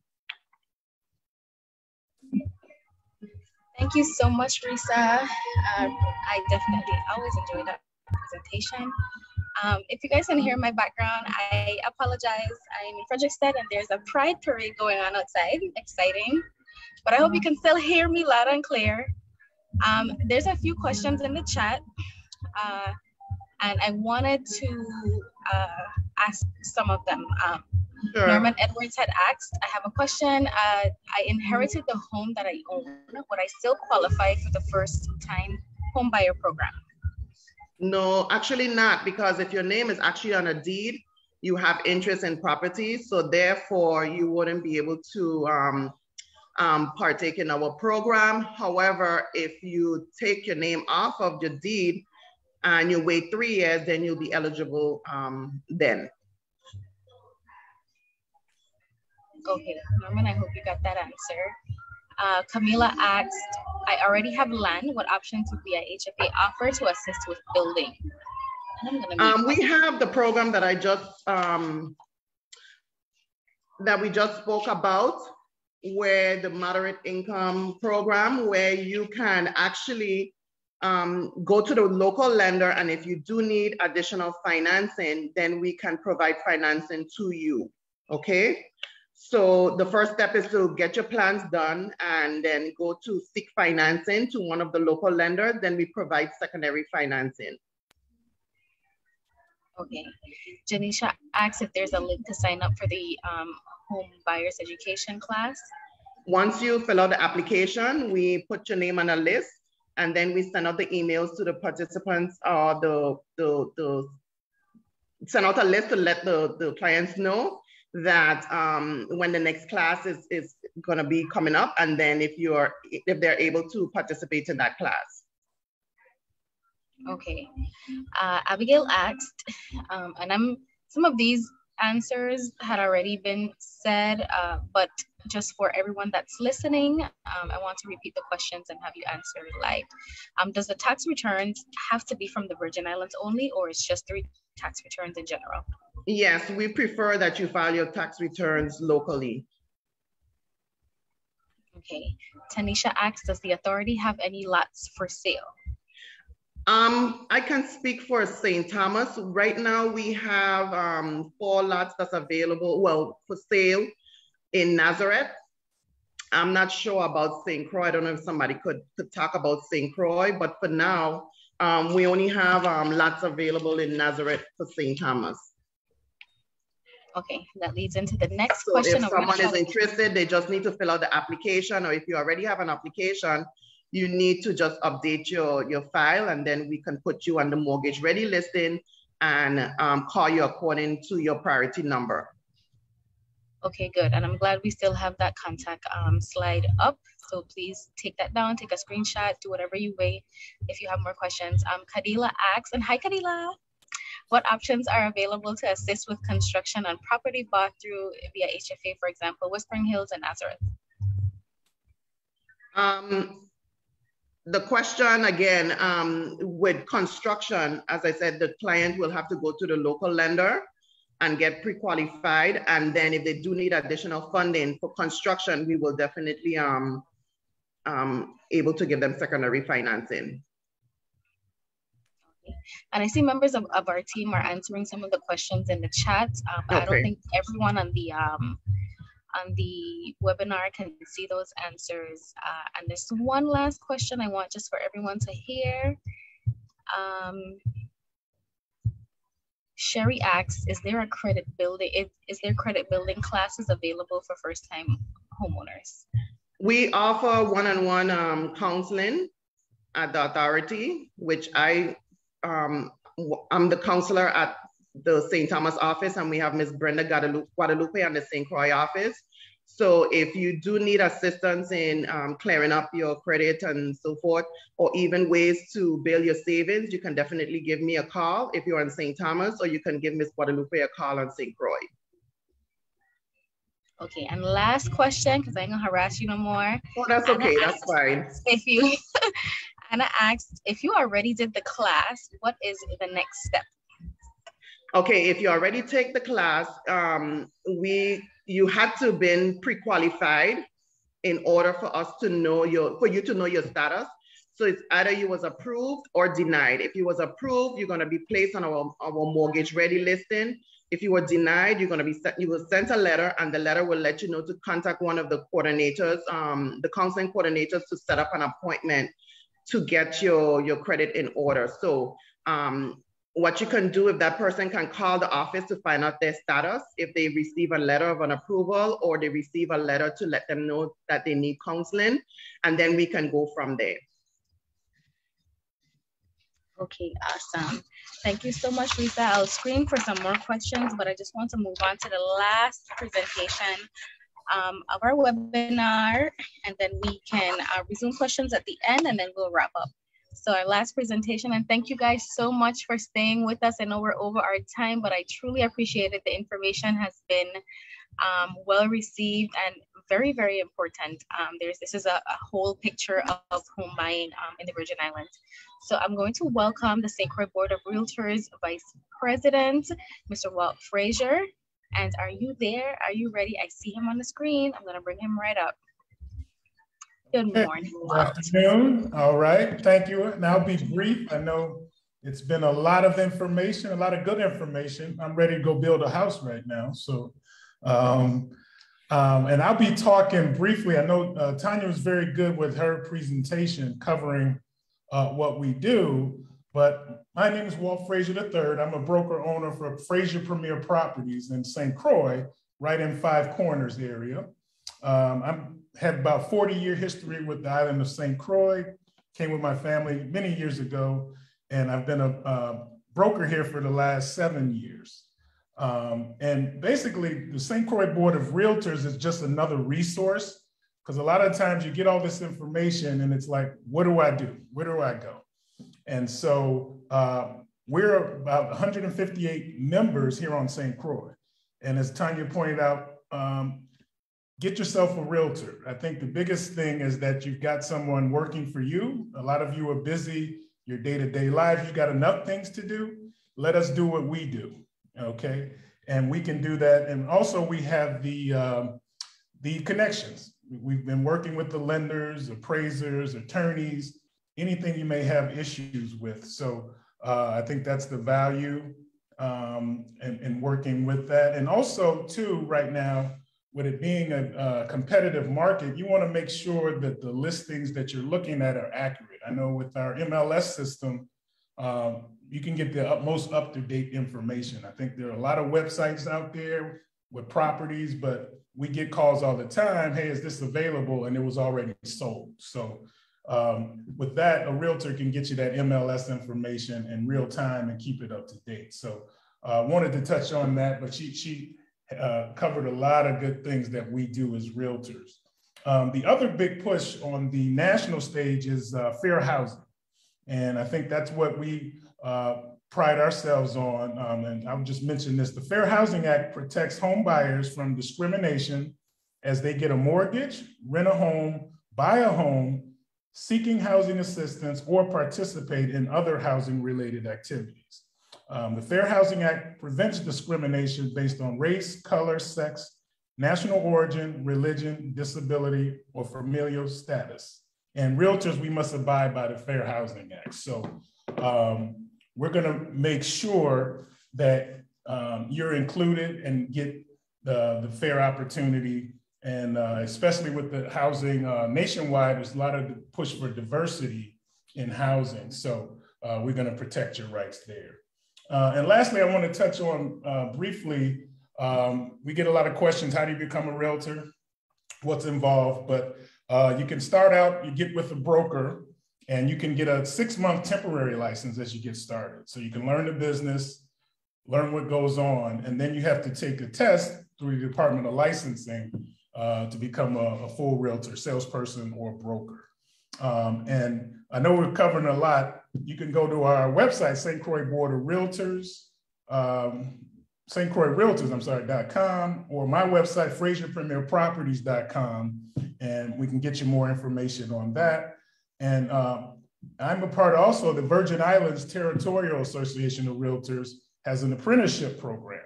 Thank you so much, Risa. I definitely always enjoy that presentation. If you guys can hear my background, I apologize. I'm in Frederickstead and there's a pride parade going on outside. Exciting. But I hope you can still hear me loud and clear. There's a few questions in the chat. And I wanted to ask some of them. Sure. Norman Edwards had asked, I have a question. I inherited the home that I own. Would I still qualify for the first time home buyer program? No, actually not, because if your name is actually on a deed, you have interest in property. So therefore you wouldn't be able to partake in our program. However, if you take your name off of your deed and you wait 3 years, then you'll be eligible then. Okay, Norman, I hope you got that answer. Camila asked, I already have land. What options would BIHFA offer to assist with building? We have the program that I just, that we just spoke about, where the moderate income program, where you can actually go to the local lender, and if you do need additional financing, then we can provide financing to you, okay? So the first step is to get your plans done and then go to seek financing to one of the local lenders. Then we provide secondary financing. Okay. Janisha asks if there's a link to sign up for the home buyers education class. Once you fill out the application, we put your name on a list, and then we send out the emails to the participants, or send out a list to let the clients know that when the next class is going to be coming up, and then if they're able to participate in that class. Okay. Abigail asked, and some of these answers had already been said, but just for everyone that's listening, I want to repeat the questions and have you answer live. Does the tax returns have to be from the Virgin Islands only, or it's just 3 tax returns in general? Yes, we prefer that you file your tax returns locally. Okay. Tanisha asks, does the authority have any lots for sale? I can speak for St. Thomas. Right now we have 4 lots that's available, well, for sale in Nazareth. I'm not sure about St. Croix. I don't know if somebody could talk about St. Croix, but for now, we only have lots available in Nazareth for St. Thomas. Okay, that leads into the next So question. if someone is interested, they just need to fill out the application, or if you already have an application, you need to just update your file, and then we can put you on the mortgage ready listing and call you according to your priority number. Okay, good. And I'm glad we still have that contact slide up. So please take that down, take a screenshot, do whatever you may if you have more questions. Kadila asks, and hi Kadila. What options are available to assist with construction on property bought through via HFA, for example, Whispering Hills and Nazareth? The question again, with construction, as I said, the client will have to go to the local lender and get pre-qualified. And then if they do need additional funding for construction, we will definitely able to give them secondary financing. And I see members of our team are answering some of the questions in the chat. I don't think everyone on the webinar can see those answers. And there's one last question I want just for everyone to hear. Sherry asks, is there credit building classes available for first-time homeowners? We offer one-on-one counseling at the authority, which I'm the counselor at the St. Thomas office, and we have Ms. Brenda Guadalupe on the St. Croix office. So if you do need assistance in clearing up your credit and so forth, or even ways to build your savings, you can definitely give me a call if you're in St. Thomas, or you can give Ms. Guadalupe a call on St. Croix. Okay, and last question, because I ain't gonna harass you no more. Oh, that's okay, that's fine. If you, Anna asked, if you already did the class, what is the next step? Okay, if you already take the class, you had to been pre-qualified in order for us to know for you to know your status. So it's either you was approved or denied. If you was approved, you're gonna be placed on our mortgage ready listing. If you were denied, you will send a letter, and the letter will let you know to contact one of the coordinators, the counseling coordinators, to set up an appointment to get your credit in order. So what you can do, if that person can call the office to find out their status, if they receive a letter of an approval or they receive a letter to let them know that they need counseling, and then we can go from there. Okay, awesome. Thank you so much, Lisa. I'll screen for some more questions, but I just want to move on to the last presentation of our webinar, and then we can resume questions at the end, and then we'll wrap up. So our last presentation, and thank you guys so much for staying with us. I know we're over our time, but I truly appreciate it. The information has been well received and very, very important. This is a whole picture of home buying in the Virgin Islands. So I'm going to welcome the St. Croix Board of Realtors Vice President, Mr. Walt Frazier. And are you there? Are you ready? I see him on the screen. I'm gonna bring him right up. Good morning, Walt. Good afternoon. All right, thank you. And I'll be brief. I know it's been a lot of information, a lot of good information. I'm ready to go build a house right now. So, and I'll be talking briefly. I know Tanya was very good with her presentation covering what we do, but my name is Walt Frazier III. I'm a broker owner for Frazier Premier Properties in St. Croix, right in Five Corners area. I had about 40-year history with the island of St. Croix, came with my family many years ago, and I've been a broker here for the last 7 years. And basically, the St. Croix Board of Realtors is just another resource, because a lot of times you get all this information and it's like, what do I do? Where do I go? And so we're about 158 members here on St. Croix. And as Tanya pointed out, get yourself a realtor. I think the biggest thing is that you've got someone working for you. A lot of you are busy, your day-to-day lives, you've got enough things to do. Let us do what we do, okay? And we can do that. And also we have the connections. We've been working with the lenders, appraisers, attorneys, anything you may have issues with. So I think that's the value in working with that. And also too, right now, with it being a competitive market, you want to make sure that the listings that you're looking at are accurate. I know with our MLS system, you can get the most up-to-date information. I think there are a lot of websites out there with properties, but we get calls all the time, hey, is this available? And it was already sold. So with that, a realtor can get you that MLS information in real time and keep it up to date. So I wanted to touch on that, but she covered a lot of good things that we do as realtors. The other big push on the national stage is fair housing. And I think that's what we pride ourselves on, and I'll just mention this, the Fair Housing Act protects home buyers from discrimination as they get a mortgage, rent a home, buy a home, seeking housing assistance, or participate in other housing-related activities. The Fair Housing Act prevents discrimination based on race, color, sex, national origin, religion, disability, or familial status. And realtors, we must abide by the Fair Housing Act. So we're gonna make sure that you're included and get the fair opportunity. And especially with the housing nationwide, there's a lot of push for diversity in housing. So we're gonna protect your rights there. And lastly, I wanna touch on briefly, we get a lot of questions, how do you become a realtor? What's involved? But you can start out, you get with a broker, and you can get a 6-month temporary license as you get started. So you can learn the business, learn what goes on, and then you have to take a test through the Department of Licensing to become a full realtor, salesperson, or broker. And I know we're covering a lot. You can go to our website, St. Croix Board of Realtors, St. Croix Realtors, .com, or my website, FrazierPremierProperties.com, and we can get you more information on that. And I'm a part also, the Virgin Islands Territorial Association of Realtors has an apprenticeship program.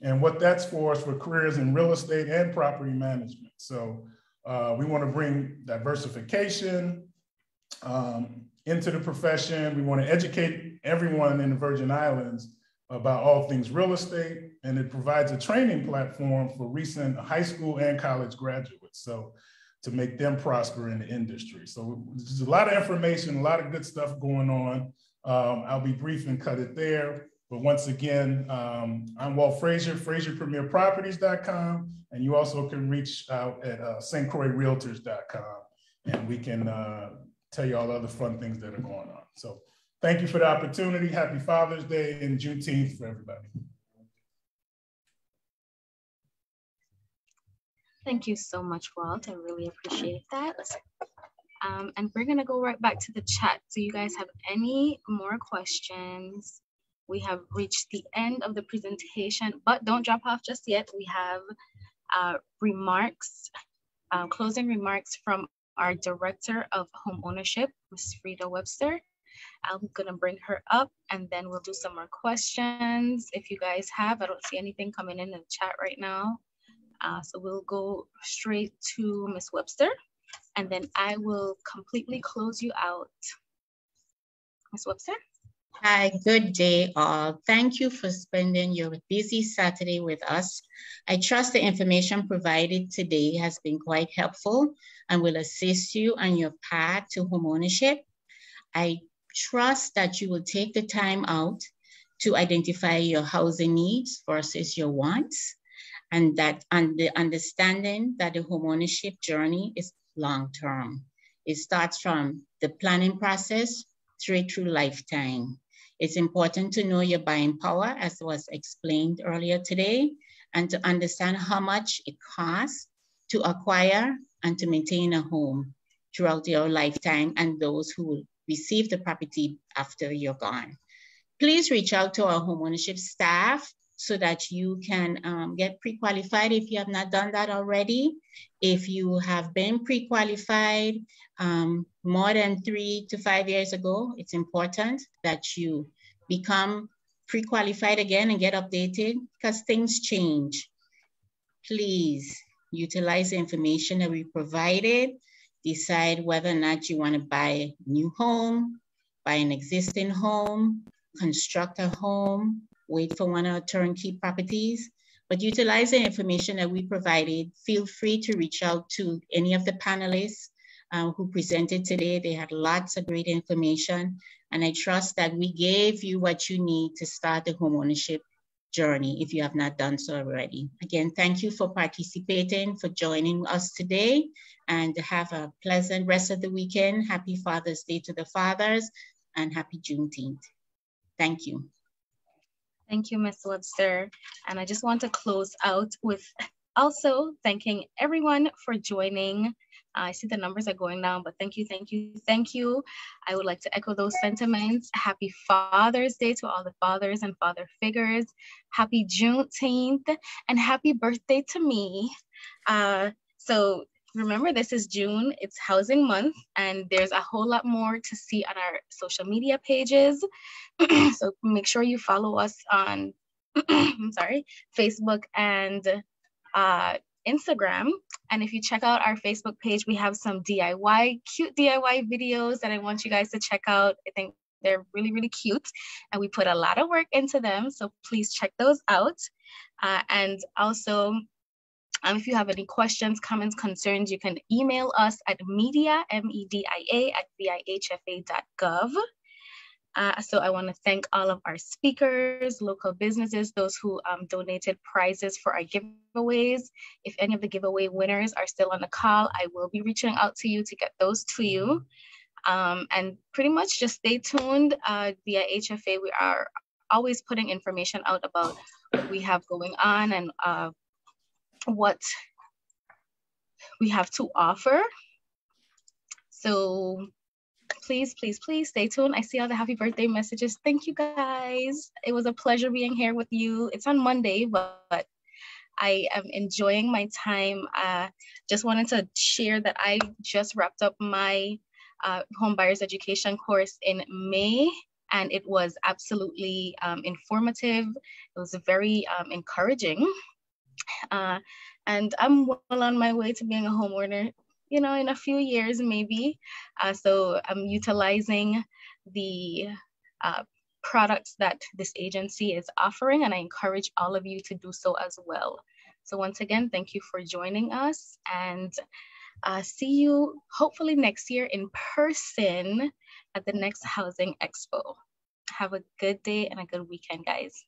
And what that's for is for careers in real estate and property management. So we want to bring diversification into the profession. We want to educate everyone in the Virgin Islands about all things real estate. And it provides a training platform for recent high school and college graduates. So to make them prosper in the industry. So there's a lot of information, a lot of good stuff going on. I'll be brief and cut it there. But once again, I'm Walt Frazier, FrazierPremierProperties.com, and you also can reach out at stcroixrealtors.com, and we can tell you all the other fun things that are going on. So thank you for the opportunity. Happy Father's Day and Juneteenth for everybody. Thank you so much, Walt. I really appreciate that. And we're gonna go right back to the chat. So you guys have any more questions? We have reached the end of the presentation, but don't drop off just yet. We have remarks, closing remarks from our Director of Home Ownership, Ms. Frida Webster. I'm gonna bring her up and then we'll do some more questions. If you guys have, I don't see anything coming in the chat right now. So we'll go straight to Ms. Webster, and then I will completely close you out. Ms. Webster? Hi, good day all. Thank you for spending your busy Saturday with us. I trust the information provided today has been quite helpful and will assist you on your path to homeownership. I trust that you will take the time out to identify your housing needs versus your wants, and that the understanding that the homeownership journey is long-term. It starts from the planning process straight through lifetime. It's important to know your buying power, as was explained earlier today, and to understand how much it costs to acquire and to maintain a home throughout your lifetime, and those who will receive the property after you're gone. Please reach out to our homeownership staff so that you can get pre-qualified if you have not done that already. If you have been pre-qualified more than 3 to 5 years ago, it's important that you become pre-qualified again and get updated because things change. Please utilize the information that we provided. Decide whether or not you want to buy a new home, buy an existing home, construct a home, wait for one of our turnkey properties, but utilize the information that we provided. Feel free to reach out to any of the panelists who presented today. They had lots of great information, and I trust that we gave you what you need to start the homeownership journey if you have not done so already. Again, thank you for participating, for joining us today, and have a pleasant rest of the weekend. Happy Father's Day to the fathers, and happy Juneteenth. Thank you. Thank you, Ms. Webster. And I just want to close out with Also, thanking everyone for joining. I see the numbers are going down, but thank you, thank you, thank you. I would like to echo those sentiments. Happy Father's Day to all the fathers and father figures. Happy Juneteenth, and happy birthday to me. So remember, this is June, it's Housing Month, and there's a whole lot more to see on our social media pages. So make sure you follow us on I'm sorry, Facebook and Instagram. And if you check out our Facebook page, we have some DIY, cute DIY videos that I want you guys to check out. I think they're really, really cute. And we put a lot of work into them. So please check those out. And also, if you have any questions, comments, concerns, you can email us at media, media, @vihfa.gov. So I want to thank all of our speakers, local businesses, those who donated prizes for our giveaways. If any of the giveaway winners are still on the call, I will be reaching out to you to get those to you. And pretty much just stay tuned via HFA. We are always putting information out about what we have going on and what we have to offer. So please, please, please stay tuned. I see all the happy birthday messages. Thank you guys. It was a pleasure being here with you. It's on Monday, but I am enjoying my time. Just wanted to share that I just wrapped up my home buyers education course in May, and it was absolutely informative. It was very encouraging. And I'm well on my way to being a homeowner, you know, in a few years maybe. So I'm utilizing the products that this agency is offering, and I encourage all of you to do so as well. So once again, thank you for joining us, and see you hopefully next year in person at the next Housing Expo. Have a good day and a good weekend, guys.